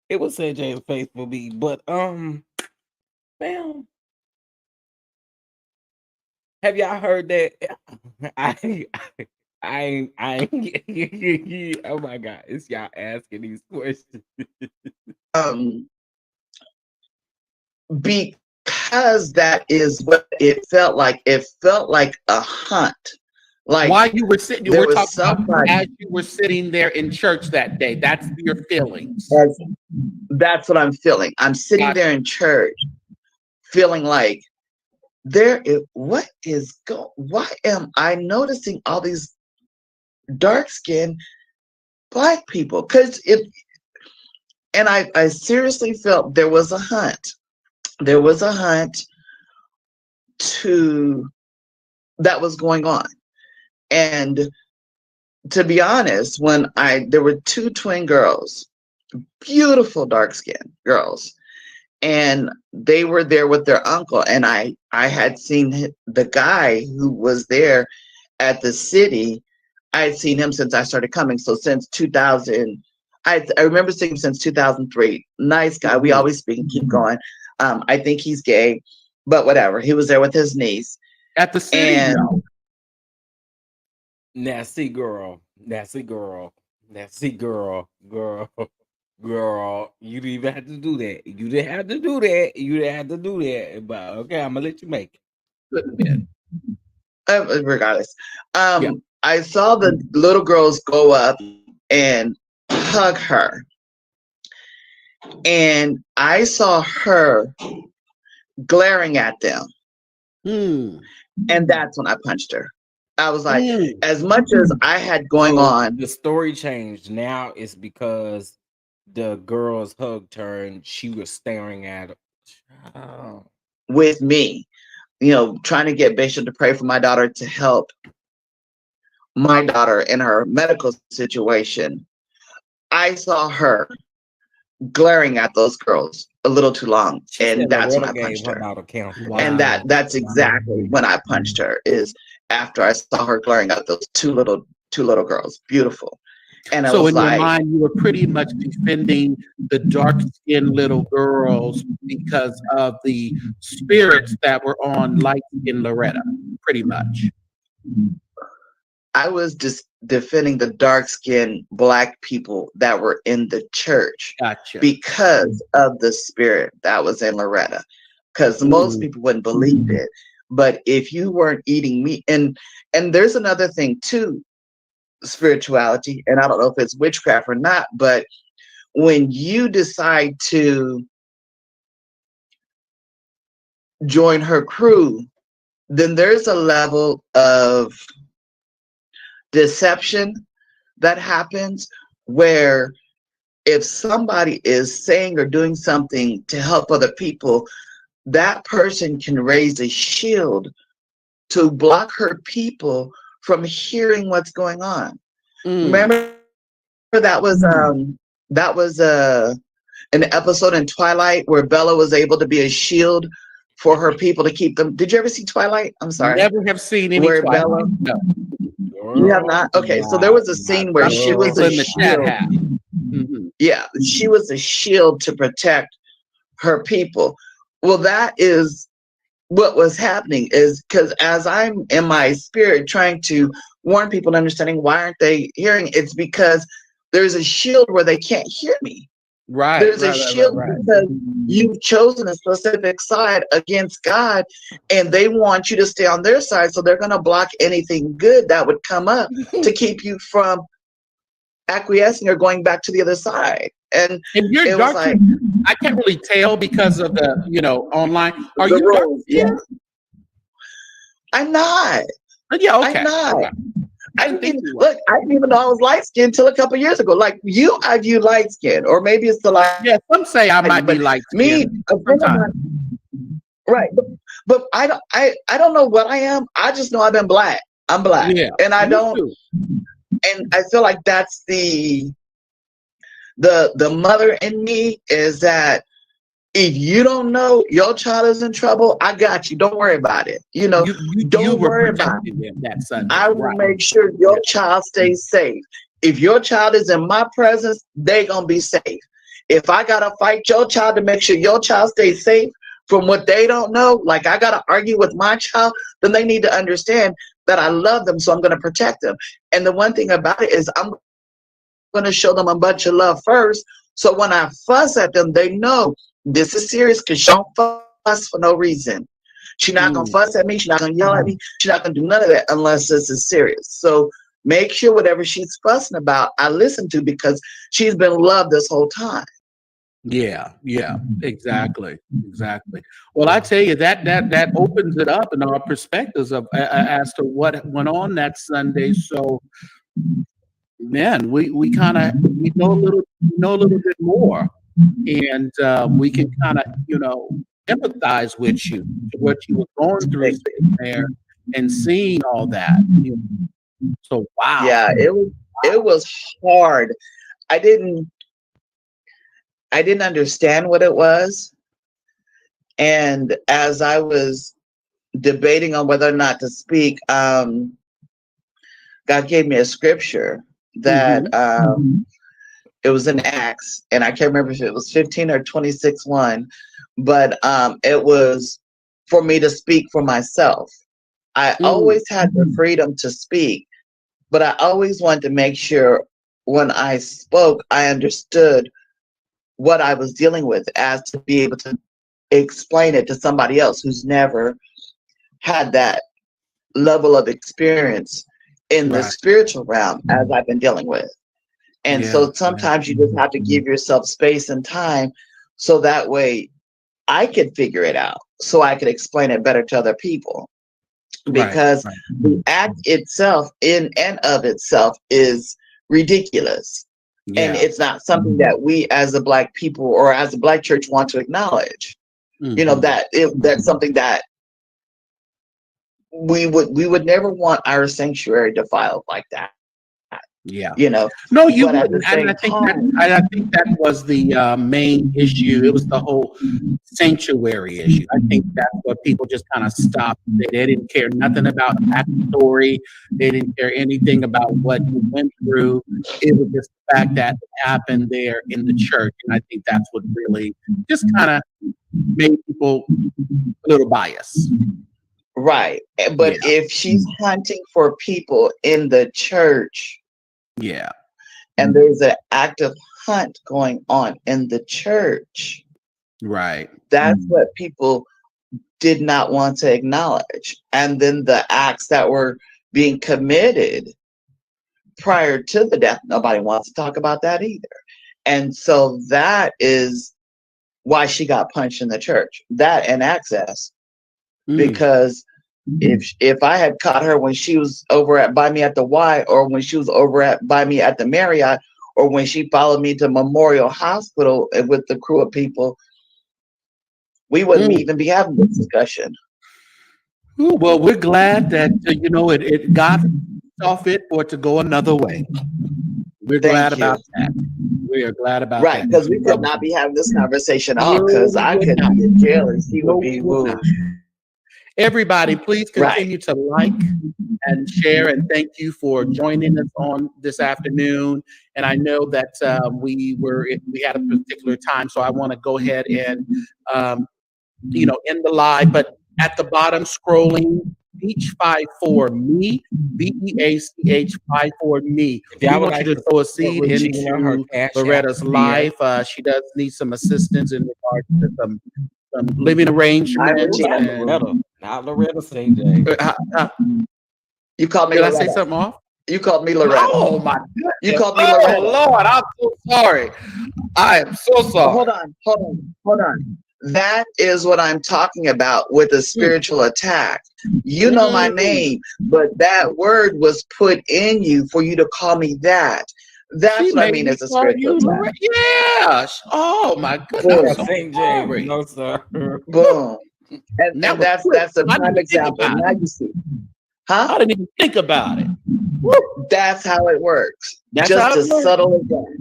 It was St. James' face for me. But ma'am, have y'all heard that? I ain't oh my God, it's y'all asking these questions. Because that is what it felt like. It felt like a hunt. Like While you were sitting, there we're was talking about somebody. as you were sitting there in church that day. That's your feelings. That's what I'm feeling. I'm sitting there in church, feeling like why am I noticing all these dark skinned Black people? And I seriously felt there was a hunt. There was a hunt that was going on. And to be honest, there were two twin girls, beautiful dark skinned girls, and they were there with their uncle. And I had seen the guy who was there at the city. I had seen him since I started coming. So since 2000, I remember seeing him since 2003. Nice guy. We always speak and keep going. I think he's gay, but whatever. He was there with his niece. At the city, And no. Nasty girl, nasty girl, nasty girl, girl, girl. You didn't even have to do that. You didn't have to do that. You didn't have to do that. But okay, I'm gonna let you make it. Couldn't be. regardless, Yeah. I saw the little girls go up and hug her, and I saw her glaring at them, Mm. and that's when I punched her. I was like, Mm. as much as I had going So on the story changed. Now it's because the girls hugged her and she was staring at her. Child. with me, trying to get Bishop to pray for my daughter to help my daughter in her medical situation, I saw her glaring at those girls a little too long, She and said that's when Loretta I gave punched her her. daughter cancer. And Wow. that's exactly when I punched her, is after I saw her glaring at those two little girls. Beautiful. And I So was in your like, mind, you were pretty much defending the dark-skinned little girls because of the spirits that were on light-skinned Loretta, pretty much. I was just defending the dark skinned Black people that were in the church Gotcha. because of the spirit that was in Loretta. Because most Mm. people wouldn't believe it. But if you weren't eating meat, and there's another thing too, spirituality, and I don't know if it's witchcraft or not, but when you decide to join her crew, then there's a level of deception that happens where if somebody is saying or doing something to help other people, that person can raise a shield to block her people from hearing what's going on. Mm. Remember that was an episode in Twilight where Bella was able to be a shield for her people to keep them. Did you ever see Twilight? I'm sorry. Never have seen any Where Twilight. Bella, No. you have Girl, not? Okay, so there nah, was a nah, scene where Some she of the was people a girl. in the chat shield. have. Mhm. Yeah, she was a shield to protect her people. Well, that is what was happening, is because as I'm in my spirit trying to warn people and understanding why aren't they hearing, it's because there's a shield where they can't hear me. Right, There's a right, right, right, shield right. because you've chosen a specific side against God, and they want you to stay on their side, so they're going to block anything good that would come up to keep you from acquiescing or going back to the other side. And And you're it was dark like skinned. I can't really tell because of the, online. Are the you dark rules. Yeah, skinned? I'm not. Yeah, I'm okay. not. Okay. I I didn't didn't think even you were. look. I didn't even know I was light skinned until a couple years ago. Like you, I view light skin, or maybe it's the Yeah, some say I might lighting. be But light me, skinned a friend of sometimes. mine, right? But I don't. I don't know what I am. I just know I've been black. I'm black, Yeah, and I me don't. too. And I feel like that's the mother in me, is that if you don't know your child is in trouble, I got you. Don't worry about it. You Don't were worry about it. protecting them that Sunday, I will right? make sure Yeah. your child stays safe. If your child is in my presence, they gonna be safe. If I gotta fight your child to make sure your child stays safe from what they don't know, like I gotta argue with my child, then they need to understand that I love them, so I'm gonna protect them. And the one thing about it is I'm gonna show them a bunch of love first. So when I fuss at them, they know this is serious, because she don't fuss for no reason. She's not gonna Mm. fuss at me. She's not gonna yell at me. She's not gonna do none of that unless this is serious. So make sure whatever she's fussing about, I listen to, because she's been loved this whole time. Yeah, yeah, exactly, exactly. Well, I tell you that opens it up in our perspectives of as to what went on that Sunday. So, man, we kind of we know a little bit more, and we can kind of empathize with you to what you were going through sitting there and seeing all that. So, wow. Yeah, it was hard. I didn't I didn't understand what it was, and as I was debating on whether or not to speak, God gave me a scripture that Hmm. it was in Acts, and I can't remember if it was 15 or 26:1, but it was for me to speak for myself. I Mm, always had the freedom to speak, but I always wanted to make sure when I spoke, I understood what I was dealing with as to be able to explain it to somebody else who's never had that level of experience in the right. spiritual realm as I've been dealing with. And Yeah. so Yeah. sometimes you just have to give yourself space and time so that way I could figure it out so I could explain it better to other people. Right. Because Right. the act itself, in and of itself, is ridiculous. And Yeah. it's not something that we as a Black people or as a Black church want to acknowledge. Hmm. That's something that we would never want our sanctuary defiled like that. Yeah. you know. No, you But at the wouldn't. And same time, I think that was the main issue. It was the whole sanctuary issue. I think that's what people just kind of stopped. They didn't care nothing about the backstory. They didn't care anything about what you went through. It was just the fact that it happened there in the church. And I think that's what really just kind of made people a little biased. right. Yeah. But if she's hunting for people in the church Yeah. and there's an active hunt going on in the church, Right. that's what people did not want to acknowledge. And then the acts that were being committed prior to the death, nobody wants to talk about that either. And so that is why she got punched in the church. That and access, Mm. because if I had caught her when she was over at by me at the Y, or when she was over at by me at the Marriott, or when she followed me to Memorial Hospital with the crew of people, we wouldn't Mm. even be having this discussion. Ooh, well, we're glad that it got saw fit for it to go another way. We're glad Thank you. about that. We are glad about Right, that. because we could Well, not be having this conversation at all, no, because we I would could not. be in jail and she would No, we be would not. woo. Everybody, please Right. continue to like and share. And thank you for joining us on this afternoon. And I know that we had a particular time, so I want to go ahead and um, in the live, but at the bottom scrolling, Beach54 me, BEACH 54 me. If We y'all would want you like to to throw a support seed Regina, her into cash app Loretta's is there. life. She does need some assistance in regards to some living Hi, Oh, arrangements. Regina. not And Loretta, not Loretta St. J. You called me did I say Loretta. something off? You called me Loretta. Oh my You goodness! called me Oh Loretta. Lord, I'm so sorry. I am so Hold sorry. on, hold on, hold on. That is what I'm talking about with a Mm, spiritual attack. You know my mm. name, but that word was put in you for you to call me that. She That's what I made mean me as a call spiritual you attack. Loretta. Yeah. Oh my goodness. I'm Yeah, Boom, so St. J. sorry. No, sir. boom. And, And that and was that's quick. that's a I didn't prime even think example. about Now it. you see. Huh? I didn't even think about it. Woo. That's how it works. That's how Just it as works. subtle as that.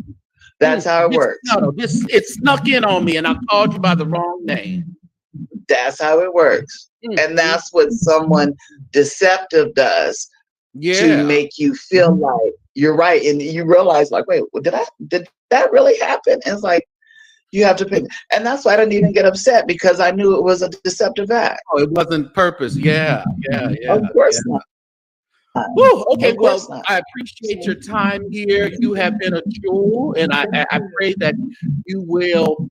That's how it Just works. no, no. This it snuck in on me, and I called you by the wrong name. That's how it works. And Mm. that's what someone deceptive does to Yeah. make you feel like you're right. And you realize, like, wait, did that really happen? And it's like, you have to pick. And that's why I didn't even get upset, because I knew it was a deceptive act. Oh, it wasn't purpose. Yeah. Yeah. Yeah. Of Yeah. course not. Woo, okay, Of well, course not. I appreciate your time here. You have been a jewel, and I pray that you will,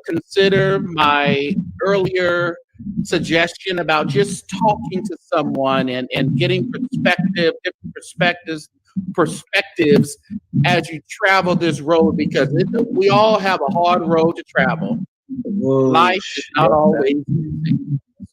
consider my earlier suggestion about just talking to someone and getting different perspectives as you travel this road, because we all have a hard road to travel. Life is Whoosh. not always easy.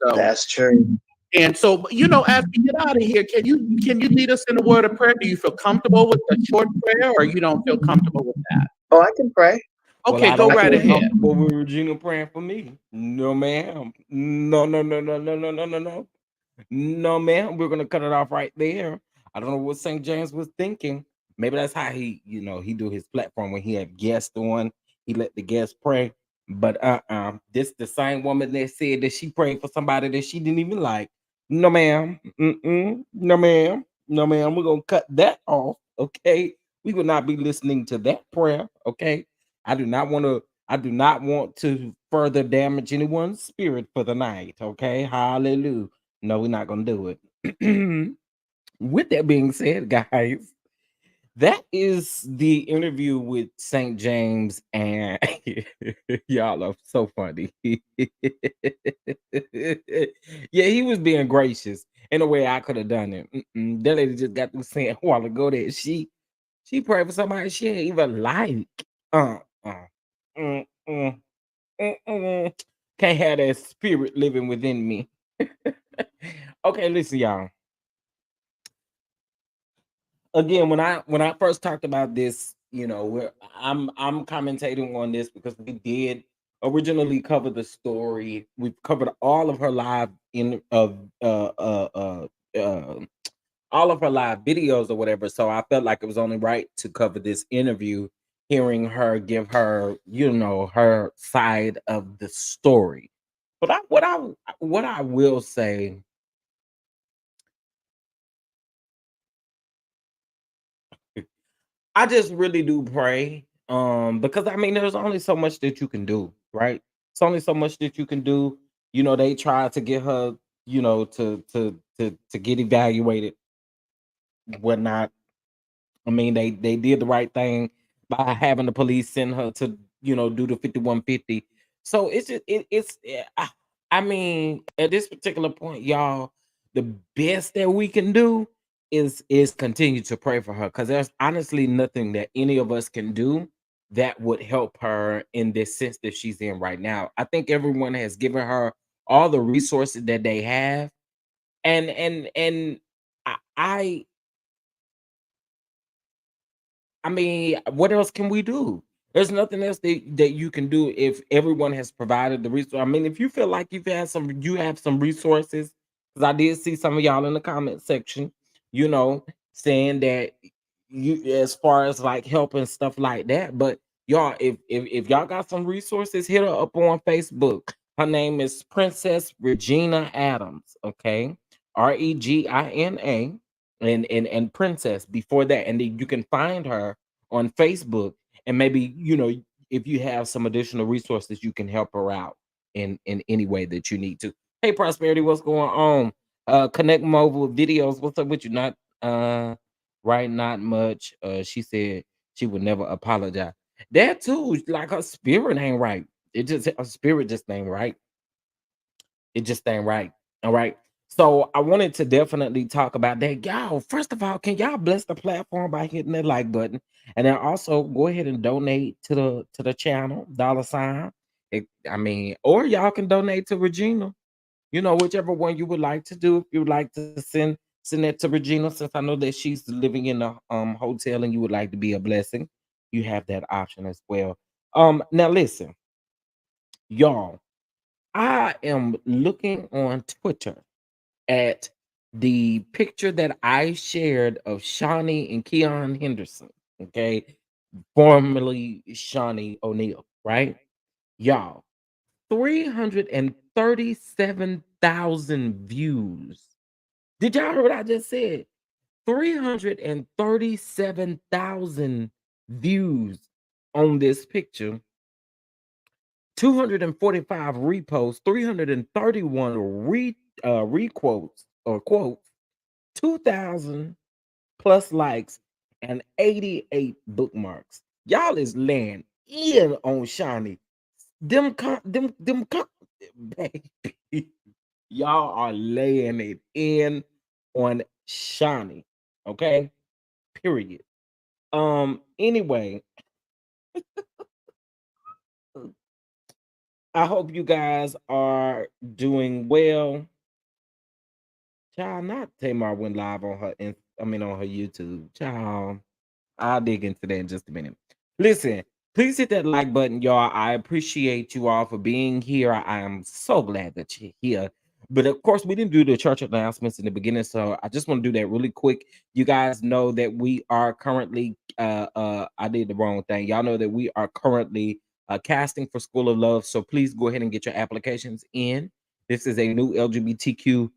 So. That's true. And so, as we get out of here, can you lead us in a word of prayer? Do you feel comfortable with the short prayer, or you don't feel comfortable with that? Oh, I can pray. Well, Okay, I go don't I right feel can. ahead. comfortable with Regina praying for me. No, ma'am. No, no, no, no, no, no, no, no, no. No, ma'am. We're gonna cut it off right there. I don't know what St. James was thinking. Maybe that's how he do his platform when he had guests on. He let the guests pray. But this the same woman that said that she prayed for somebody that she didn't even like. No, ma'am. Mm-mm. No, ma'am. No, ma'am. We're gonna cut that off. Okay. We will not be listening to that prayer. Okay. I do not want to further damage anyone's spirit for the night. Okay. Hallelujah. No, we're not gonna do it. With that being said, guys, that is the interview with St. James, and y'all are so funny. Yeah, he was being gracious in a way I could have done it. That lady just got through saying a while ago that she prayed for somebody she ain't even like. Uh, uh, mm, mm, mm. Can't have that spirit living within me. Okay, listen, y'all. Again, when I first talked about this, I'm commentating on this because we did originally cover the story. We've covered all of her live in of uh all of her live videos or whatever. So I felt like it was only right to cover this interview, hearing her give her, her side of the story. But what I will say, I just really do pray. Because I mean, there's only so much that you can do, right? It's only so much that you can do. They tried to get her, to get evaluated, whatnot. I mean, they did the right thing by having the police send her to, do the 5150. So it's just, I mean, at this particular point, y'all, the best that we can do is continue to pray for her, because there's honestly nothing that any of us can do that would help her in this sense that she's in right now. I think everyone has given her all the resources that they have, and I I mean, what else can we do? There's nothing else that you can do if everyone has provided the resource. I mean, if you feel like you have some resources, because I did see some of y'all in the comment section, saying that you, as far as like help and stuff like that. But y'all, if y'all got some resources, hit her up on Facebook. Her name is Princess Regina Adams. Okay, Regina, and Princess before that, and then you can find her on Facebook, and maybe if you have some additional resources, you can help her out in any way that you need to. Hey, Prosperity, what's going on? Connect Mobile Videos, what's up with you? Not right, not much. She said she would never apologize. That too, like her spirit ain't right. It just her spirit just ain't right. It just ain't right. All right. So I wanted to definitely talk about that. Y'all, first of all, can y'all bless the platform by hitting that like button? And then also go ahead and donate to the channel, dollar sign. I mean, or y'all can donate to Regina. Whichever one you would like to do. If you would like to send that to Regina, since I know that she's living in a hotel and you would like to be a blessing, you have that option as well. Now listen, y'all. I am looking on Twitter at the picture that I shared of Shawnee and Keon Henderson, okay, formerly Shawnee O'Neal, right? Y'all, 337,000 views. Did y'all hear what I just said? 337,000 views on this picture, 245 reposts, 331 requotes or quotes, 2,000 plus likes, and 88 bookmarks. Y'all is laying in on Shawnee. Baby, y'all are laying it in on Shawnee. Okay, period. Anyway, I hope you guys are doing well. Child, not Tamar went live on her, on her YouTube. Child, I'll dig into that in just a minute. Listen, please hit that like button, y'all. I appreciate you all for being here. I am so glad that you're here. But of course, we didn't do the church announcements in the beginning, so I just want to do that really quick. You guys know that we are currently I did the wrong thing. Y'all know that we are currently casting for School of Love. So please go ahead and get your applications in. This is a new LGBTQ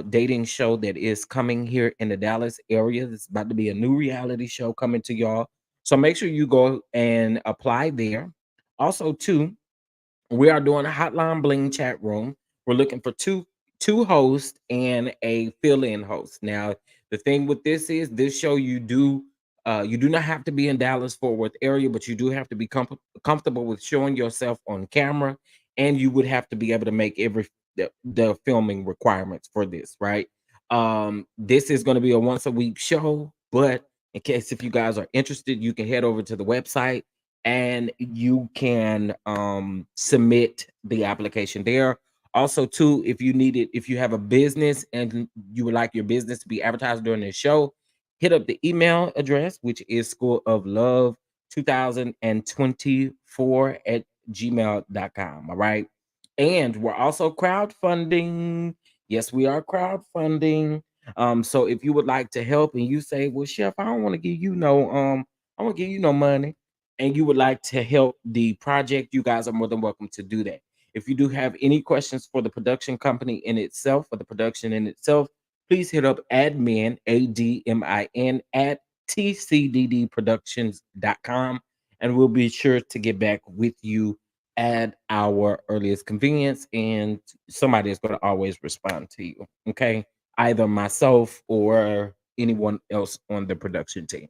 dating show that is coming here in the Dallas area. It's about to be a new reality show coming to y'all. So make sure you go and apply there. Also, too, we are doing a hotline bling chat room. We're looking for two 2 hosts and a fill-in host. Now, the thing with this is this show you do not have to be in Dallas Fort Worth area, but you do have to be comfortable with showing yourself on camera, and you would have to be able to make the filming requirements for this, right? This is going to be a once a week show, but in case if you guys are interested, you can head over to the website and you can submit the application there. Also, too, if you have a business and you would like your business to be advertised during this show, hit up the email address, which is School of Love 2024 at gmail.com. All right. And we're also crowdfunding. Yes, we are crowdfunding. So if you would like to help and you say, well, Chef, I don't want to give you I want to give you no money, and you would like to help the project, you guys are more than welcome to do that. If you do have any questions for the production company in itself, for the production in itself, please hit up admin, ADMIN, at tcddproductions.com, and we'll be sure to get back with you at our earliest convenience, and somebody is going to always respond to you, okay? Either myself or anyone else on the production team.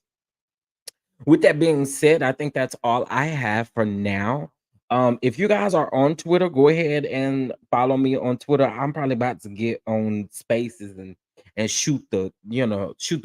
With that being said, I think that's all I have for now. If you guys are on Twitter, go ahead and follow me on Twitter. I'm probably about to get on Spaces and shoot the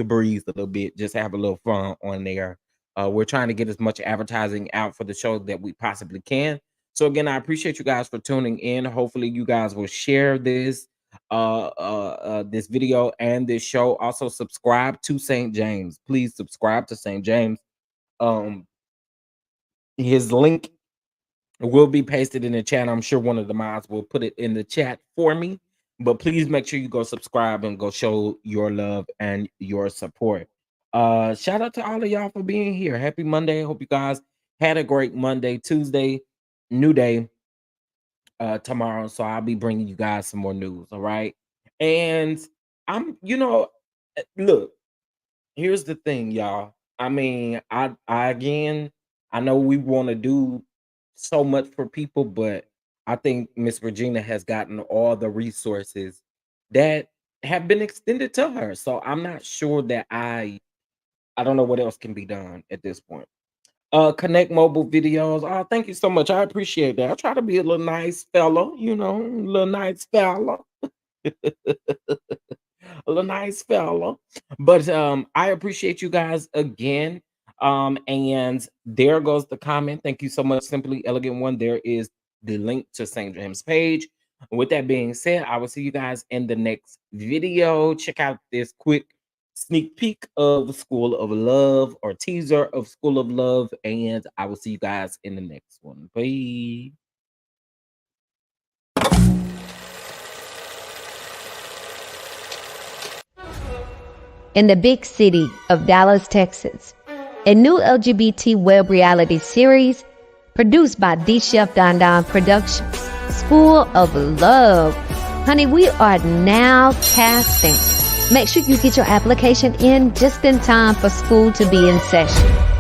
breeze a little bit, just have a little fun on there. We're trying to get as much advertising out for the show that we possibly can. So again, I appreciate you guys for tuning in. Hopefully you guys will share this this video and this show. Also subscribe to St. James. Please subscribe to St. James. His link will be pasted in the chat. I'm sure one of the mods will put it in the chat for me, but please make sure you go subscribe and go show your love and your support. Shout out to all of y'all for being here. Happy Monday. Hope you guys had a great Monday. Tuesday, new day tomorrow, so I'll be bringing you guys some more news. All right. And I'm look, here's the thing, y'all. I mean, I again, I know we want to do so much for people, but I think Miss Regina has gotten all the resources that have been extended to her. So I'm not sure that I don't know what else can be done at this point. Connect mobile videos. Oh, thank you so much. I appreciate that. I try to be a little nice fella, a little nice fella. A little nice fella. But I appreciate you guys again. And there goes the comment. Thank you so much, Simply Elegant One. There is the link to St. James' page. With that being said, I will see you guys in the next video. Check out this quick sneak peek of School of Love, or teaser of School of Love, and I will see you guys in the next one. Bye. In the big city of Dallas, Texas, a new LGBT web reality series produced by The Chef Don Don Productions, School of Love. Honey, we are now casting. Make sure you get your application in just in time for school to be in session.